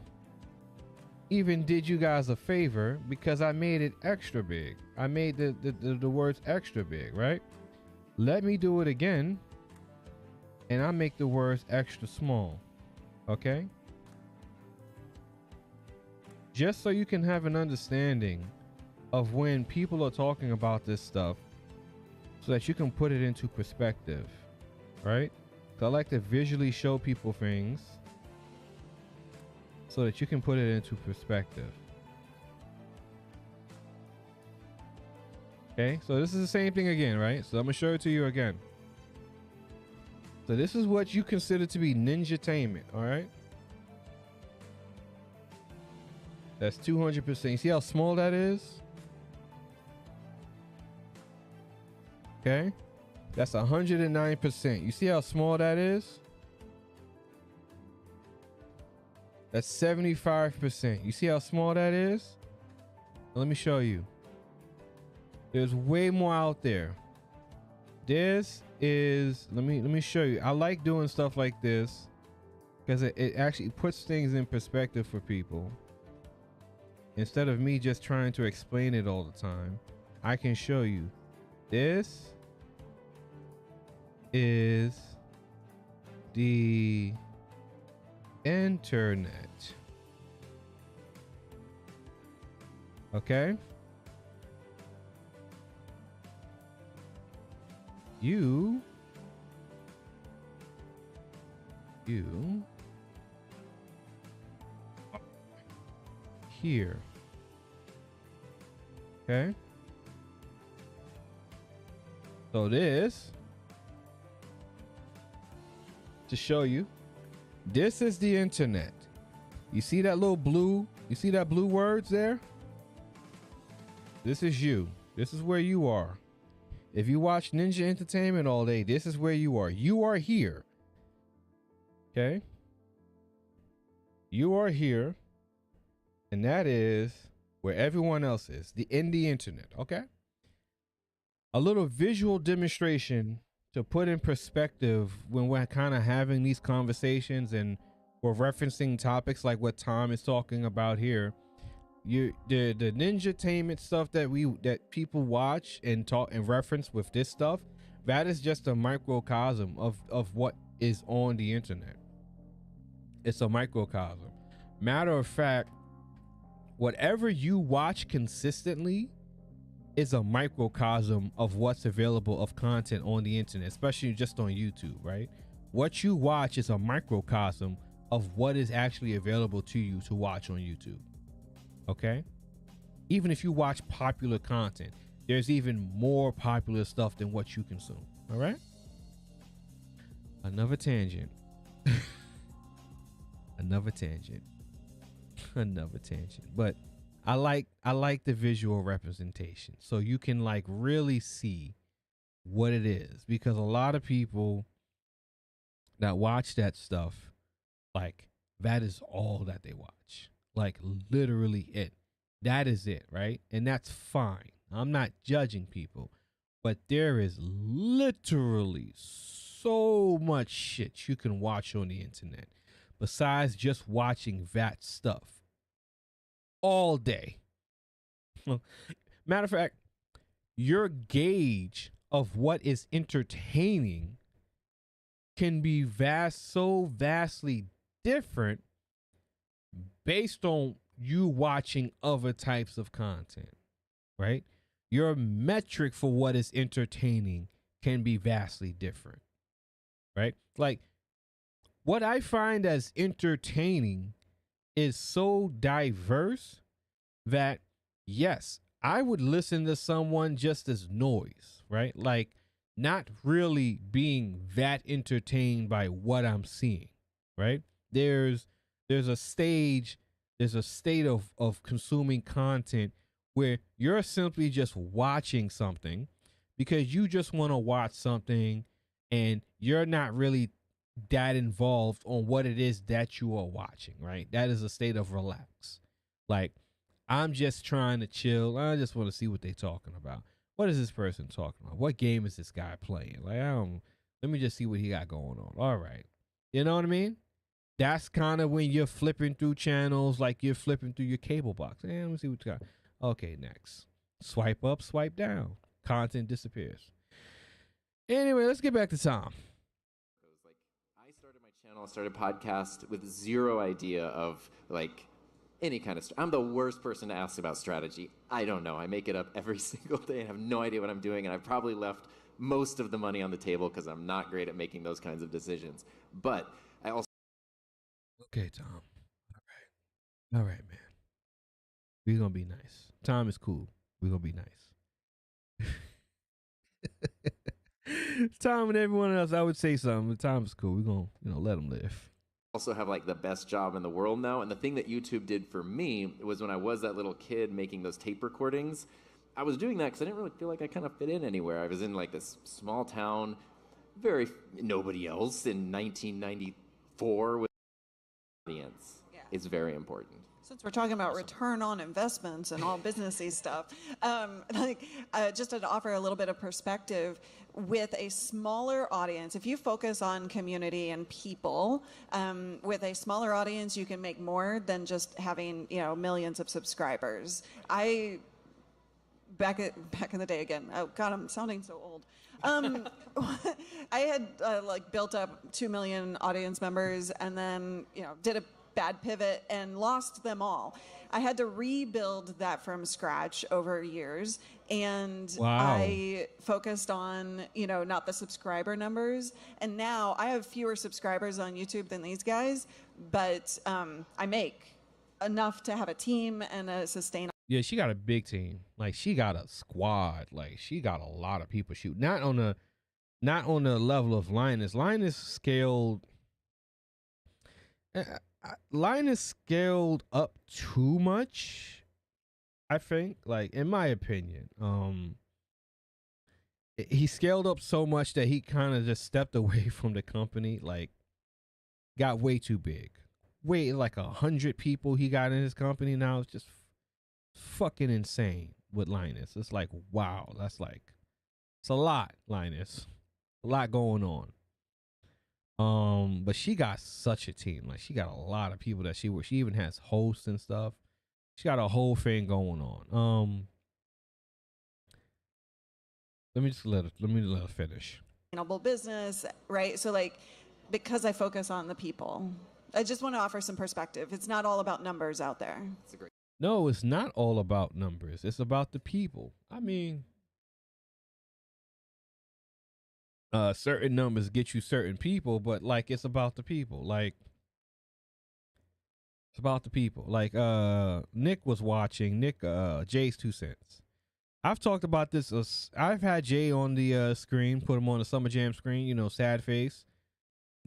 even did you guys a favor because I made it extra big. I made the words extra big, right? Let me do it again, and I make the words extra small, okay? Just so you can have an understanding of when people are talking about this stuff, so that you can put it into perspective, right? So I like to visually show people things so that you can put it into perspective. Okay, so this is the same thing again, right? So I'm gonna show it to you again. So this is what you consider to be Ninjatainment, all right? That's 200%. You see how small that is? Okay, that's 109%. You see how small that is? That's 75%. You see how small that is? Let me show you. There's way more out there. This is, let me show you. I like doing stuff like this because it actually puts things in perspective for people. Instead of me just trying to explain it all the time, I can show you. This is the internet. Okay? You here. Okay? So this, to show you, this is the internet. You see that little blue, you see that blue words there? This is you. This is where you are. If you watch Ninja Entertainment all day, this is where you are. You are here. Okay? You are here. And that is where everyone else is, in the internet, okay? A little visual demonstration to put in perspective when we're kind of having these conversations and we're referencing topics like what Tom is talking about here. The Ninjatainment stuff that people watch and talk and reference with this stuff, that is just a microcosm of what is on the internet. It's a microcosm. Matter of fact, whatever you watch consistently is a microcosm of what's available of content on the internet, especially just on YouTube, right? What you watch is a microcosm of what is actually available to you to watch on YouTube. Okay? Even if you watch popular content, there's even more popular stuff than what you consume. All right? Another tangent. Another tangent. Another tangent. But I like the visual representation so you can like really see what it is, because a lot of people that watch that stuff, like, that is all that they watch. Like, literally it. That is it, right? And that's fine. I'm not judging people, but there is literally so much shit you can watch on the internet besides just watching that stuff all day. Matter of fact, your gauge of what is entertaining can be so vastly different based on you watching other types of content, right? Your metric for what is entertaining can be vastly different, right? Like, what I find as entertaining is so diverse that, yes, I would listen to someone just as noise, right? Like, not really being that entertained by what I'm seeing, right? There's a state of consuming content where you're simply just watching something because you just want to watch something and you're not really that involved on what it is that you are watching, right? That is a state of relax. Like, I'm just trying to chill. I just want to see what they're talking about. What is this person talking about? What game is this guy playing? Like, let me just see what he got going on. All right. You know what I mean? That's kind of when you're flipping through channels, like you're flipping through your cable box. Let me see what you got. Okay, next. Swipe up, swipe down. Content disappears. Anyway, let's get back to Tom. I started my channel, started podcast with zero idea of like any kind of. I'm the worst person to ask about strategy. I don't know. I make it up every single day and have no idea what I'm doing. And I've probably left most of the money on the table because I'm not great at making those kinds of decisions. But I also. Okay, Tom. All right, man. We're going to be nice. Tom is cool. We're going to be nice. Tom and everyone else, I would say something, but Tom's cool. We're going to let him live. Also have like the best job in the world now. And the thing that YouTube did for me was when I was that little kid making those tape recordings, I was doing that because I didn't really feel like I kind of fit in anywhere. I was in like this small town, nobody else in 1994 with audience. Yeah. It's very important. Since we're talking about return on investments and all businessy stuff, just to offer a little bit of perspective, with a smaller audience, if you focus on community and people, with a smaller audience, you can make more than just having millions of subscribers. Back in the day again. Oh God, I'm sounding so old. I had built up 2 million audience members, and then did a bad pivot and lost them all. I had to rebuild that from scratch over years, and I focused on not the subscriber numbers, and now I have fewer subscribers on YouTube than these guys, but I make enough to have a team and a sustainable. Yeah, she got a big team. Like, she got a squad. Like, she got a lot of people shoot. Not on the level of Linus. Linus scaled up too much, I think. Like, in my opinion. He scaled up so much that he kind of just stepped away from the company. Like, got way too big. Like 100 people he got in his company now. It's just fucking insane with Linus. It's like, wow, it's a lot, Linus. A lot going on. But she got such a team. Like, she got a lot of people that she even has hosts and stuff. She got a whole thing going on. Let me let her finish. Sustainable business, right? So because I focus on the people, I just want to offer some perspective. It's not all about numbers out there. No, it's not all about numbers. It's about the people. I mean, certain numbers get you certain people, but it's about the people. It's about the people. Nick was watching. Jay's 2 cents. I've talked about this. I've had Jay on the screen, put him on the Summer Jam screen. Sad face,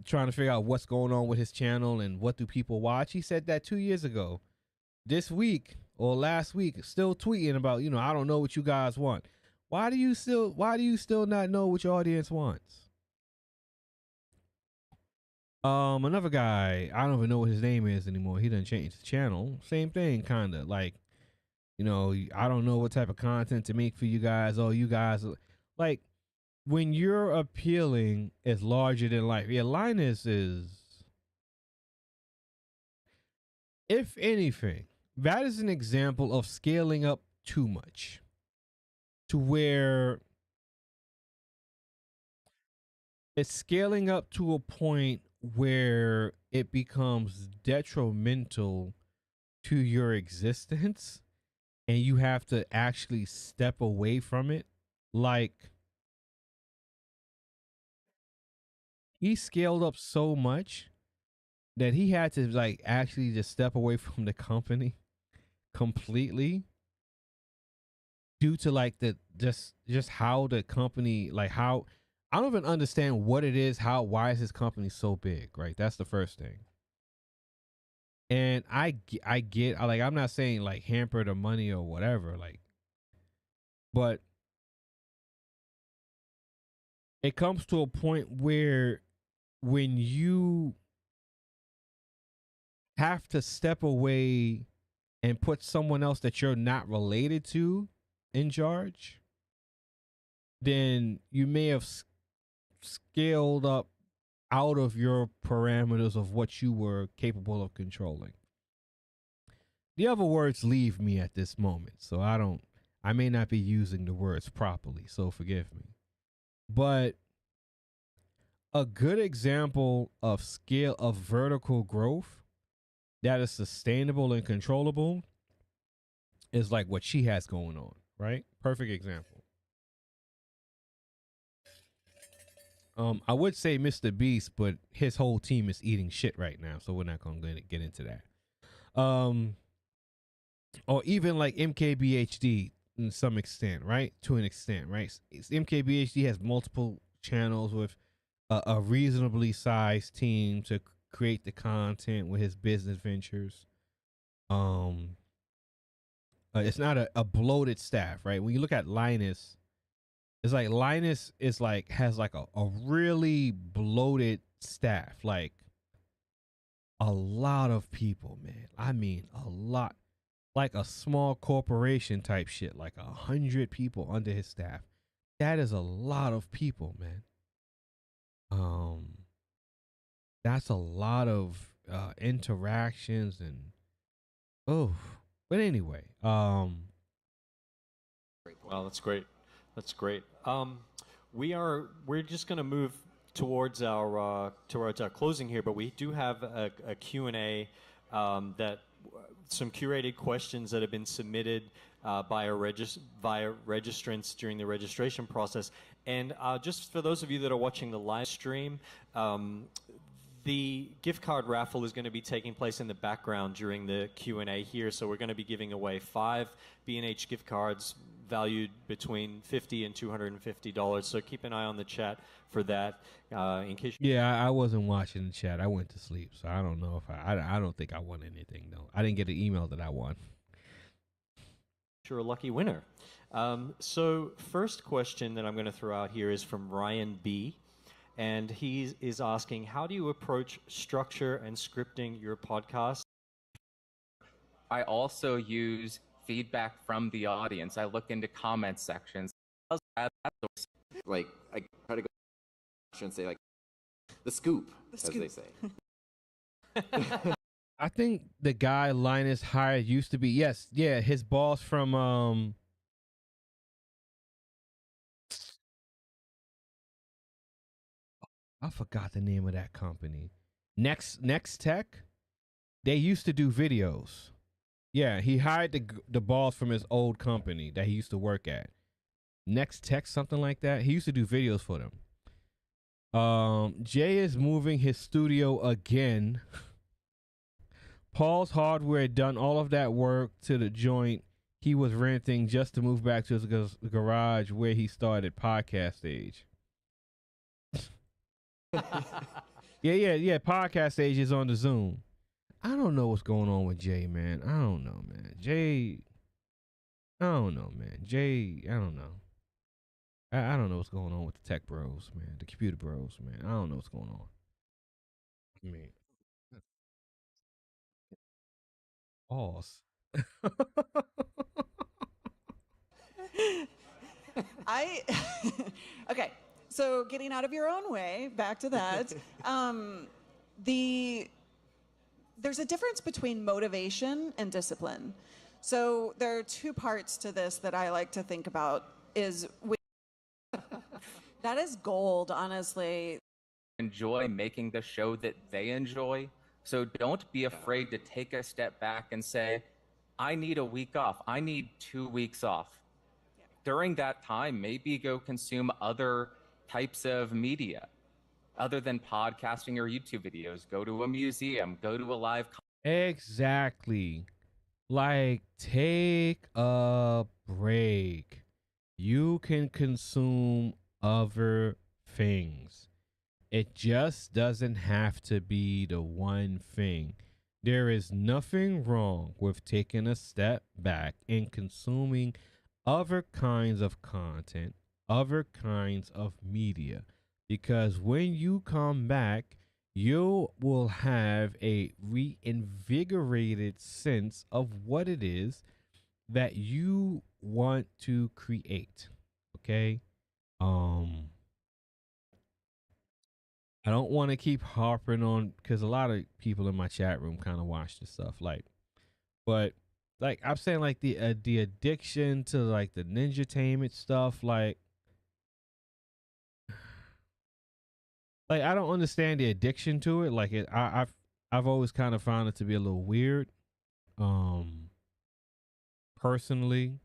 trying to figure out what's going on with his channel and what do people watch. He said that 2 years ago. This week or last week, still tweeting about, I don't know what you guys want. Why do you still not know what your audience wants? Another guy, I don't even know what his name is anymore. He done changed the channel. Same thing, kind of I don't know what type of content to make for you guys. Oh, you guys, when you're appealing is larger than life. Yeah, Linus is, if anything, that is an example of scaling up too much to where it's scaling up to a point where it becomes detrimental to your existence and you have to actually step away from it. He scaled up so much that he had to actually just step away from the company completely due to the just how the company, how I don't even understand what it is. Why is his company so big? Right. That's the first thing. And I get, I'm not saying hamper the money or whatever, but it comes to a point where when you have to step away and put someone else that you're not related to in charge, then you may have scaled up out of your parameters of what you were capable of controlling. The other words leave me at this moment, so I may not be using the words properly, so forgive me. But a good example of scale of vertical growth that is sustainable and controllable is like what she has going on, right? Perfect example. I would say Mr. Beast, but his whole team is eating shit right now, so we're not going to get into that. Or even like MKBHD in some extent, right? To an extent, right? MKBHD has multiple channels with a reasonably sized team to create the content with his business ventures. It's not a bloated staff, right? When you look at Linus, it's like Linus is like has like a really bloated staff, like a lot of people, man. I mean, a lot, like a small corporation type shit, like 100 people under his staff. That is a lot of people, man. That's a lot of interactions and but anyway, Well, that's great. That's great. We're just going to move towards our closing here, but we do have a Q&A that some curated questions that have been submitted via registrants during the registration process. And just for those of you that are watching the live stream, the gift card raffle is going to be taking place in the background during the Q&A here. So we're going to be giving away 5 B&H gift cards valued between $50 and $250. So keep an eye on the chat for that. In case. Yeah, I wasn't watching the chat. I went to sleep, so I don't know if I don't think I won anything though. I didn't get an email that I won. You're a lucky winner. So first question that I'm going to throw out here is from Ryan B. And he is asking, how do you approach structure and scripting your podcast? I also use feedback from the audience. I look into comment sections. Like, I try to go and say, like, the scoop, as they say. I think the guy Linus hired used to be, his boss from I forgot the name of that company. Next Tech. They used to do videos. Yeah, he hired the boss from his old company that he used to work at. Next Tech, something like that. He used to do videos for them. Jay is moving his studio again. Paul's Hardware done all of that work to the joint he was renting just to move back to his garage where he started Podcast Stage. Yeah. Podcast Stage is on the Zoom. I don't know what's going on with Jay, man. I don't know, man. Jay, I don't know, man. Jay, I don't know. I don't know what's going on with the tech bros, man. The computer bros, man. I don't know what's going on. I mean, pause. Okay, so getting out of your own way, back to that. There's a difference between motivation and discipline. So there are 2 parts to this that I like to think about. That is gold, honestly. Enjoy making the show that they enjoy. So don't be afraid to take a step back and say, I need a week off. I need 2 weeks off. Yeah. During that time, maybe go consume other types of media other than podcasting or YouTube videos. Go to a museum, go to a live. Exactly. Like, take a break. You can consume other things. It just doesn't have to be the one thing. There is nothing wrong with taking a step back and consuming other kinds of content other kinds of media, because when you come back, you will have a reinvigorated sense of what it is that you want to create. Okay. I don't want to keep harping on, because a lot of people in my chat room kind of watch this stuff, like, but like I'm saying, like the addiction to like the ninjatainment stuff, like I don't understand the addiction to it. Like I've always kind of found it to be a little weird. Personally,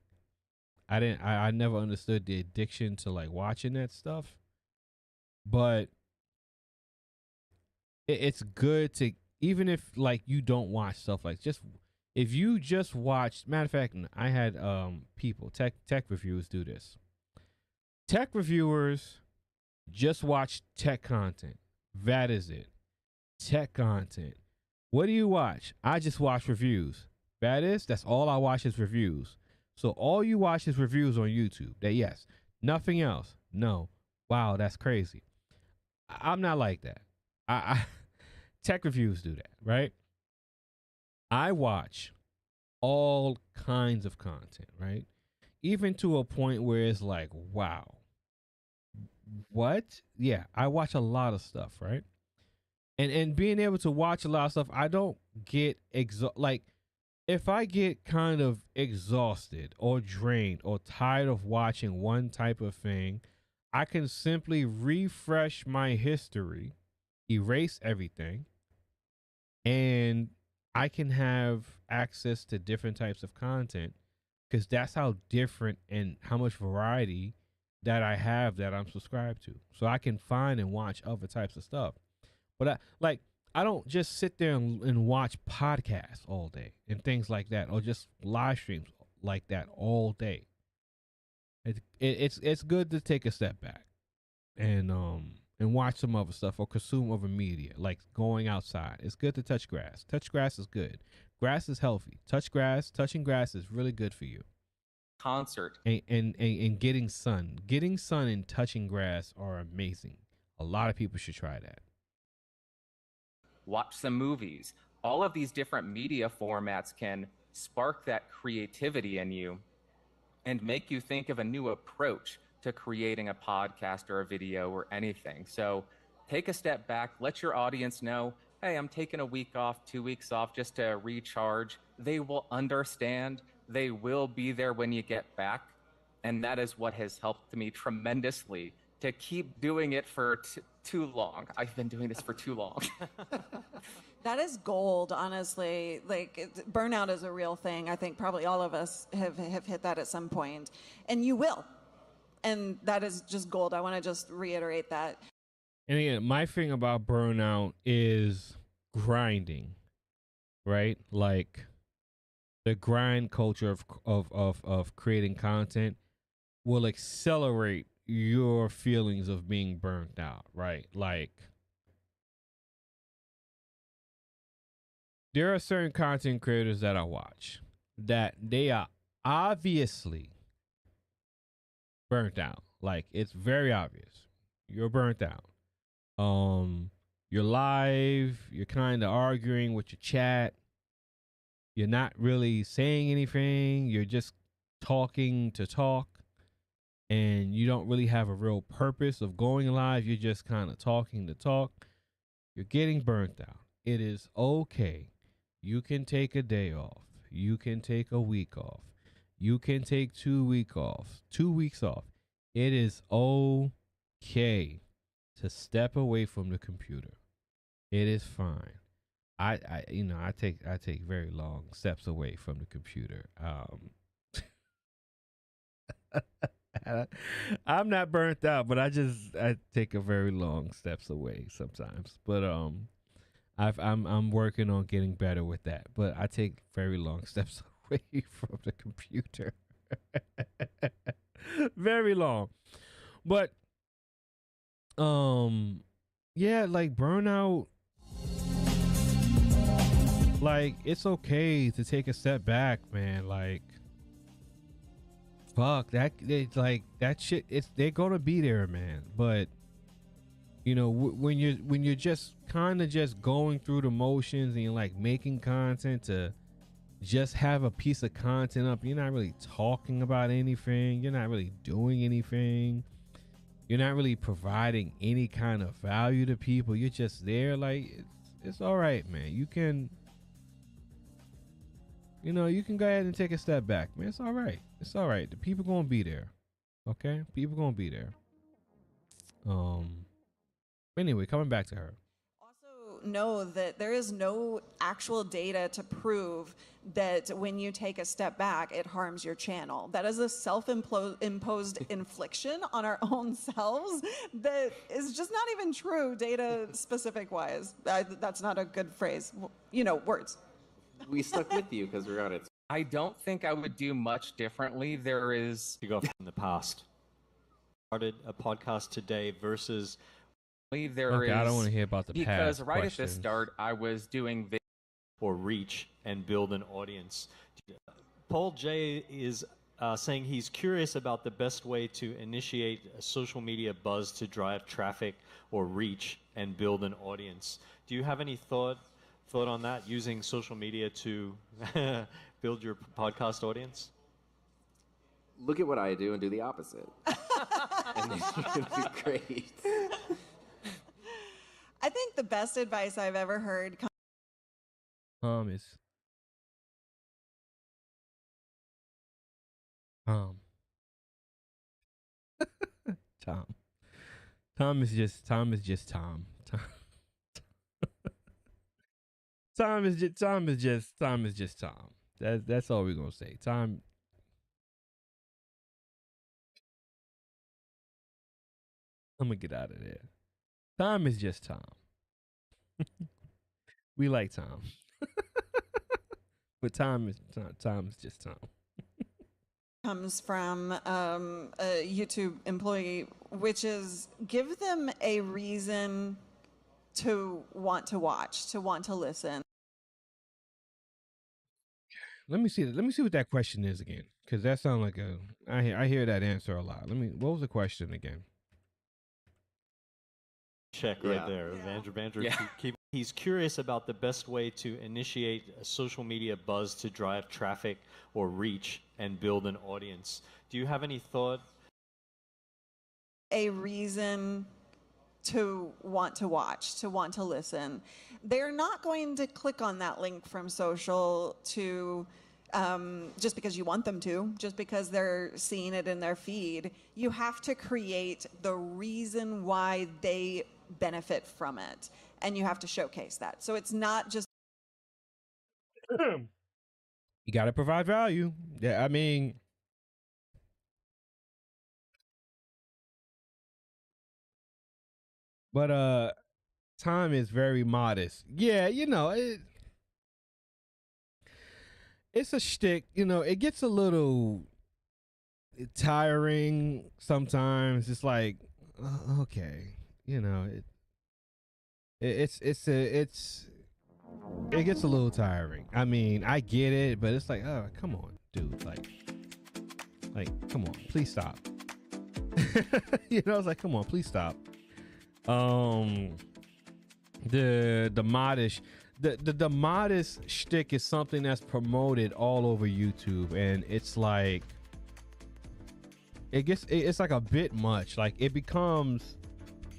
I never understood the addiction to like watching that stuff, but it's good to, even if like you don't watch stuff, like just if you just watch, matter of fact, I had people, tech reviewers do this. Tech reviewers just watch tech content. That is it. Tech content. What do you watch? I just watch reviews. That's all I watch is reviews. So all you watch is reviews on YouTube. That, yes. Nothing else. No. Wow, that's crazy. I'm not like that. I tech reviews do that, right? I watch all kinds of content, right? Even to a point where it's like, wow. What? Yeah, I watch a lot of stuff, right? And being able to watch a lot of stuff, I don't get like if I get kind of exhausted or drained or tired of watching one type of thing, I can simply refresh my history, erase everything, and I can have access to different types of content, because that's how different and how much variety that I have that I'm subscribed to. So I can find and watch other types of stuff. But I don't just sit there and watch podcasts all day and things like that, or just live streams like that all day. It's good to take a step back and watch some other stuff or consume other media, like going outside. It's good to touch grass. Touch grass is good. Grass is healthy. Touching grass is really good for you. Concert. And getting sun. Getting sun and touching grass are amazing. A lot of people should try that. Watch some movies. All of these different media formats can spark that creativity in you and make you think of a new approach to creating a podcast or a video or anything. So take a step back, let your audience know, hey, I'm taking a week off, 2 weeks off just to recharge. They will understand. They will be there when you get back. And that is what has helped me tremendously to keep doing it for too long. I've been doing this for too long. That is gold, honestly. Like, burnout is a real thing. I think probably all of us have hit that at some point. And you will. And that is just gold. I want to just reiterate that. And again, my thing about burnout is grinding, right? Like the grind culture of creating content will accelerate your feelings of being burnt out, right? Like there are certain content creators that I watch that they are obviously burnt out. Like it's very obvious. You're burnt out. You're live, you're kind of arguing with your chat. You're not really saying anything. You're just talking to talk. And you don't really have a real purpose of going live. You're just kind of talking to talk. You're getting burnt out. It is okay. You can take a day off. You can take a week off. You can take 2 weeks off. 2 weeks off. It is okay to step away from the computer. It is fine. I take very long steps away from the computer. I'm not burnt out, but I take a very long steps away sometimes. But I'm working on getting better with that. But I take very long steps away from the computer. Very long. But yeah, like burnout, like it's okay to take a step back, man. Like fuck that. It's like that shit. They're gonna be there, man. But you know, when you're just kind of just going through the motions and you're like making content to just have a piece of content up, you're not really talking about anything. You're not really doing anything. You're not really providing any kind of value to people. You're just there. Like it's all right, man. You can go ahead and take a step back, man. It's all right. It's all right. The people gonna be there. Okay, people gonna be there. Anyway, coming back to her. Know that there is no actual data to prove that when you take a step back, it harms your channel. That is a self-imposed infliction on our own selves that is just not even true data specific wise. That's not a good phrase. You know, words. We stuck with you because we're on it. I don't think I would do much differently. There is You go from the past. Started a podcast today versus Okay, I don't want to hear about the past. Because right at the questions. start, I was doing or reach and build an audience. Paul J is saying he's curious about the best way to initiate a social media buzz to drive traffic or reach and build an audience. Do you have any thought on that, using social media to build your podcast audience? Look at what I do and do the opposite. And then you're going to do great. I think the best advice I've ever heard Tom is Tom. Tom is just Tom. Tom is just Tom. That's all we're gonna say. Tom. I'm gonna get out of there. Tom is just Tom. We like Tom. But Tom is just Tom. comes from a YouTube employee, which is give them a reason to want to watch, to want to listen. Let me see what that question is again, because that sounds like I hear that answer a lot. What was the question again? Check right there. Vandrew, he's curious about the best way to initiate a social media buzz to drive traffic or reach and build an audience. Do you have any thought? A reason to want to watch, to want to listen. They're not going to click on that link from social to just because you want them to, just because they're seeing it in their feed. You have to create the reason why they benefit from it, and you have to showcase that. So it's not just You got to provide value. Yeah, I mean, but Tom is very modest. Yeah, it's a shtick. It gets a little tiring sometimes. It's like, okay, it gets a little tiring. I mean, I get it, but it's like, oh, come on, dude. Like, come on, please stop. It's like, come on, please stop. The modest, the modest shtick is something that's promoted all over YouTube, and it's like, it's like a bit much. Like, it becomes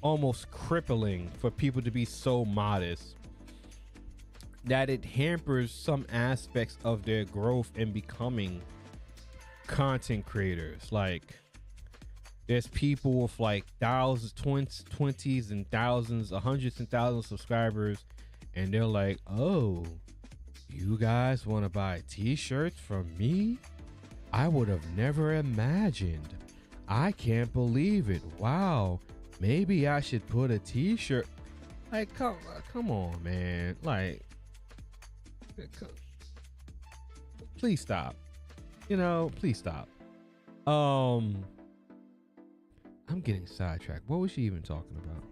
almost crippling for people to be so modest that it hampers some aspects of their growth and becoming content creators. Like, there's people with like thousands, 20s and thousands, hundreds and thousands of subscribers, and they're like, oh, you guys want to buy t-shirts from me? I would have never imagined. I can't believe it. Wow. Maybe I should put a t-shirt. Like, come on, man. Like, please stop. Please stop. I'm getting sidetracked. What was she even talking about?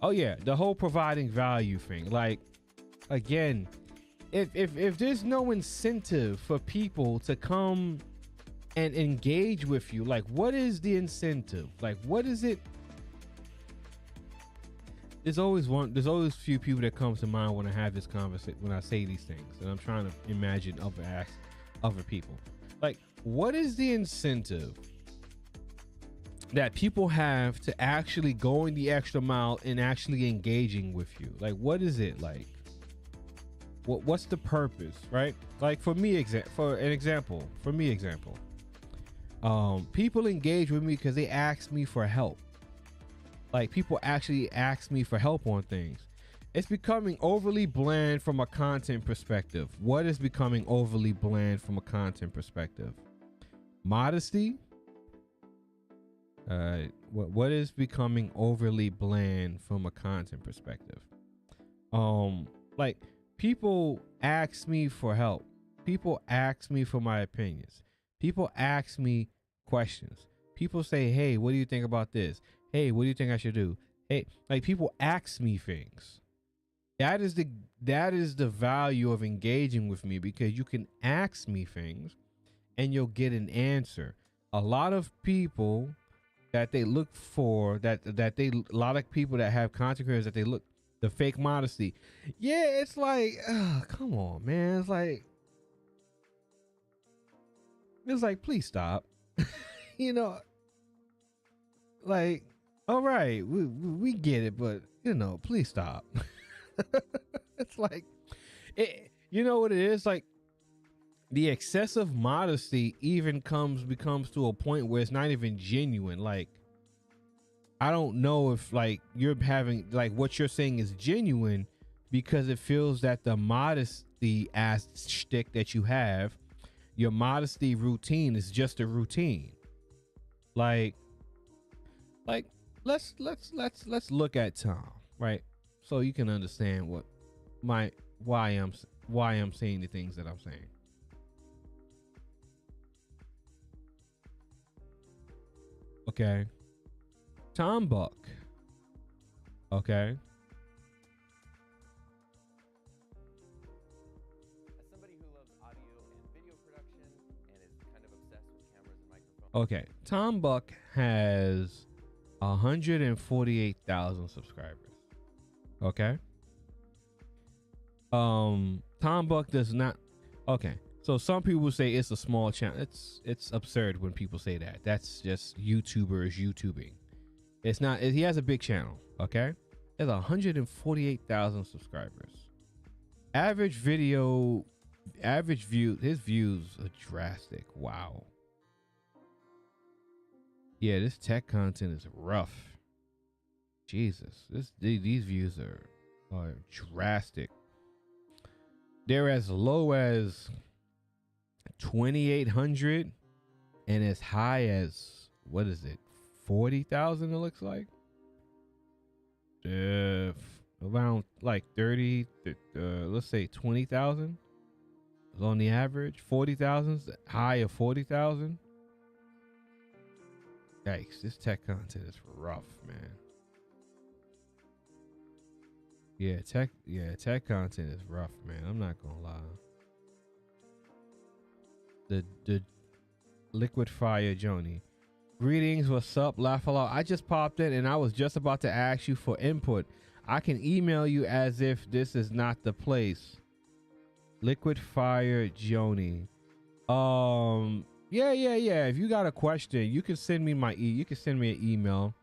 Oh yeah, the whole providing value thing. Like, again, if there's no incentive for people to come and engage with you, like what is the incentive? Like what is it? There's always few people that comes to mind when I have this conversation, when I say these things, and I'm trying to imagine other people. Like, what is the incentive that people have to actually going the extra mile and actually engaging with you? Like, what is it like? What's the purpose, right? Like for me, example, people engage with me because they ask me for help. Like people actually ask me for help on things. It's becoming overly bland from a content perspective. What is becoming overly bland from a content perspective? Modesty. What is becoming overly bland from a content perspective? Like people ask me for help. People ask me for my opinions. People ask me questions. People say, "Hey, what do you think about this? Hey, what do you think I should do?" Hey, like people ask me things. That is the value of engaging with me, because you can ask me things and you'll get an answer. A lot of people that they look for, a lot of people that have content creators that they look, the fake modesty. Yeah, it's like, come on, man. It's like, please stop. You know, like, all right, we get it, but you know, please stop. It's like, you know what it is? Like the excessive modesty even becomes to a point where it's not even genuine. Like, I don't know if like you're having, like what you're saying is genuine, because it feels that the modesty ass shtick that you have, your modesty routine is just a routine. Like let's look at Tom, right? So you can understand why I'm saying the things that I'm saying. Okay. Tom Buck. Okay. As somebody who loves audio and video production and is kind of obsessed with cameras and microphones. Okay. Tom Buck has 148,000 subscribers. Okay. Tom Buck does not. Okay. So some people say it's a small channel. It's absurd when people say that. That's just YouTubers YouTubing. It's not. He has a big channel. Okay. He has 148,000 subscribers. His views are drastic. Wow. Yeah, this tech content is rough. Jesus, these views are drastic. They're as low as 2,800 and as high as, what is it, 40,000? It looks like around like 30. Let's say 20,000 is on the average. 40,000, high of 40,000. Yikes! This tech content is rough, man. Tech content is rough, man. I'm not gonna lie. The Liquid Fire Joni. Greetings, what's up? Laugh a lot. I just popped in and I was just about to ask you for input. I can email you as if this is not the place. Liquid Fire Joni. Yeah. If you got a question, you can send me you can send me an email.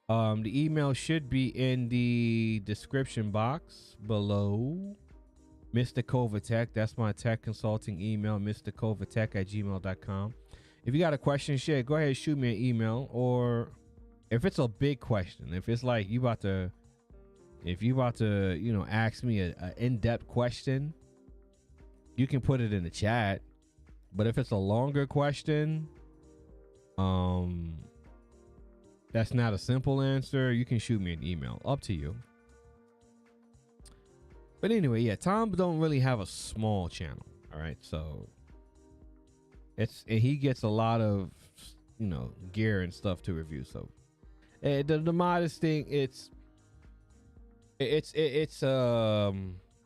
The email should be in the description box below. mrcovatech, that's my tech consulting email, mrcovatech@gmail.com. If you got a question, shit, go ahead and shoot me an email. Or if it's a big question, if it's like you about to, you know, ask me a in-depth question, you can put it in the chat. But if it's a longer question, that's not a simple answer, you can shoot me an email. Up to you. But anyway, yeah, Tom don't really have a small channel. All right, so he gets a lot of, you know, gear and stuff to review. So the modest thing, it's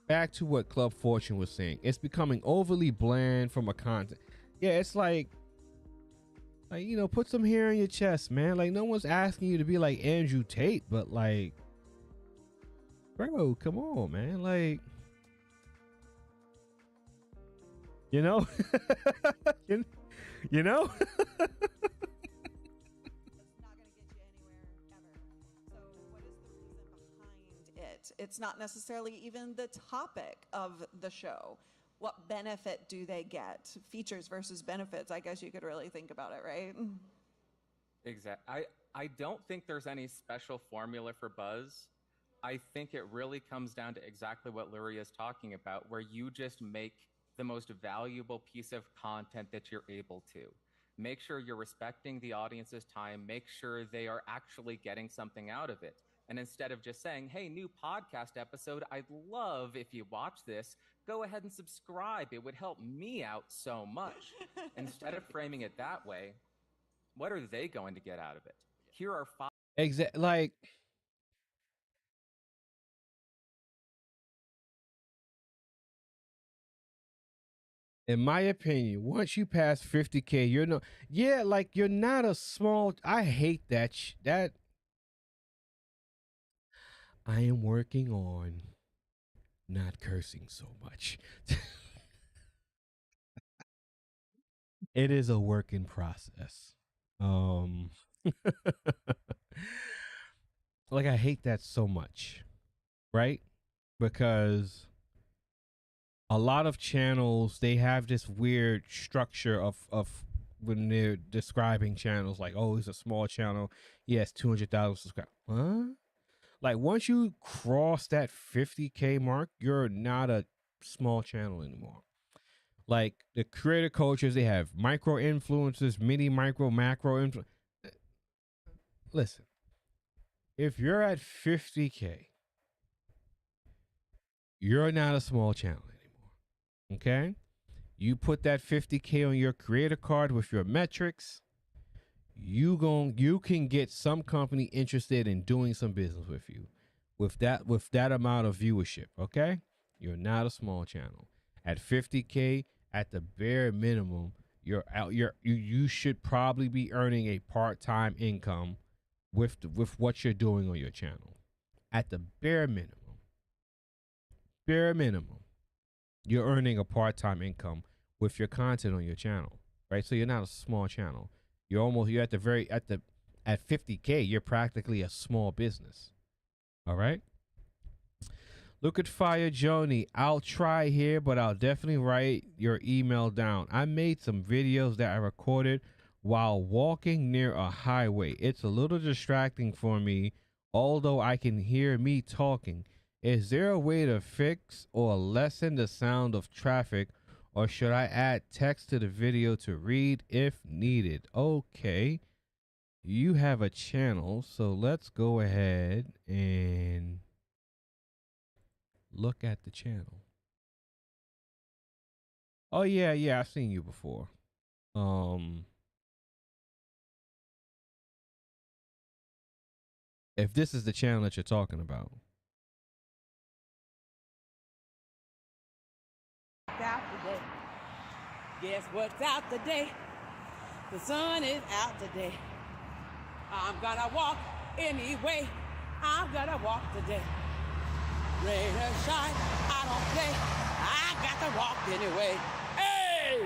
back to what Club Fortune was saying. It's becoming overly bland from a content. Yeah, it's like you know, put some hair on your chest, man. Like, no one's asking you to be like Andrew Tate, but like, bro, come on, man. Like, you know, you know. It's not necessarily even the topic of the show. What benefit do they get? Features versus benefits, I guess you could really think about it, right? Exactly. I don't think there's any special formula for buzz. I think it really comes down to exactly what Luria is talking about, where you just make the most valuable piece of content that you're able to. Make sure you're respecting the audience's time. Make sure they are actually getting something out of it. And instead of just saying, hey, new podcast episode, I'd love if you watch this, go ahead and subscribe. It would help me out so much. Instead of framing it that way, what are they going to get out of it? Here are 5. Like, in my opinion, once you pass 50K, you're no, yeah, like you're not a small. I hate that. That I am working on not cursing so much. It is a work in process. Like, I hate that so much, right? Because a lot of channels, they have this weird structure of when they're describing channels, like, oh, it's a small channel. Yes, 200,000 subscribers. Huh? Like, once you cross that 50K mark, you're not a small channel anymore. Like, the creator coaches, they have micro influencers, mini, micro, macro influence. Listen, if you're at 50K, you're not a small channel anymore. Okay? You put that 50K on your creator card with your metrics, you can get some company interested in doing some business with you with that amount of viewership. Okay? You're not a small channel. At 50K, at the bare minimum, you should probably be earning a part-time income with what you're doing on your channel. At the bare minimum, you're earning a part-time income with your content on your channel, right? So you're not a small channel. You're at 50K, you're practically a small business. All right? Look at Fire Joni. I'll try here, but I'll definitely write your email down. I made some videos that I recorded while walking near a highway. It's a little distracting for me, although I can hear me talking. Is there a way to fix or lessen the sound of traffic, or should I add text to the video to read if needed? Okay. You have a channel, so let's go ahead and look at the channel. Oh yeah, I've seen you before. If this is the channel that you're talking about. Out today. Guess what's out today? The sun is out today. I'm gonna walk anyway. I'm gonna walk today. Rain or shine, I don't play. I got to walk anyway. Hey!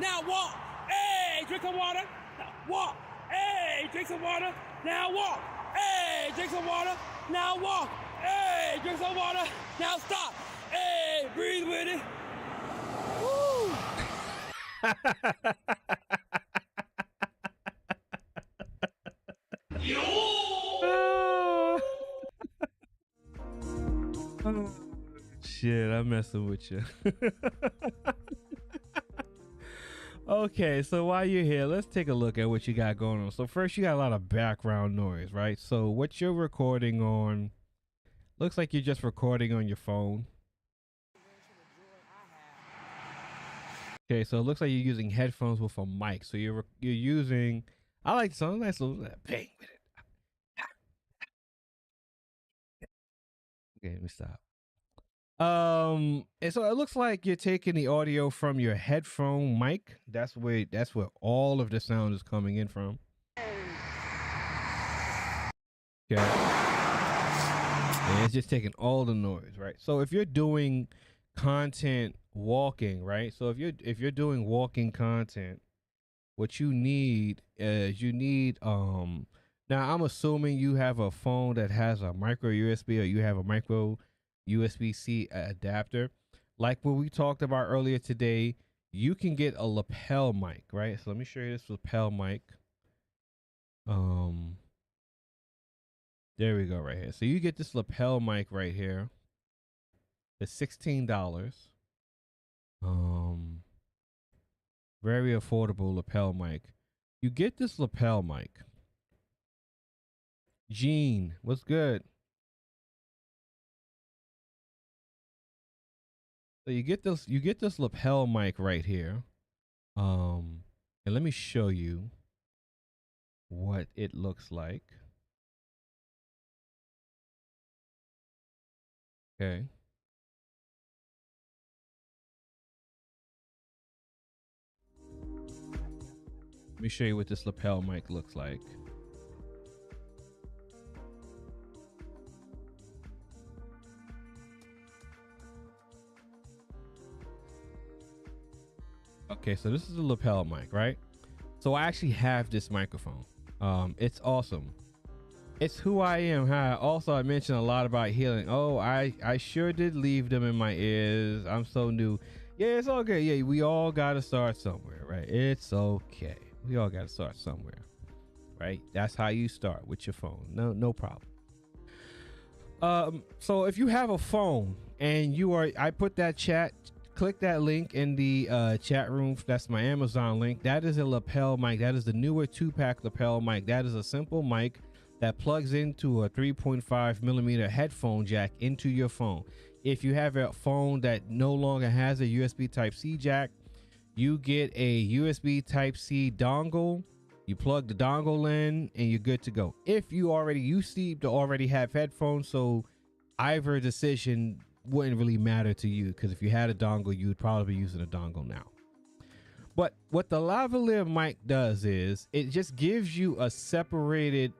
Now walk. Hey, drink some water. Now walk. Hey, drink some water. Now walk. Hey, drink some water. Now walk. Hey, drink some water. Now stop. Hey, breathe with it. Woo! Shit, I'm messing with you. Okay, so while you're here, let's take a look at what you got going on. So first, you got a lot of background noise, right? So what you're recording on, looks like you're just recording on your phone. Okay, so it looks like you're using headphones with a mic. So you're using, I like the song, nice little bang with it. Okay, let me stop. And so it looks like you're taking the audio from your headphone mic. That's where all of the sound is coming in from. Okay. And it's just taking all the noise, right? So if you're doing content walking, right? So if you're doing walking content, what you need is now I'm assuming you have a phone that has a micro USB or you have a micro USB-C adapter. Like what we talked about earlier today, you can get a lapel mic, right? So let me show you this lapel mic. There we go right here. So you get this lapel mic right here. It's $16. Very affordable lapel mic. You get this lapel mic. Gene, what's good? So you get this lapel mic right here. And let me show you what it looks like. Okay. Let me show you what this lapel mic looks like. Okay, so this is a lapel mic, right? So I actually have this microphone. It's awesome. It's who I am. Hi. Also, I mentioned a lot about healing. Oh, I sure did leave them in my ears. I'm so new. Yeah, it's all good. Yeah, we all got to start somewhere, right? It's okay. We all got to start somewhere, right? That's how you start, with your phone. No problem. So if you have a phone and I put that chat, click that link in the chat room. That's my Amazon link. That is a lapel mic. That is the newer 2-pack lapel mic. That is a simple mic that plugs into a 3.5 millimeter headphone jack into your phone. If you have a phone that no longer has a USB Type-C jack, you get a USB Type-C dongle. You plug the dongle in and you're good to go. If you seem to already have headphones, so either decision wouldn't really matter to you, because if you had a dongle, you would probably be using a dongle now. But what the lavalier mic does is it just gives you a separated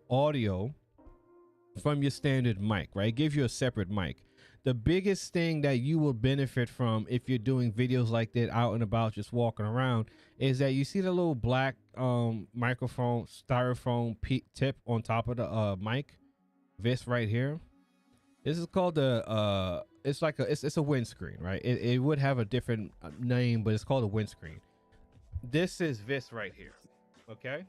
audio from your standard mic, right? It gives you a separate mic. The biggest thing that you will benefit from if you're doing videos like that out and about, just walking around, is that you see the little black microphone styrofoam tip on top of the mic, this right here. This is called it's a windscreen, right? It would have a different name, but it's called a windscreen. This is this right here. Okay.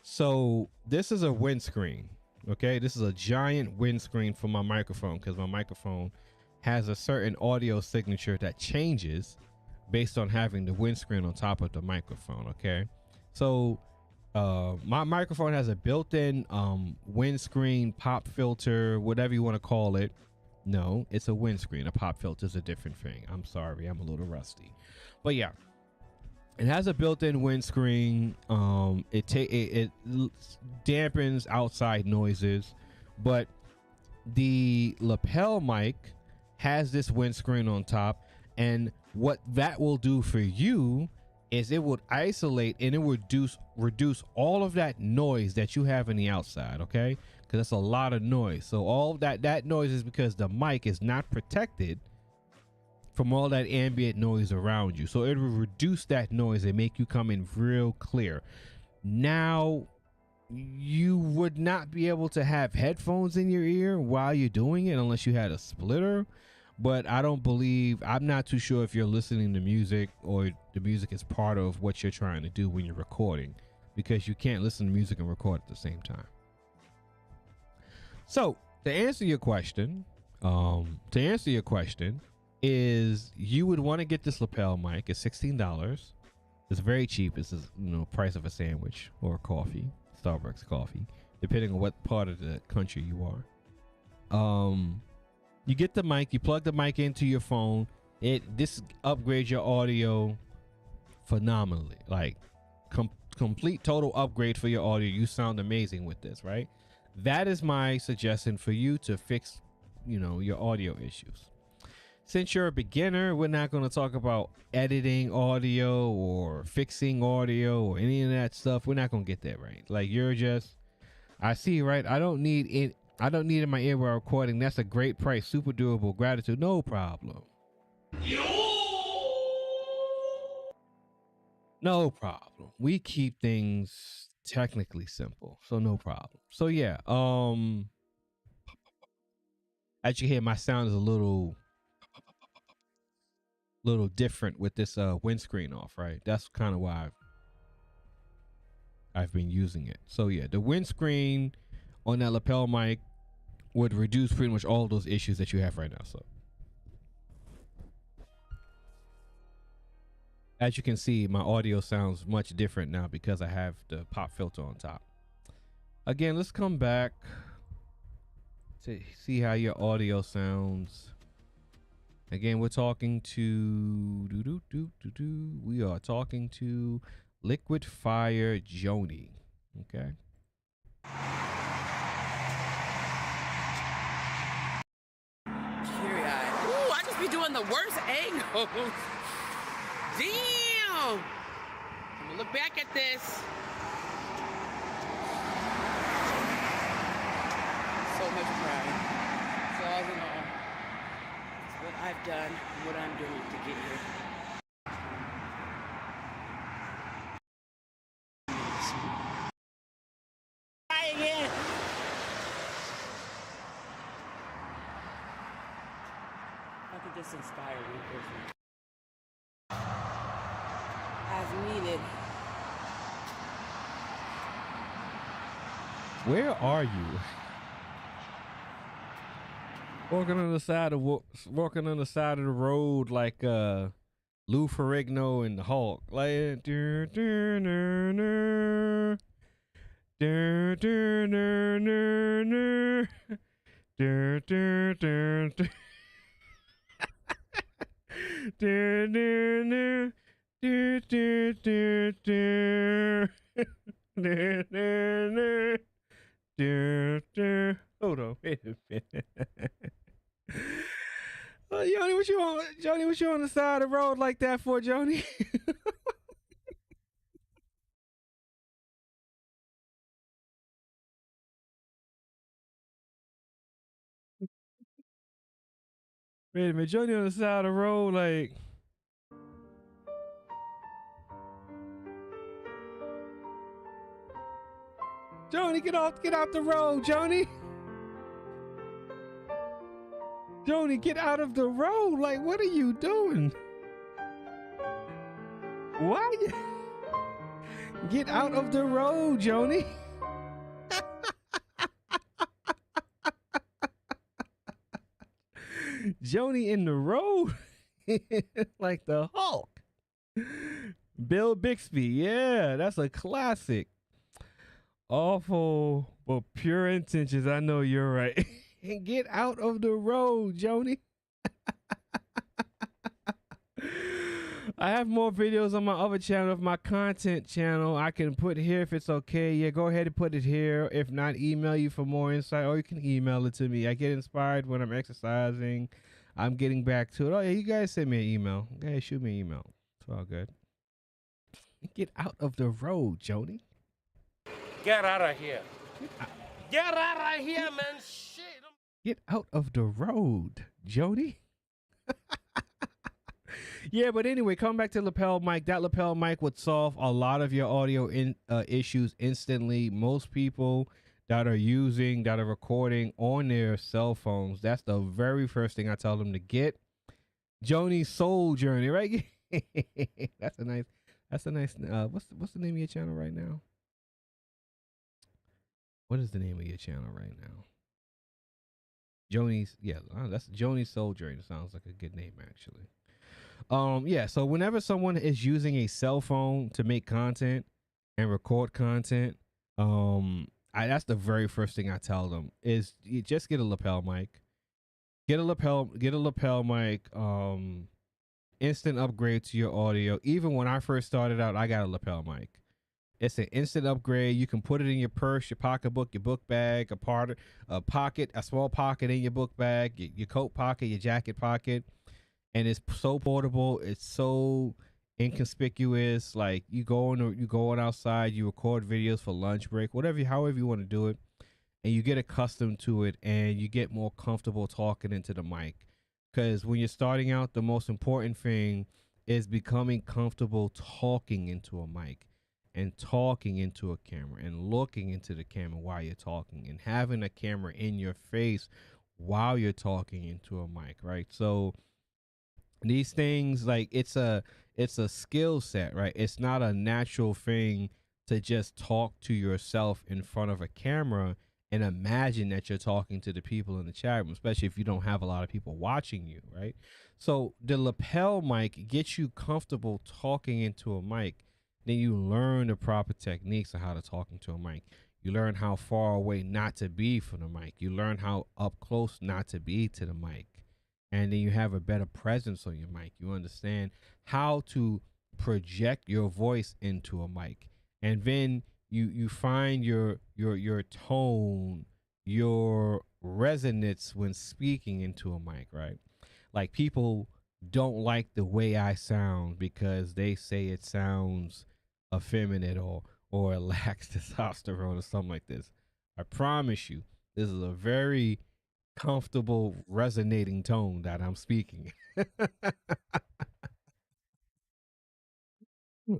So this is a windscreen. Okay. This is a giant windscreen for my microphone, because my microphone has a certain audio signature that changes based on having the windscreen on top of the microphone. Okay. So my microphone has a built-in windscreen pop filter, whatever you want to call it. No, it's a windscreen. A pop filter is a different thing. I'm sorry, I'm a little rusty, but yeah, it has a built-in windscreen. It dampens outside noises, but the lapel mic has this windscreen on top, and what that will do for you is it would isolate and it would reduce all of that noise that you have in the outside, okay? Because that's a lot of noise. So all that noise is because the mic is not protected from all that ambient noise around you. So it will reduce that noise and make you come in real clear. Now, you would not be able to have headphones in your ear while you're doing it unless you had a splitter. But I'm not too sure if you're listening to music or the music is part of what you're trying to do when you're recording, because you can't listen to music and record at the same time. So to answer your question is you would want to get this lapel mic. It's $16. It's very cheap. It's price of a sandwich or a coffee, Starbucks coffee, depending on what part of the country you are. You get the mic, you plug the mic into your phone. This upgrades your audio phenomenally, like complete total upgrade for your audio. You sound amazing with this, right? That is my suggestion for you to fix, your audio issues. since you're a beginner, we're not going to talk about editing audio or fixing audio or any of that stuff. We're not going to get that right. Like, you're just, I see, right? I don't need it. I don't need it in my ear while recording. That's a great price. Super doable. Gratitude. No problem. No problem. We keep things technically simple. So no problem. So yeah. As you hear, my sound is a little different with this windscreen off, right? That's kind of why I've been using it. So yeah, the windscreen on that lapel mic would reduce pretty much all those issues that you have right now. So as you can see, my audio sounds much different now because I have the pop filter on top. Again, let's come back to see how your audio sounds. Again, we're talking to we are talking to Liquid Fire Joni. Okay. Teary-eyed. Ooh, I just be doing the worst angles. Damn. I'm gonna look back at this. So much pride. Flaws and all. It's what I've done, what I'm doing to get here. Try again. I could just inspire one person. As needed. Where are you? Walking on the side of the road like Lou Ferrigno and the Hulk. Like hold on, wait a minute. Joni, what you on? Joni, what you on the side of the road like that for, Joni? Wait a minute, Joni on the side of the road like. Joni, get out the road, Joni. Joni, get out of the road. Like, what are you doing? Why? Get out of the road, Joni. Joni in the road. Like the Hulk. Bill Bixby. Yeah, that's a classic. Awful, but pure intentions. I know you're right. Get out of the road, Joni. I have more videos on my other channel, of my content channel. I can put here if it's okay. Yeah, go ahead and put it here. If not, email you for more insight, or you can email it to me. I get inspired when I'm exercising. I'm getting back to it. Oh yeah, you guys send me an email. Okay, shoot me an email. It's all good. Get out of the road, Joni. Get out of here. Get out of here, man. Shit. Get out of the road, Joni. Yeah, but anyway, come back to lapel mic. That lapel mic would solve a lot of your audio issues instantly. Most people that are recording on their cell phones, that's the very first thing I tell them to get. Joni's Soul Journey, right? That's a nice. What's the name of your channel right now? What is the name of your channel right now? Joni's, yeah, that's Joni's Soul Journey. Sounds like a good name, actually. Yeah, so whenever someone is using a cell phone to make content and record content, that's the very first thing I tell them is you just get a lapel mic. Get a lapel mic, instant upgrade to your audio. Even when I first started out, I got a lapel mic. It's an instant upgrade. You can put it in your purse, your pocketbook, your book bag, a small pocket in your book bag, your coat pocket, your jacket pocket. and it's so portable. It's so inconspicuous. Like you going outside, you record videos for lunch break, however you want to do it, and you get accustomed to it, and you get more comfortable talking into the mic. Because when you're starting out, the most important thing is becoming comfortable talking into a mic and talking into a camera and looking into the camera while you're talking and having a camera in your face while you're talking into a mic, right? So these things, like, it's a skill set, right? It's not a natural thing to just talk to yourself in front of a camera and imagine that you're talking to the people in the chat room, especially if you don't have a lot of people watching you, right? So the lapel mic gets you comfortable talking into a mic. Then you learn the proper techniques of how to talk into a mic. You learn how far away not to be from the mic. You learn how up close not to be to the mic. And then you have a better presence on your mic. You understand how to project your voice into a mic. And then you find your tone, your resonance when speaking into a mic, right? Like, people don't like the way I sound because they say it sounds effeminate or it lacks testosterone or something like this. I promise you, this is a very comfortable, resonating tone that I'm speaking.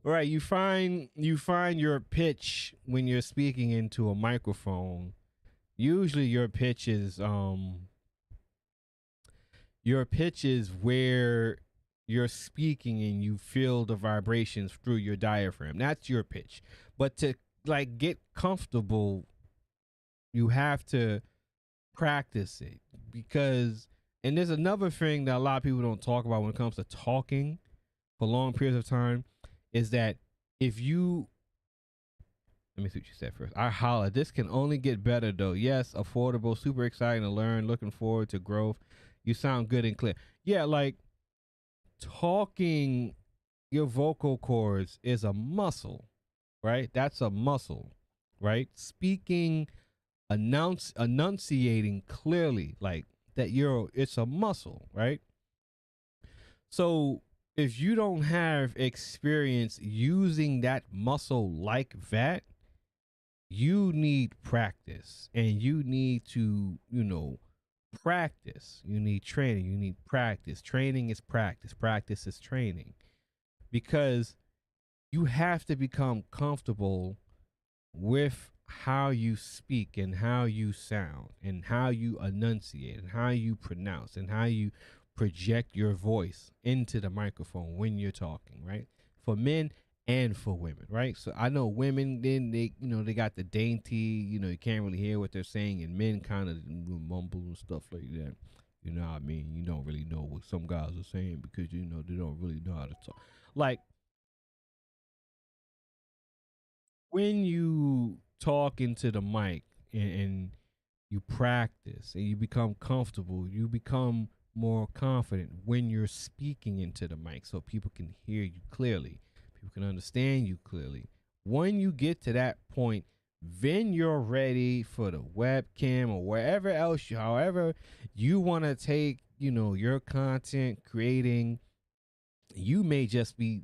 Right, you find your pitch when you're speaking into a microphone. Usually your pitch is where you're speaking and you feel the vibrations through your diaphragm. That's your pitch. But to, like, get comfortable, you have to practice it, because, and there's another thing that a lot of people don't talk about when it comes to talking for long periods of time, is that if you, let me see what you said first. I holla, this can only get better though. Yes, affordable, super exciting to learn, looking forward to growth. You sound good and clear. Yeah, like, talking, your vocal cords is a muscle, right? That's a muscle, right? Speaking, enunciating clearly, like that, it's a muscle, right? So if you don't have experience using that muscle like that, you need practice, and you need to, practice. You need training. You need practice. Training is practice. Practice is training, because you have to become comfortable with how you speak and how you sound and how you enunciate and how you pronounce and how you project your voice into the microphone when you're talking, right? For men and for women, right? So I know women, then they got the dainty, you can't really hear what they're saying, and men kind of mumble and stuff like that. You know what I mean? You don't really know what some guys are saying because, they don't really know how to talk. Like, when you talk into the mic and you practice and you become comfortable, you become more confident when you're speaking into the mic so people can hear you clearly, people can understand you clearly. When you get to that point, then you're ready for the webcam or wherever else however you want to take, your content creating. You may just be,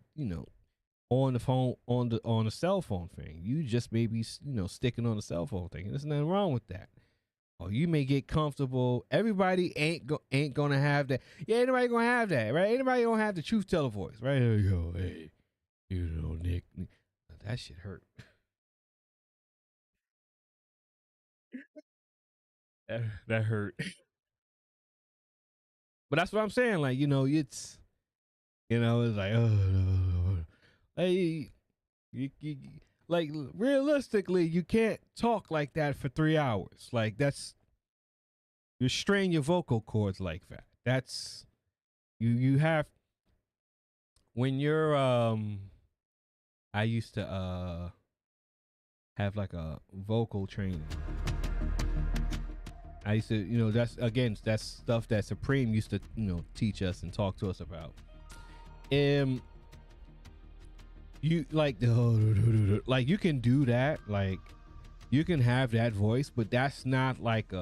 on the phone, on the cell phone thing. You just may be, sticking on the cell phone thing. There's nothing wrong with that. Or you may get comfortable. Everybody ain't gonna have that. Yeah, ain't nobody gonna have that, right? Ain't nobody gonna have the truth teller voice, right? Yo, hey, Nick. That shit hurt. that hurt. But that's what I'm saying. Like, it's, it's like, hey, you, like, realistically, you can't talk like that for 3 hours. Like, you strain your vocal cords like that. That's, you have, when you're, I used to, have like a vocal training. I used to, that's stuff that Supreme used to, teach us and talk to us about. You like you can do that, like you can have that voice, but that's not like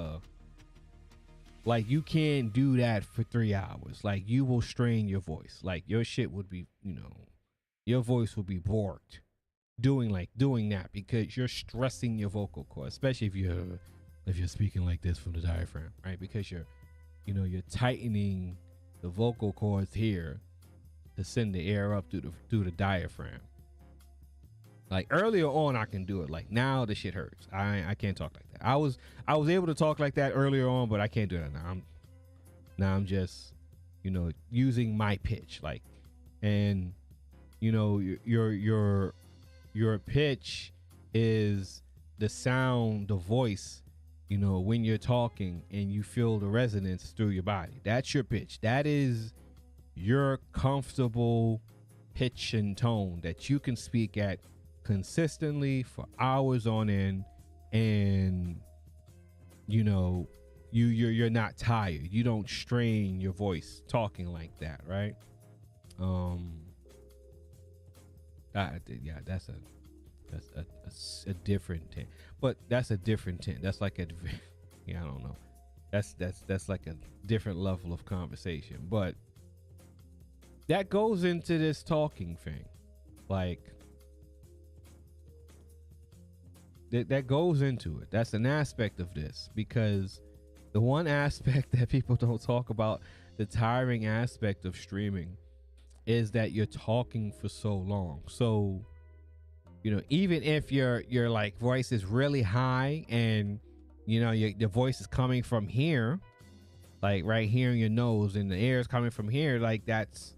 Like, you can't do that for 3 hours. Like, you will strain your voice. Like, your shit would be, your voice will be borked doing that, because you're stressing your vocal cords, especially if you're speaking like this from the diaphragm, right? Because you're tightening the vocal cords here to send the air up through the diaphragm. Like, earlier on, I can do it. Like, now the shit hurts. I can't talk like that. I was able to talk like that earlier on, but I can't do that now. I'm just, using my pitch, like, and your pitch is the sound, the voice, when you're talking and you feel the resonance through your body. That's your pitch. That is your comfortable pitch and tone that you can speak at consistently for hours on end, and you're not tired. You don't strain your voice talking like that, right? That's a different tint, but that's a different tint. That's like I don't know. That's like a different level of conversation, but that goes into this talking thing, like. That goes into it. That's an aspect of this, because the one aspect that people don't talk about, the tiring aspect of streaming, is that you're talking for so long. So, even if your like voice is really high and your voice is coming from here, like right here in your nose, and the air is coming from here, like that's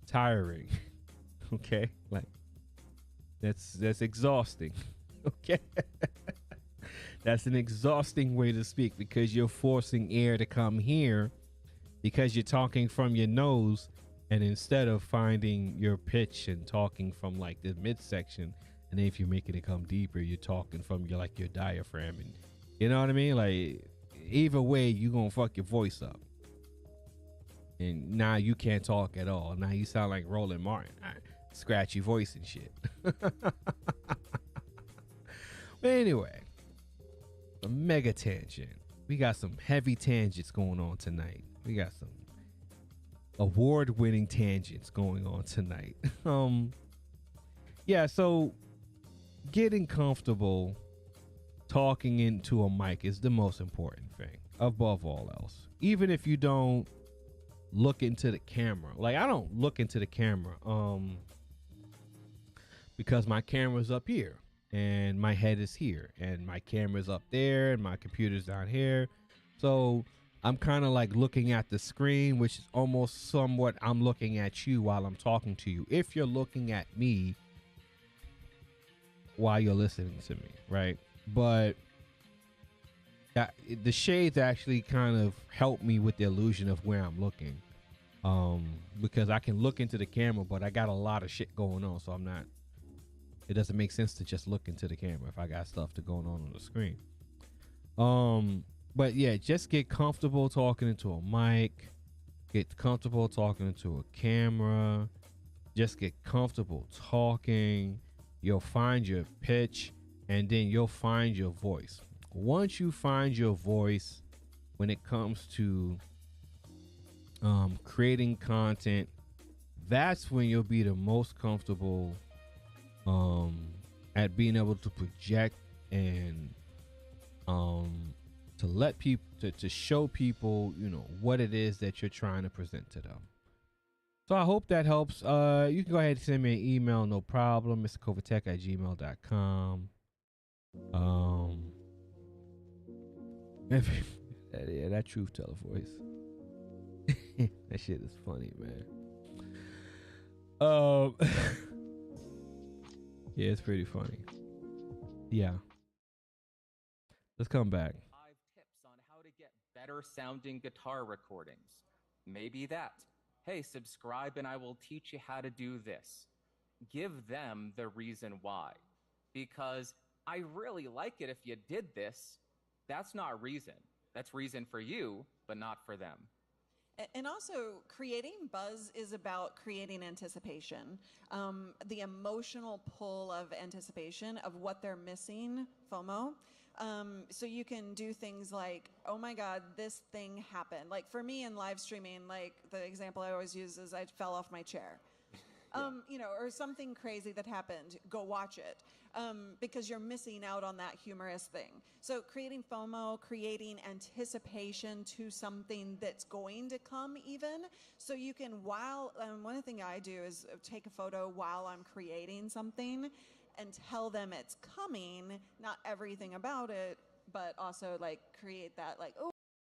tiring. Okay, like that's exhausting. Okay. That's an exhausting way to speak, because you're forcing air to come here because you're talking from your nose, and instead of finding your pitch and talking from like the midsection, and then if you're making it come deeper, you're talking from your diaphragm, and you know what I mean? Like, either way, you're gonna fuck your voice up, and now you can't talk at all. Now you sound like Roland Martin, scratchy voice and shit. But anyway, a mega tangent. We got some heavy tangents going on tonight. We got some award-winning tangents going on tonight. Yeah, so getting comfortable talking into a mic is the most important thing above all else. Even if you don't look into the camera. Like, I don't look into the camera because my camera's up here. And my head is here, and my camera's up there, and my computer's down here. So I'm kind of like looking at the screen, which is almost somewhat I'm looking at you while I'm talking to you, if you're looking at me while you're listening to me, right? But the shades actually kind of help me with the illusion of where I'm looking, because I can look into the camera, but I got a lot of shit going on, so it doesn't make sense to just look into the camera if I got stuff going on the screen. But yeah, just get comfortable talking into a mic. Get comfortable talking into a camera. Just get comfortable talking. You'll find your pitch, and then you'll find your voice. Once you find your voice, when it comes to creating content, that's when you'll be the most comfortable at being able to project and to let people to show people what it is that you're trying to present to them. So I hope that helps. You can go ahead and send me an email, no problem, mrcovatech@gmail.com. Yeah, that truth teller voice. That shit is funny, man. Yeah, it's pretty funny. Yeah. Let's come back. 5 tips on how to get better sounding guitar recordings. Maybe that. Hey, subscribe and I will teach you how to do this. Give them the reason why. Because I really like it if you did this. That's not reason. That's reason for you, but not for them. And also, creating buzz is about creating anticipation. The emotional pull of anticipation of what they're missing, FOMO, So you can do things like, oh my God, this thing happened. Like for me in live streaming, like the example I always use is I fell off my chair. You know, or something crazy that happened, go watch it. Because you're missing out on that humorous thing. So creating FOMO, creating anticipation to something that's going to come even. So you can, one thing I do is take a photo while I'm creating something and tell them it's coming, not everything about it, but also like create that like, oh.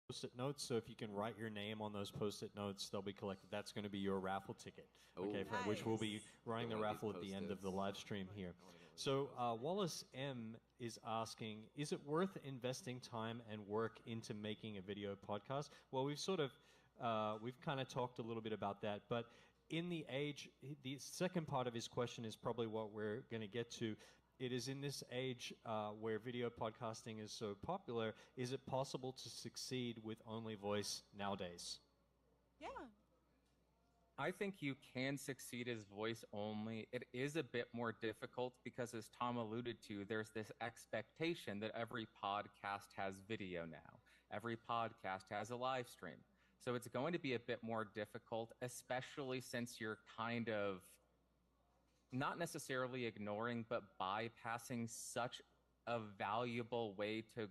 Post-it notes, so if you can write your name on those post-it notes, they'll be collected. That's going to be your raffle ticket, okay, for, which we'll be running the raffle at the end of the live stream here. So Wallace M is asking, is it worth investing time and work into making a video podcast? Well, we've sort of, we've kind of talked a little bit about that, but in the age, the second part of his question is probably what we're going to get to. It is in this age where video podcasting is so popular, is it possible to succeed with only voice nowadays? Yeah. I think you can succeed as voice only. It is a bit more difficult because, as Tom alluded to, there's this expectation that every podcast has video now. Every podcast has a live stream. So it's going to be a bit more difficult, especially since you're kind of not necessarily ignoring, but bypassing such a valuable way to.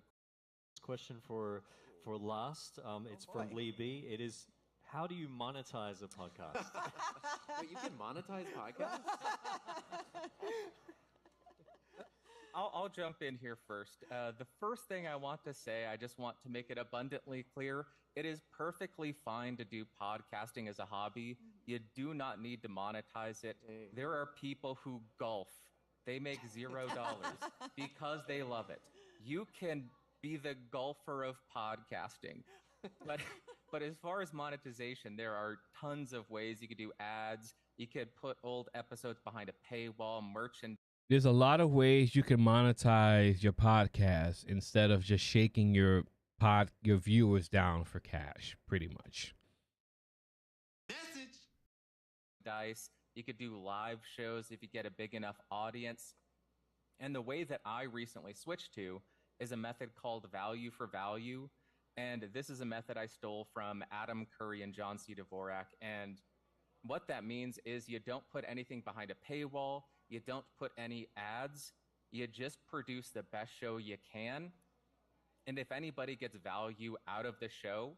Question for last, it's from Lee B. It is, how do you monetize a podcast? Wait, you can monetize podcasts? I'll jump in here first. The first thing I want to say, I just want to make it abundantly clear, it is perfectly fine to do podcasting as a hobby. You do not need to monetize it. There are people who golf. They make $0 because they love it. You can be the golfer of podcasting. But as far as monetization, there are tons of ways. You could do ads. You could put old episodes behind a paywall, merchandise. There's a lot of ways you can monetize your podcast instead of just shaking your viewers down for cash, pretty much. Dice. You could do live shows if you get a big enough audience. And the way that I recently switched to is a method called value for value. And this is a method I stole from Adam Curry and John C. Dvorak. And what that means is you don't put anything behind a paywall. You don't put any ads. You just produce the best show you can. And if anybody gets value out of the show,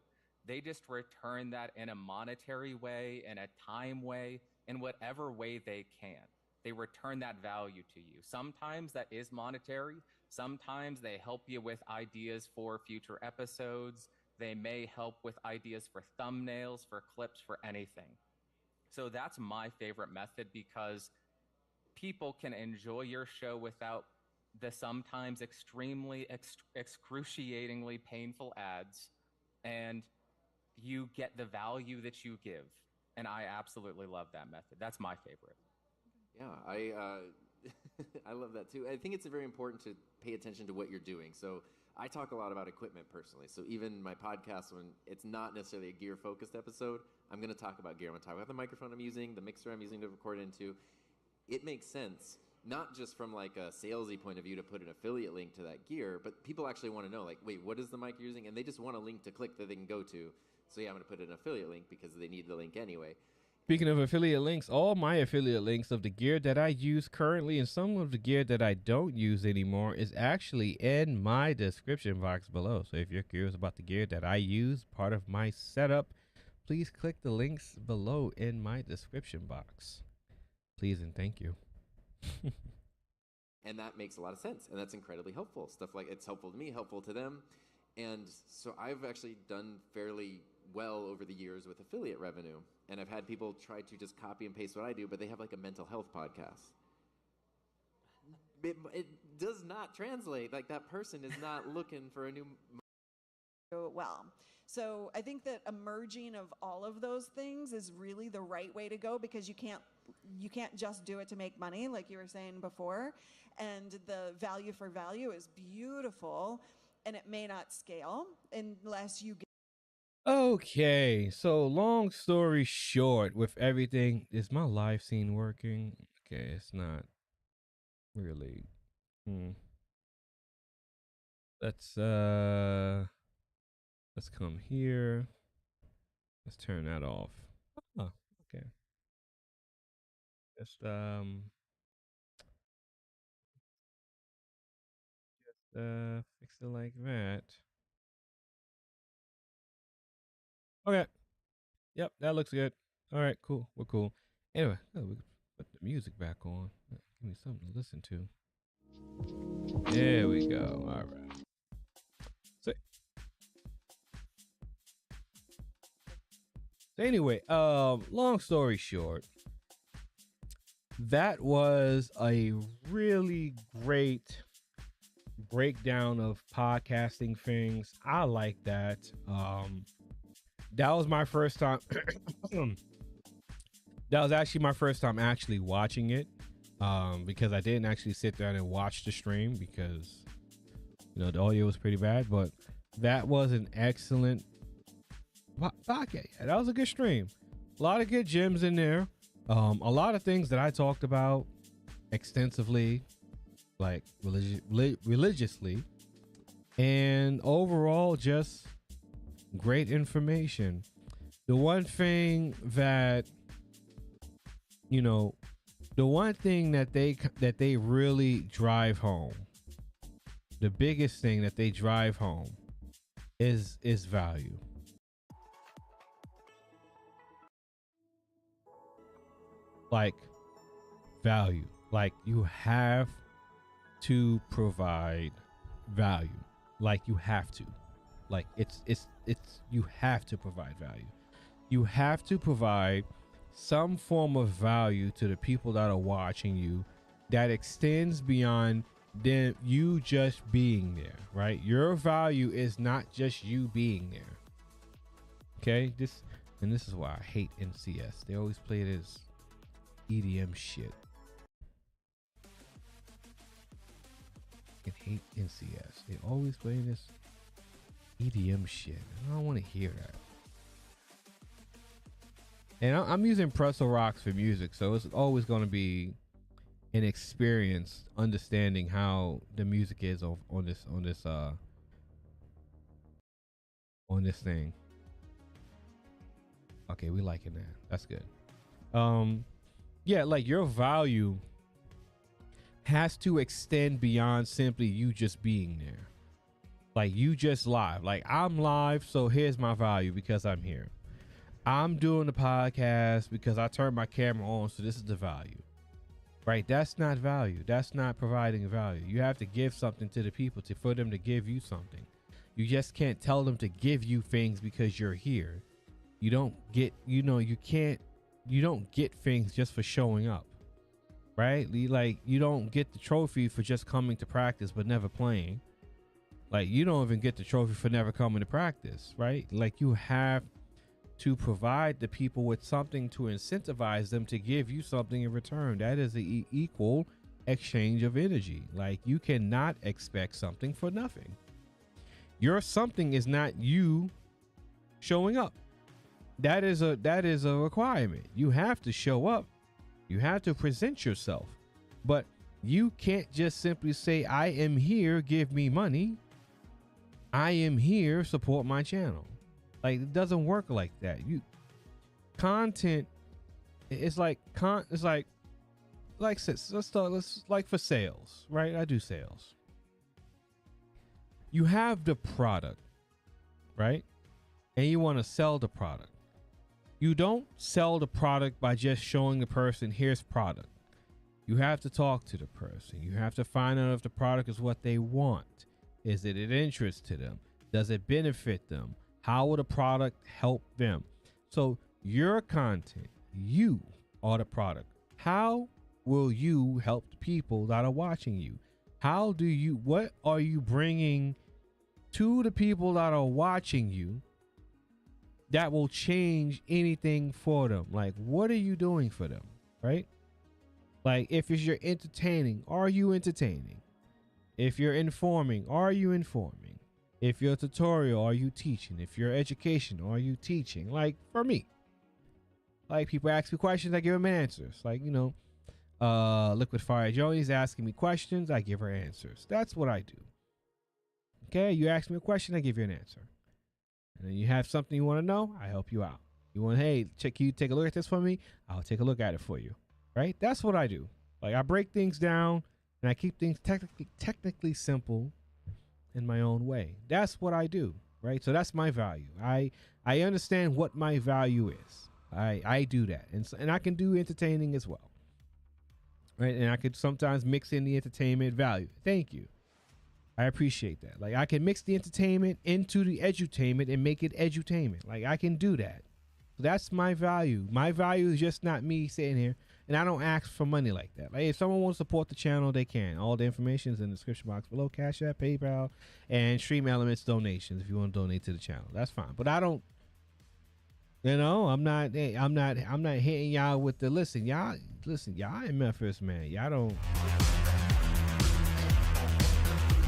they just return that in a monetary way, in a time way, in whatever way they can. They return that value to you. Sometimes that is monetary. Sometimes they help you with ideas for future episodes. They may help with ideas for thumbnails, for clips, for anything. So that's my favorite method because people can enjoy your show without the sometimes extremely excruciatingly painful ads, and you get the value that you give. And I absolutely love that method. That's my favorite. Yeah, I love that too. I think it's very important to pay attention to what you're doing. So I talk a lot about equipment personally. So even my podcast, when it's not necessarily a gear-focused episode, I'm going to talk about gear. I'm going to talk about the microphone I'm using, the mixer I'm using to record into. It makes sense, not just from like a salesy point of view to put an affiliate link to that gear, but people actually want to know, like, wait, what is the mic you're using? And they just want a link to click that they can go to. So yeah, I'm going to put an affiliate link because they need the link anyway. Speaking of affiliate links, all my affiliate links of the gear that I use currently and some of the gear that I don't use anymore is actually in my description box below. So if you're curious about the gear that I use, part of my setup, please click the links below in my description box. Please and thank you. And that makes a lot of sense, and that's incredibly helpful. Stuff like it's helpful to me, helpful to them. And so I've actually done fairly well over the years with affiliate revenue. And I've had people try to just copy and paste what I do, but they have like a mental health podcast. It does not translate. Like that person is not looking for a new... Well, so I think that a merging of all of those things is really the right way to go because you can't just do it to make money, like you were saying before. And the value for value is beautiful, and it may not scale unless you get. Okay, so long story short, with everything, is my live scene working? Okay, it's not really. let's come here. Let's turn that off. Oh, okay. Just fix it like that. Okay. Yep, that looks good. All right, cool. We're cool. Anyway, we can put the music back on. Give me something to listen to. There we go. All right. So anyway, long story short, that was a really great breakdown of podcasting things. I like that. That was my first time. That was actually my first time actually watching it, because I didn't actually sit down and watch the stream because the audio was pretty bad. But that was an excellent podcast. Yeah, that was a good stream. A lot of good gems in there. A lot of things that I talked about extensively, like religiously, and overall just great information. The one thing that they really drive home, the biggest thing that they drive home is value. Like value. Like you have to provide value. Like you have to. Like it's you have to provide value. You have to provide some form of value to the people that are watching you that extends beyond them you just being there, right? Your value is not just you being there. Okay? This is why I hate NCS. They always play this EDM shit. I hate NCS. They always play this EDM shit. I don't want to hear that. And I'm using pretzel rocks for music, so it's always going to be an experience understanding how the music is on this thing. Okay, we liking that. That's good. Yeah, like your value has to extend beyond simply you just being there. Like you just live. Like I'm live, so here's my value because I'm here. I'm doing the podcast because I turned my camera on, so this is the value. Right? That's not value. That's not providing value. You have to give something to the people for them to give you something. You just can't tell them to give you things because you're here. You don't get, you don't get things just for showing up. Right? Like you don't get the trophy for just coming to practice but never playing. Like you don't even get the trophy for never coming to practice, right? Like you have to provide the people with something to incentivize them to give you something in return. That is the equal exchange of energy. Like you cannot expect something for nothing. Your something is not you showing up. That is a requirement. You have to show up. You have to present yourself. But you can't just simply say, I am here, give me money. I am here, support my channel. Like it doesn't work like that. Content, it's like for sales, right? I do sales. You have the product, right? And you want to sell the product. You don't sell the product by just showing the person, here's product. You have to talk to the person. You have to find out if the product is what they want. Is it of interest to them? Does it benefit them? How will the product help them? So your content, you are the product. How will you help the people that are watching you? What are you bringing to the people that are watching you that will change anything for them? Like, what are you doing for them, right? Like, if you're entertaining, are you entertaining? If you're informing, are you informing? If you're a tutorial, are you teaching? If you're education, are you teaching? Like, for me, like people ask me questions, I give them answers. Like, Liquid Fire Joni's asking me questions, I give her answers. That's what I do. Okay, you ask me a question, I give you an answer. And then you have something you want to know, I help you out. You want, hey, you take a look at this for me, I'll take a look at it for you. Right? That's what I do. Like, I break things down and I keep things technically simple in my own way. That's what I do. Right? So that's my value. I understand what my value is. I do that. And I can do entertaining as well. Right? And I could sometimes mix in the entertainment value. Thank you. I appreciate that. Like, I can mix the entertainment into the edutainment and make it edutainment. Like, I can do that. That's my value. My value is just not me sitting here, and I don't ask for money like that. Like, if someone wants to support the channel, they can. All the information is in the description box below. Cash App, PayPal, and Stream Elements donations if you want to donate to the channel. That's fine. But I don't. You know, I'm not hitting y'all with the listen. Y'all in Memphis, man. Y'all don't.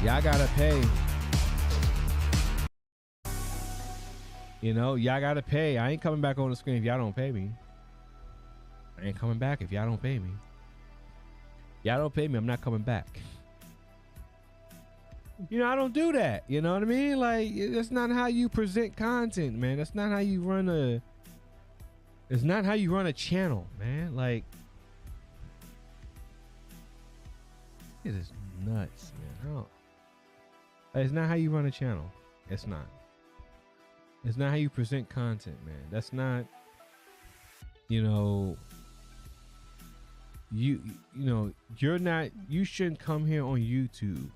Y'all gotta pay. You know, y'all gotta pay. I ain't coming back on the screen if y'all don't pay me. I ain't coming back if y'all don't pay me. Y'all don't pay me, I'm not coming back. You know, I don't do that. You know what I mean? Like, that's not how you present content, man. That's not how you run a. It's not how you run a channel, man. Like, it is nuts, man. I don't. It's not how you run a channel. It's not. It's not how you present content, man. That's not, you know, you know, you're not, you shouldn't come here on YouTube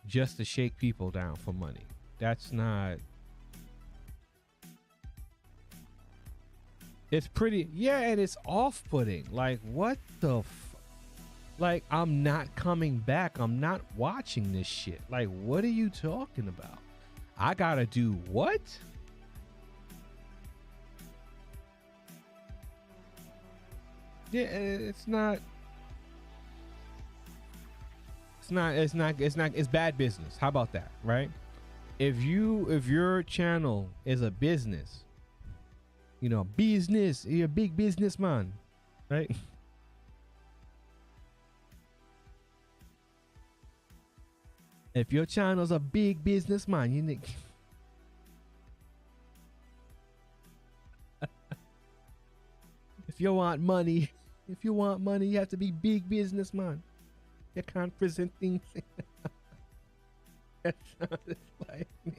just to shake people down for money. That's not. It's pretty, yeah, and it's off-putting. Like, what the like, I'm not coming back. I'm not watching this shit. Like, what are you talking about? I gotta do what? Yeah, it's bad business. How about that, right? If your channel is a business, you know, business, you're a big businessman, right? If your channel's a big businessman, you need. If you want money, you have to be big businessman. You can't present things. That sounded like me.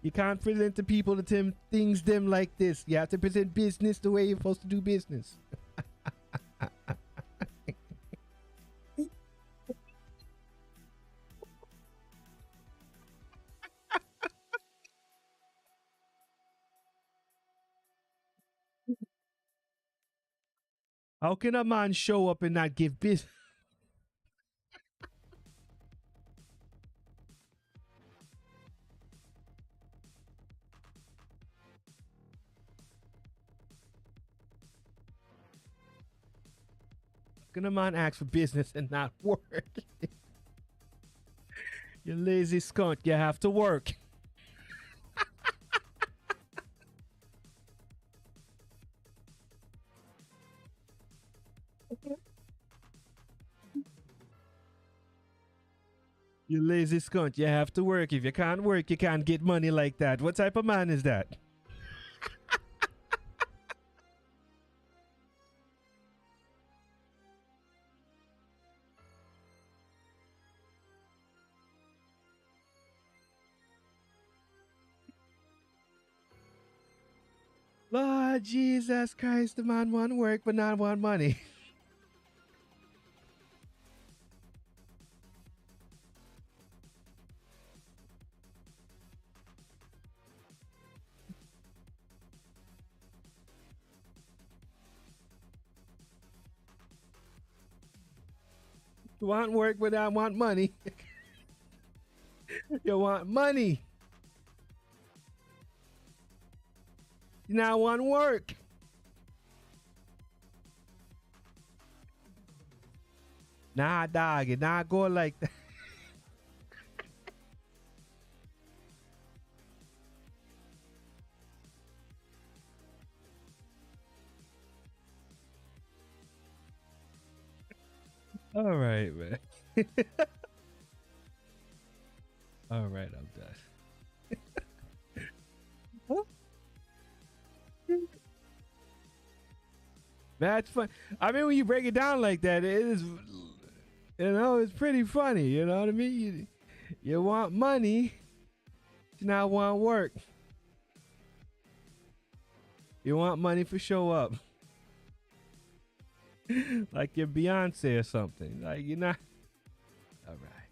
You can't present to people the things them like this. You have to present business the way you're supposed to do business. How can a man show up and not give business? How can a man ask for business and not work? You lazy skunk, you have to work. You lazy skunt, you have to work. If you can't work, you can't get money like that. What type of man is that? Lord Jesus Christ, the man want work but not want money. You want work but not want money. You want money. You now want work. Nah, dog, it not go like that. All right, man. All right, I'm done. That's fun. I mean, when you break it down like that, it is, it's pretty funny. You know what I mean? You want money, you not want work. You want money for show up. Like you're Beyonce or something. Like you're not. All right.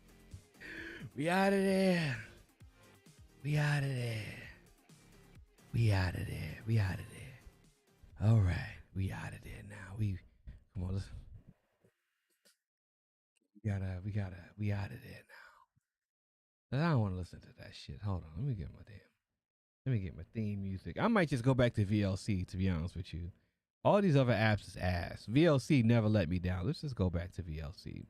We out of there. We out of there. We out of there. We out of there. All right. We out of there now. Come on. We out of there now. I don't want to listen to that shit. Hold on. Let me get my theme music. I might just go back to VLC, to be honest with you. All these other apps is ass. VLC never let me down. Let's just go back to VLC,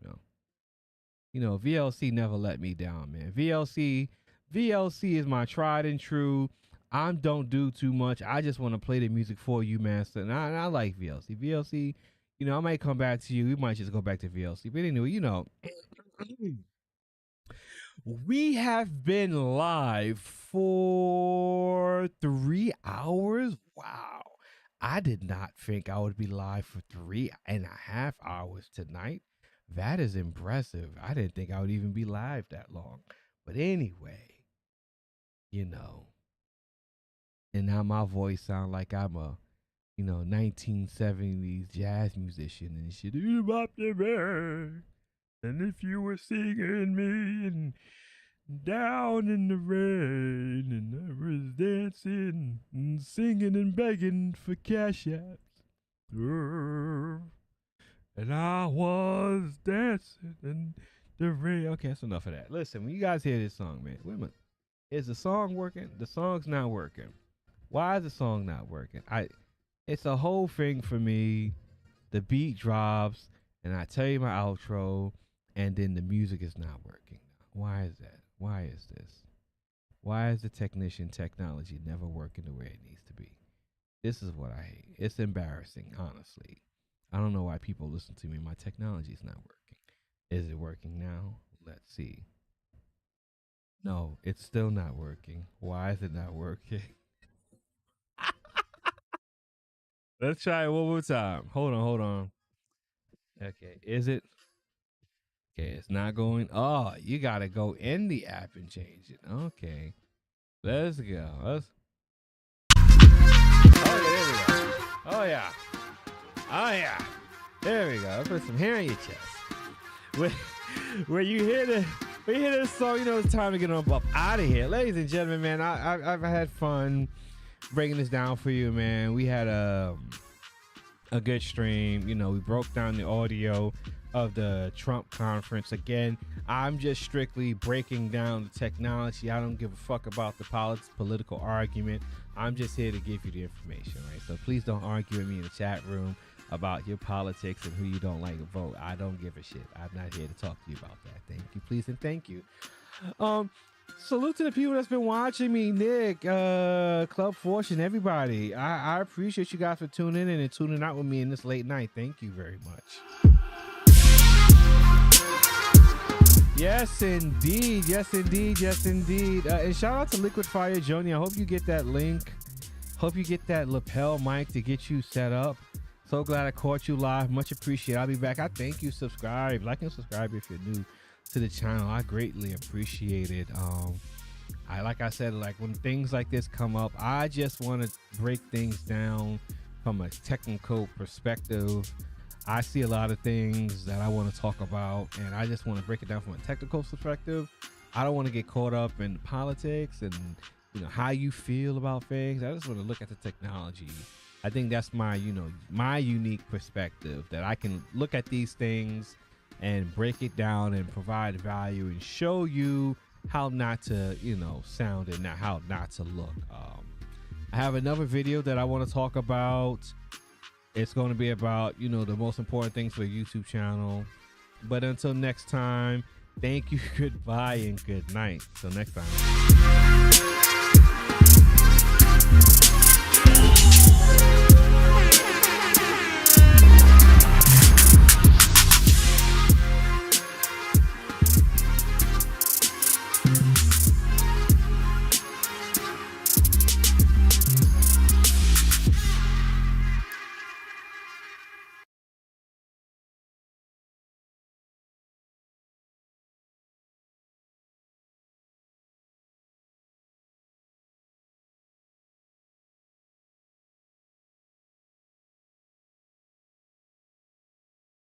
VLC never let me down, man. VLC is my tried and true. I don't do too much. I just want to play the music for you, master. And I like VLC. VLC, I might come back to you. We might just go back to VLC. But anyway, we have been live for 3 hours. Wow. I did not think I would be live for 3.5 hours tonight. That is impressive. I didn't think I would even be live that long. But anyway, and now my voice sounds like I'm a, 1970s jazz musician and shit. And if you were singing me and down in the rain, and I was dancing and singing and begging for cash apps, and I was dancing in the rain. Okay, that's enough of that. Listen, when you guys hear this song, man, wait a minute. Is the song working? The song's not working. Why is the song not working? It's a whole thing for me. The beat drops, and I tell you my outro, and then the music is not working. Why is that? Why is this? Why is the technology never working the way it needs to be? This is what I hate. It's embarrassing, honestly. I don't know why people listen to me. My technology is not working. Is it working now? Let's see. No, it's still not working. Why is it not working? Let's try it one more time. Hold on. Okay, is it? Okay, it's not going. Oh, you got to go in the app and change it. Okay, let's go. Oh, yeah. There we go. Put some hair on your chest. Where you hear this song, it's time to get up out of here. Ladies and gentlemen, man, I've had fun breaking this down for you, man. We had a good stream. We broke down the audio of the Trump conference. Again, I'm just strictly breaking down the technology. I don't give a fuck about the political argument. I'm just here to give you the information, right? So please don't argue with me in the chat room about your politics and who you don't like to vote. I don't give a shit. I'm not here to talk to you about that. Thank you, please, and thank you. Salute to the people that's been watching me, Nick, Club Fortune, everybody. I appreciate you guys for tuning in and tuning out with me in this late night. Thank you very much. Yes, indeed. And shout out to Liquid Fire Joni. I hope you get that link. Hope you get that lapel mic to get you set up. So glad I caught you live. Much appreciated. I'll be back. I thank you. Subscribe. Like and subscribe if you're new to the channel. I greatly appreciate it. Like I said, when things like this come up, I just want to break things down from a technical perspective. I see a lot of things that I want to talk about, and I just want to break it down from a technical perspective. I don't want to get caught up in politics and how you feel about things. I just want to look at the technology. I think that's my my unique perspective, that I can look at these things and break it down and provide value and show you how not to sound and how not to look. I have another video that I want to talk about. It's going to be about, the most important things for a YouTube channel. But until next time, thank you, goodbye, and good night. Till next time.